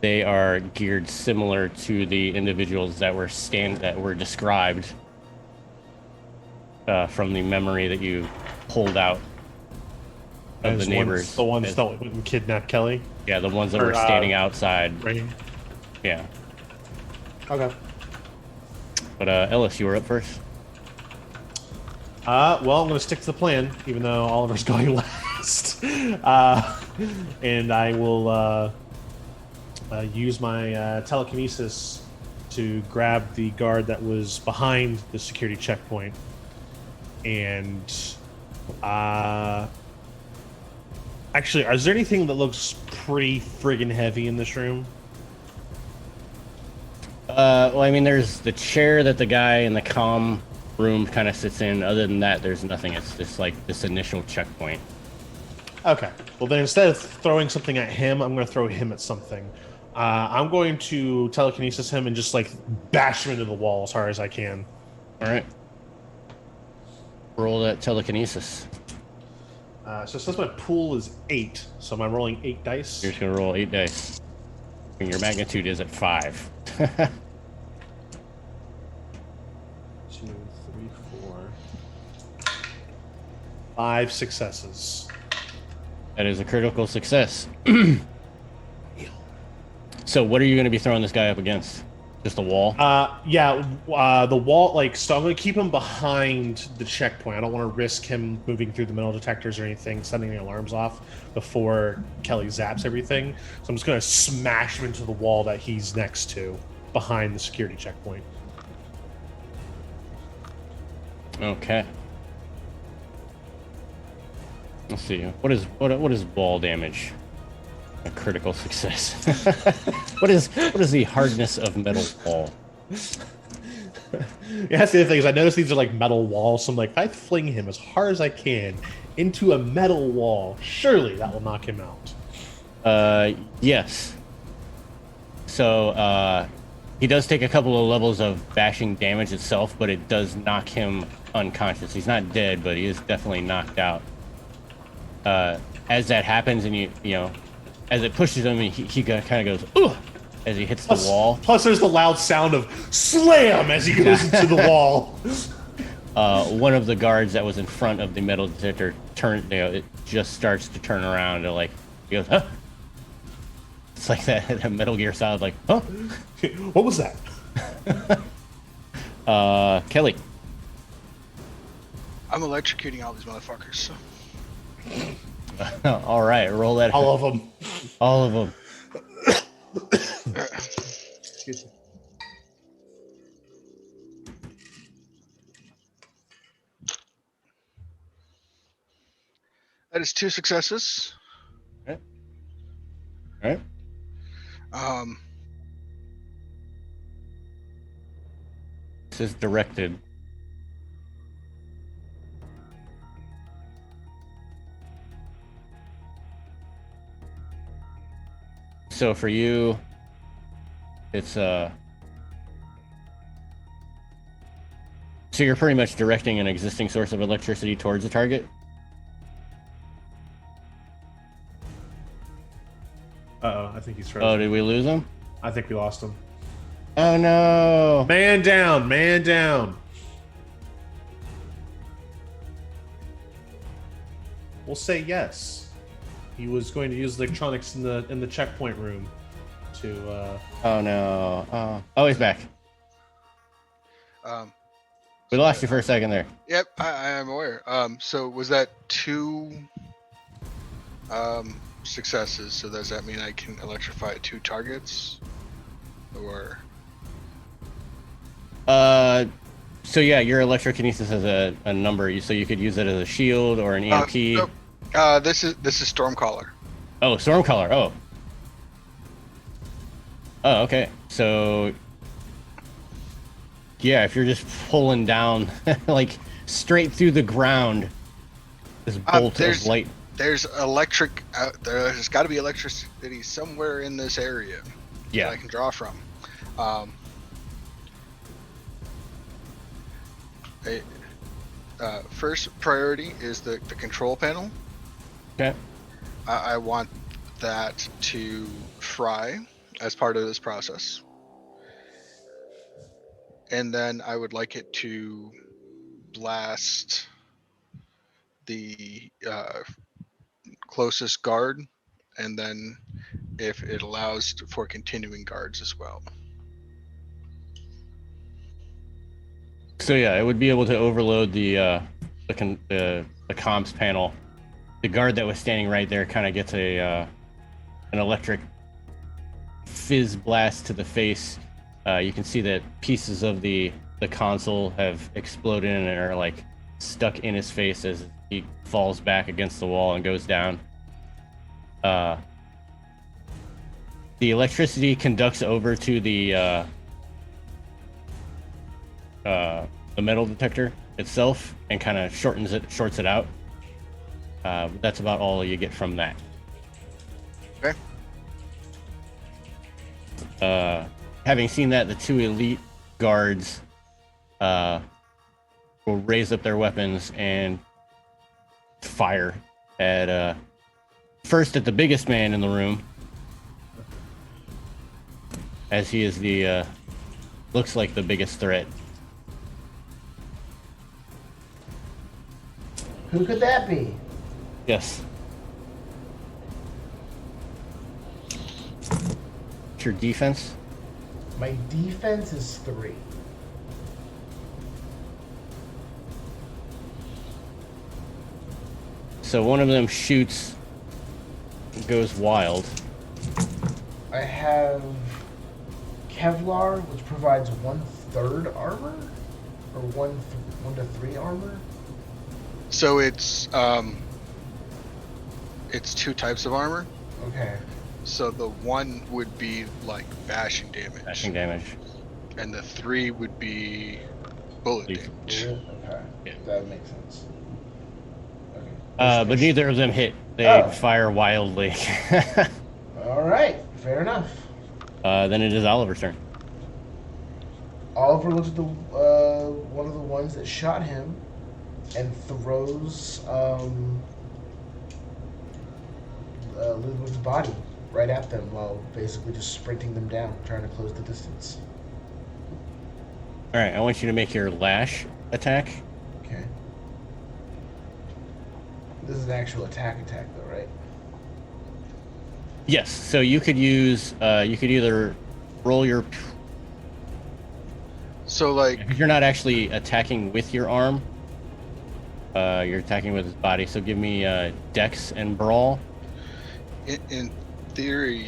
they are geared similar to the individuals that were described from the memory that you pulled out of the neighbors. The ones that went and kidnapped Kelly? Yeah, the ones that were standing outside. Right. Yeah. Okay. But Ellis, you were up first. Well, I'm going to stick to the plan, even though Oliver's going last. And I will use my telekinesis to grab the guard that was behind the security checkpoint. And actually, is there anything that looks pretty friggin' heavy in this room? Well, I mean, there's the chair that the guy in the comm room kind of sits in. Other than that, there's nothing. It's just like this initial checkpoint. Okay. Well, then instead of throwing something at him, I'm going to throw him at something. I'm going to telekinesis him and just like bash him into the wall as hard as I can. All right. Roll that telekinesis. So since my pool is 8, so I'm rolling 8 dice. You're just gonna roll 8 dice. And your magnitude is at 5. 2, 3, 4, 5 successes. That is a critical success. So what are you going to be throwing this guy up against? Just a wall? The wall, like, so I'm going to keep him behind the checkpoint. I don't want to risk him moving through the metal detectors or anything, sending the alarms off before Kelly zaps everything. So I'm just going to smash him into the wall that he's next to, behind the security checkpoint. Okay. Let's see. What is ball damage? A critical success. what is the hardness of metal ball? Yeah, that's the other thing is I noticed these are like metal walls. So I'm like, if I fling him as hard as I can into a metal wall, surely that will knock him out. Yes. So he does take a couple of levels of bashing damage itself, but it does knock him unconscious. He's not dead, but he is definitely knocked out. As that happens, and you know, as it pushes him, he kind of goes, "Ugh," as he hits the wall. Plus, there's the loud sound of slam as he goes into the wall. One of the guards that was in front of the metal detector it just starts to turn around and he goes, "Huh?" It's like that Metal Gear Solid, like, "Huh? What was that?" Kelly. I'm electrocuting all these motherfuckers. So. All right, roll that. All of them. All of them. Excuse me. That is 2 successes. All right. This is directed. So for you, it's so you're pretty much directing an existing source of electricity towards the target? Uh-oh, I think he's frozen. Oh, did we lose him? I think we lost him. Oh no. Man down, man down. We'll say yes. He was going to use electronics in the checkpoint room to Oh no. Oh, he's back. We lost you for a second there. Yep, I am aware. So was that 2 successes? So does that mean I can electrify 2 targets? Or so yeah, your electrokinesis has a number, so you could use it as a shield or an EMP. nope. This is Stormcaller. Oh, Stormcaller. Oh. Oh, okay. So yeah, if you're just pulling down like straight through the ground, this bolt of light. There's electric. There's got to be electricity somewhere in this area. Yeah. That I can draw from. First priority is the control panel. Okay. I want that to fry as part of this process. And then I would like it to blast the closest guard, and then if it allows for continuing guards as well. So yeah, it would be able to overload the comms panel. The guard that was standing right there kind of gets an electric fizz blast to the face. You can see that pieces of the console have exploded and are like stuck in his face as he falls back against the wall and goes down. The electricity conducts over to the metal detector itself and kind of shorts it out. That's about all you get from that. Okay. Having seen that, the two elite guards will raise up their weapons and fire at first at the biggest man in the room, as he is the looks like the biggest threat. Who could that be? Yes. What's your defense? My defense is 3. So one of them shoots, goes wild. I have Kevlar, which provides 1/3 armor, or 1 to 3 armor. So it's 2 types of armor. Okay. So the 1 would be like bashing damage, and the 3 would be bullet damage. Okay. Yeah. That makes sense. Okay. But neither of them hit. They fire wildly. All right. Fair enough. Then it is Oliver's turn. Oliver looks at the one of the ones that shot him and throws Ludwig's body right at them while basically just sprinting them down, trying to close the distance. All right, I want you to make your lash attack. Okay. This is an actual attack though, right? Yes. So you could use. You could either roll your. So like, If you're not actually attacking with your arm, you're attacking with his body. So give me Dex and Brawl. in theory,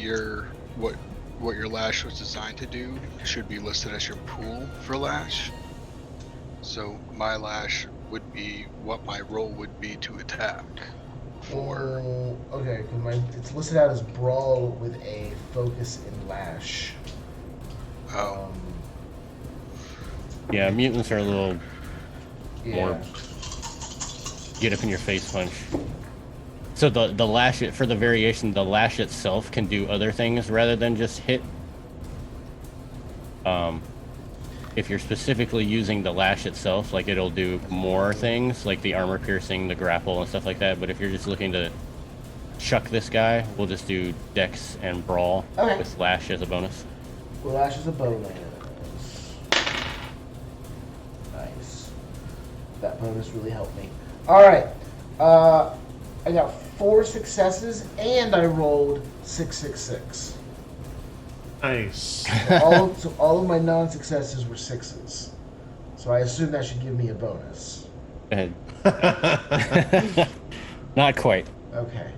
what your lash was designed to do should be listed as your pool for lash. So my lash would be what my roll would be to attack. Okay, because it's listed out as brawl with a focus in lash. Oh. Yeah, mutants are a little more Yeah. get up in your face punch. So the lash, for the variation, the lash itself can do other things rather than just hit. If you're specifically using the lash itself, like it'll do more things, like the armor piercing, the grapple, and stuff like that. But if you're just looking to chuck this guy, we'll just do Dex and Brawl with lash as a bonus. Well, lash is a bonus. Nice. That bonus really helped me. All right. I got 4 successes, and I rolled 666. Nice. So all of my non-successes were 6s. So I assume that should give me a bonus. Go ahead. Not quite. Okay.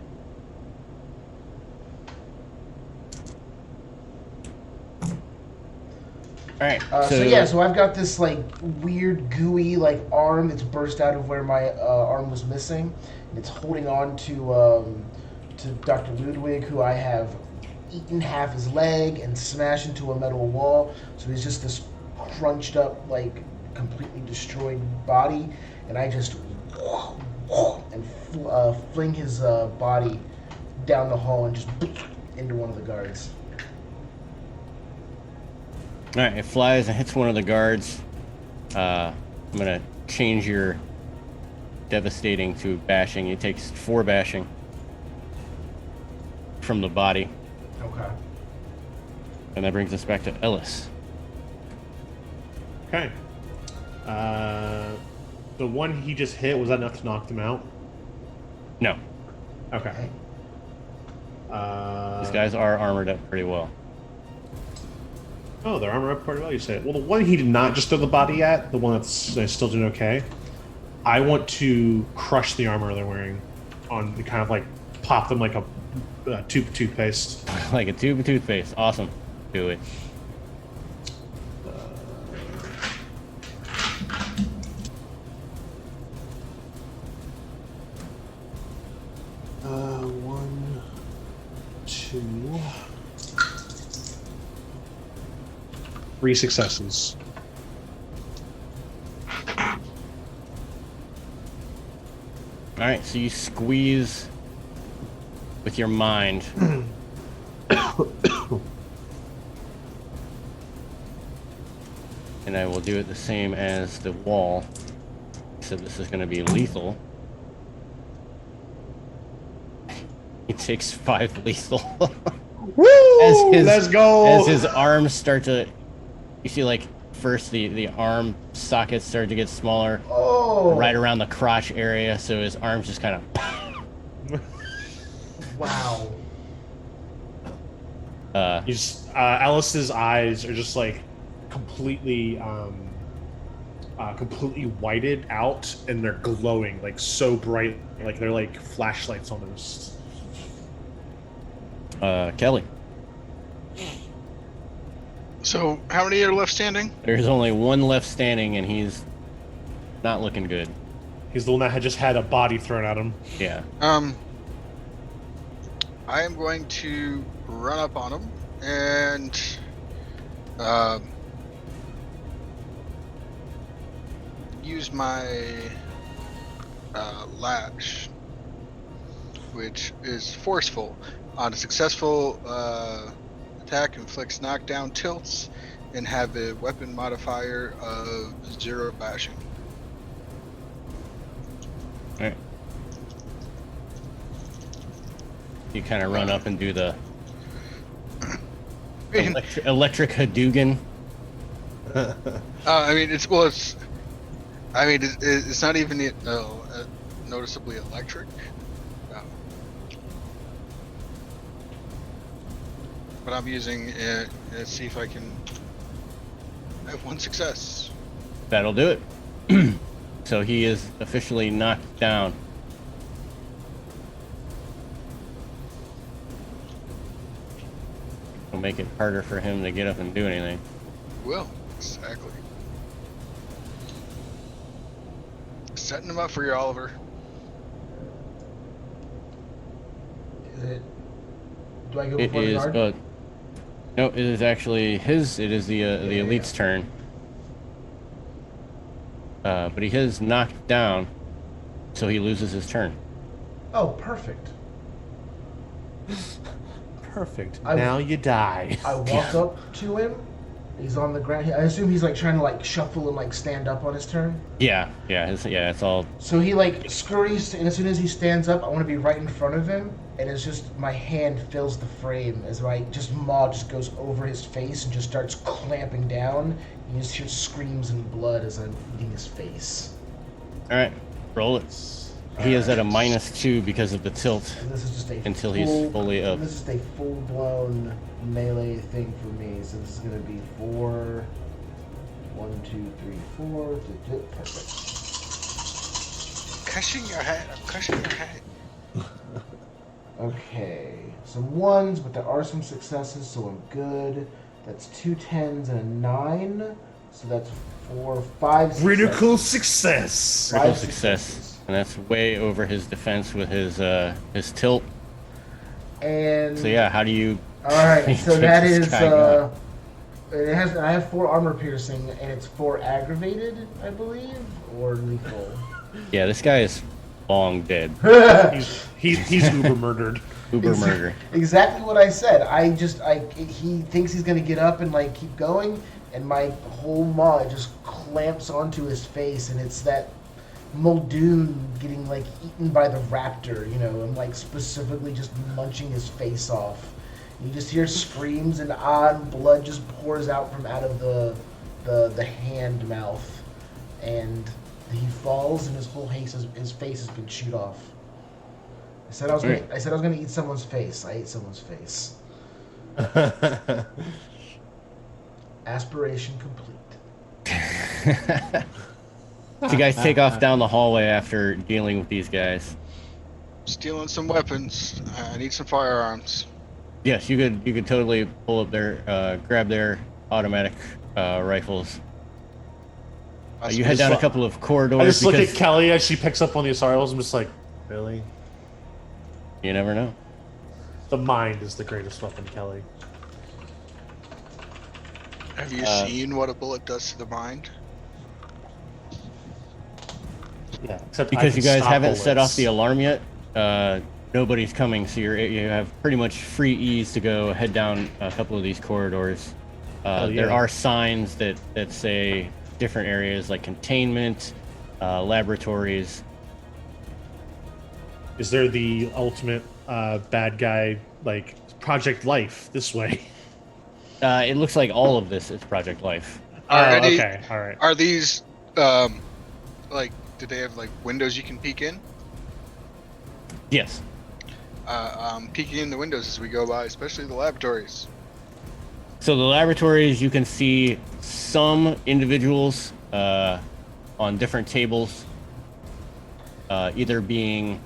All right. So I've got this like weird gooey like arm that's burst out of where my arm was missing. And it's holding on to Dr. Ludwig, who I have eaten half his leg and smashed into a metal wall. So he's just this crunched up, like completely destroyed body, and I just and fling his body down the hall and just into one of the guards. All right, it flies and hits one of the guards. I'm gonna change your devastating to bashing. It takes 4 bashing from the body. Okay. And that brings us back to Ellis. Okay. The one he just hit, was that enough to knock them out? No, Okay. these guys are armored up pretty well. Oh, they're armored up pretty well, you say. Well, the one he did not just throw the body at, the one that's still doing okay, I want to crush the armor they're wearing on the kind of like pop them like a tube of toothpaste. Like a tube of toothpaste. Awesome. Do it. One, 2, 3 successes. All right, so you squeeze with your mind And I will do it the same as the wall. So this is going to be lethal. He takes 5 lethal. Woo! Let's go! As his arms start to... You see, like, first the arm sockets start to get smaller. Oh! Right around the crotch area, so his arms just kind of... Wow. Alice's eyes are just like completely completely whited out, and they're glowing like so bright, like they're like flashlights almost. Kelly. So, how many are left standing? There's only one left standing, and he's not looking good. He's the one that had just had a body thrown at him. Yeah. I am going to run up on him and use my lash, which is forceful. On a successful attack, inflicts knockdown tilts and have a weapon modifier of 0 bashing. Alright. You kind of run up and do the electric Hadouken. I mean, it's not even noticeably electric. But I'm using it. Let's see if I can have 1 success. That'll do it. So he is officially knocked down. It'll make it harder for him to get up and do anything. Will, exactly. Setting him up for you, Oliver. Is it? Do I go It before the is. guard? No, it is actually his. It is the elite's turn. But he is knocked down, so he loses his turn. Oh, perfect. Perfect. Now you die. I walk up to him. He's on the ground. I assume he's like trying to like shuffle and like stand up on his turn. Yeah, it's all. So he like scurries, and as soon as he stands up, I want to be right in front of him, and it's just my hand fills the frame as my maw just goes over his face and just starts clamping down. You just hear screams and blood as I'm eating his face. All right, roll it. He is at a -2 because of the tilt And this is just a until he's fully up. This is a full-blown melee thing for me. So this is gonna be 4. 1, 2, 3, 4. Perfect. Crushing your head. I'm crushing your head. Okay, some 1s, but there are some successes, so I'm good. That's 2 10s and a 9, so that's 4, 5. Critical success. Critical 5 success, successes. and that's way over his defense with his tilt. And So yeah, how do you? all right, so take that this is guy down? it has. I have 4 armor piercing, and it's 4 aggravated, I believe, or lethal. Yeah, this guy is long dead. He's uber murdered. Uber murder. Exactly what I said. He thinks he's gonna get up and like keep going, and my whole maw just clamps onto his face, and it's that Muldoon getting like eaten by the raptor, you know, and like specifically just munching his face off. You just hear screams and blood just pours out from out of the hand mouth, and he falls, and his face has been chewed off. I said I was gonna eat someone's face. I ate someone's face. Aspiration complete. So you guys take off down the hallway after dealing with these guys. Stealing some weapons. I need some firearms. Yes, you could totally pull up their grab their automatic rifles. You head down a couple of corridors. I just look at because Kelly as she picks up one of these arrows. I'm just like, really? you never know. The mind is the greatest weapon, Kelly. Have you seen what a bullet does to the mind? Yeah, except Because you guys haven't set off bullets. the alarm yet, nobody's coming, so you have pretty much free ease to go head down a couple of these corridors. There are signs that say different areas like containment, laboratories. Is there the ultimate bad guy, like Project Life this way? It looks like all of this is Project Life. Okay, all right. Are these like? Do they have like windows you can peek in? Yes. Peeking in the windows as we go by, especially the laboratories. So the laboratories, you can see some individuals on different tables, either being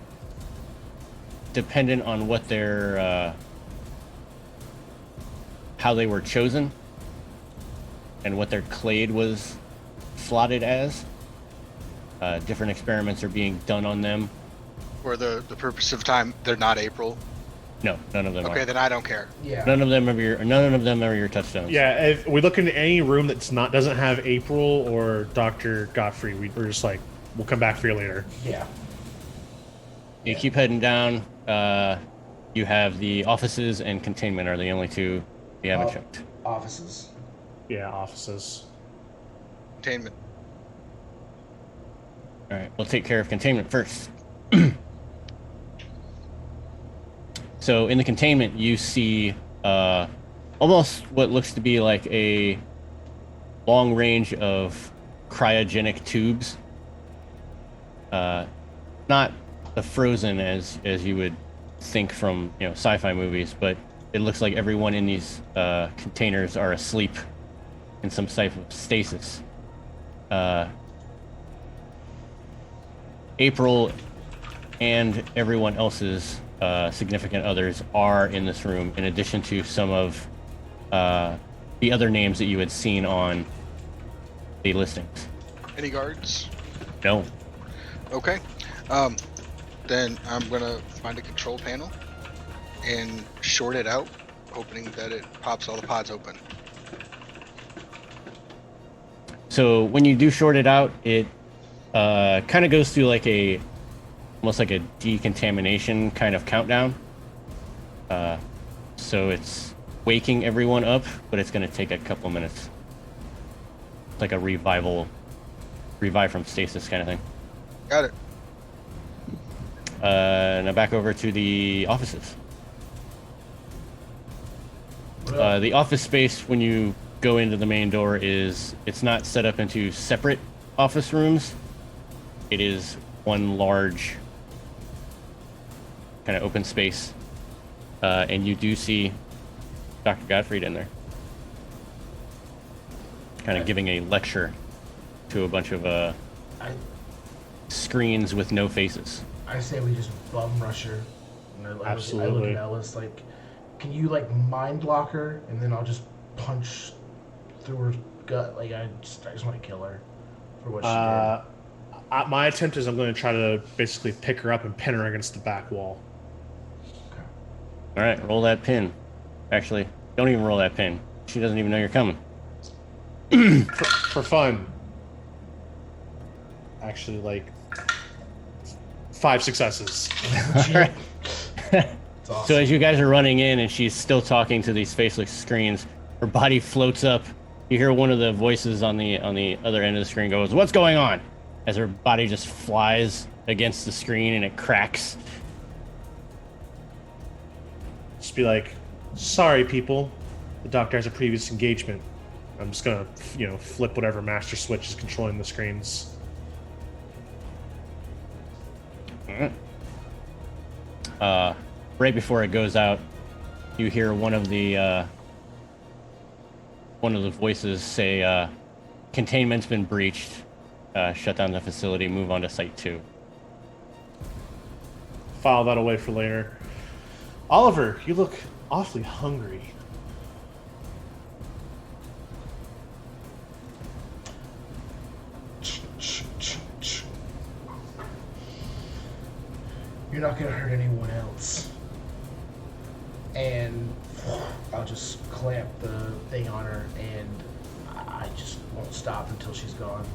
dependent on what their how they were chosen and what their clade was slotted as. Different experiments are being done on them. For the purpose of time, they're not April. No, none of them Okay, are. then I don't care. Yeah. None of them are your touchstones. Yeah, if we look into any room doesn't have April or Dr. Godfrey, we're just like, we'll come back for you later. Yeah. You keep heading down. You have the offices and containment are the only two you haven't checked. Offices. Yeah, offices. Containment. All right, we'll take care of containment first. So in the containment, you see almost what looks to be like a long range of cryogenic tubes. Not the frozen as you would think from sci-fi movies, but it looks like everyone in these containers are asleep in some type of stasis. April and everyone else's significant others are in this room, in addition to some of the other names that you had seen on the listings. Any guards? No. Okay. Then I'm gonna find a control panel and short it out, hoping that it pops all the pods open. So when you do short it out, it kind of goes through like almost like a decontamination kind of countdown. So it's waking everyone up, but it's going to take a couple minutes. It's like a revive from stasis kind of thing. Got it. Now back over to the offices. The office space, when you go into the main door, it's not set up into separate office rooms. It is one large kind of open space, and you do see Dr. Gottfried in there, kind of giving a lecture to a bunch of screens with no faces. I say we just bum rush her. And I look Absolutely. at Ellis like, can you like mind block her, and then I'll just punch through her gut. Like I just want to kill her for what she did. My attempt is I'm going to try to basically pick her up and pin her against the back wall. All right, roll that pin. Actually, don't even roll that pin. She doesn't even know you're coming. For fun. Actually, like 5 successes. All right. It's awesome. So as you guys are running in and she's still talking to these faceless screens, her body floats up. You hear one of the voices on the other end of the screen goes, "What's going on?" As her body just flies against the screen and it cracks. Just be like, sorry, people. The doctor has a previous engagement. I'm just gonna, flip whatever master switch is controlling the screens. Right before it goes out, you hear one of the voices say, "Containment's been breached. Shut down the facility. Move on to Site 2." File that away for later. Oliver, you look awfully hungry. You're not gonna hurt anyone else. And I'll just clamp the thing on her, and I just won't stop until she's gone.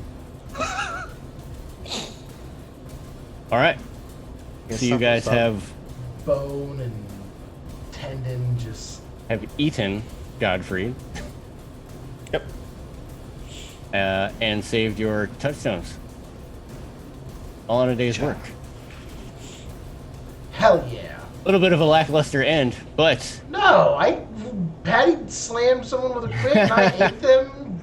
All right. Guess So you guys something's have Bone and tendon just. eaten Godfrey. Yep. And saved your touchstones. All in a day's work. Hell yeah. A little bit of a lackluster end, but No, Patty slammed someone with a crit and I ate them.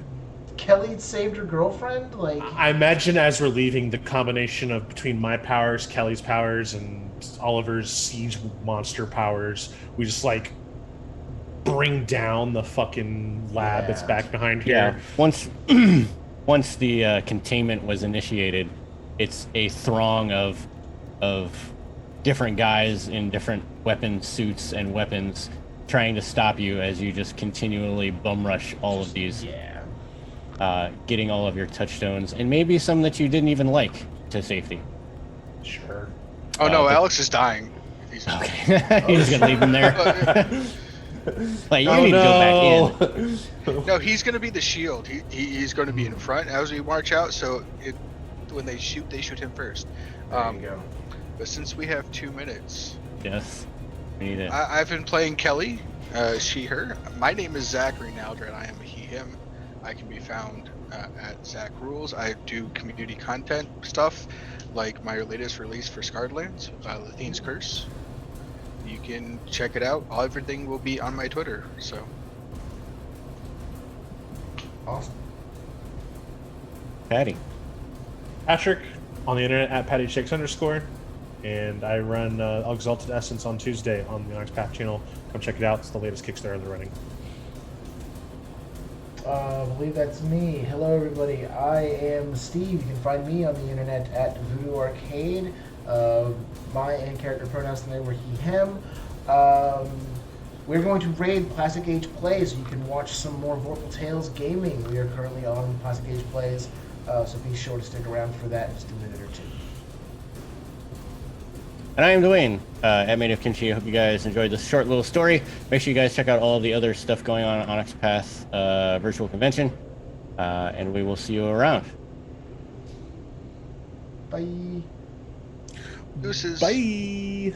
Kelly saved her girlfriend. Like, I imagine as we're leaving, the combination of between my powers, Kelly's powers, and Oliver's siege monster powers, we just like bring down the fucking lab that's back behind here. yeah, once once the containment was initiated, it's a throng of different guys in different weapon suits and weapons trying to stop you as you just continually bum rush all of these, getting all of your touchstones and maybe some that you didn't even like to safety. Sure. Oh no, but- Alex is dying. He's Okay, you're just gonna leave him there. Like, you Oh, need to go back in. No, he's gonna be the shield. He's going to be in front as we march out. So when they shoot him first. there you go. But since we have 2 minutes, Yes, we need it. I've been playing Kelly, she, her. My name is Zachary Naldred. I am a he, him. I can be found at Zach Rules. I do community content stuff, like my latest release for Scarredlands, Lathine's Curse. You can check it out. Everything will be on my Twitter. So Awesome. Patty. Patrick on the internet at @PattyShakes_, and I run Exalted Essence on Tuesday on the Onyx Path channel. Come check it out. It's the latest Kickstarter they're running. I believe that's me. Hello, everybody. I am Steve. You can find me on the internet at Voodoo Arcade. My and character pronouns today were he, him. We're going to raid Classic Age Plays, so you can watch some more Vorpal Tales gaming. We are currently on Classic Age Plays, so be sure to stick around for that in just a minute or two. And I am Dwayne, at Made of Kimchi. I hope you guys enjoyed this short little story. Make sure you guys check out all of the other stuff going on at Onyx Path Virtual Convention. And we will see you around. Bye. deuces. Bye.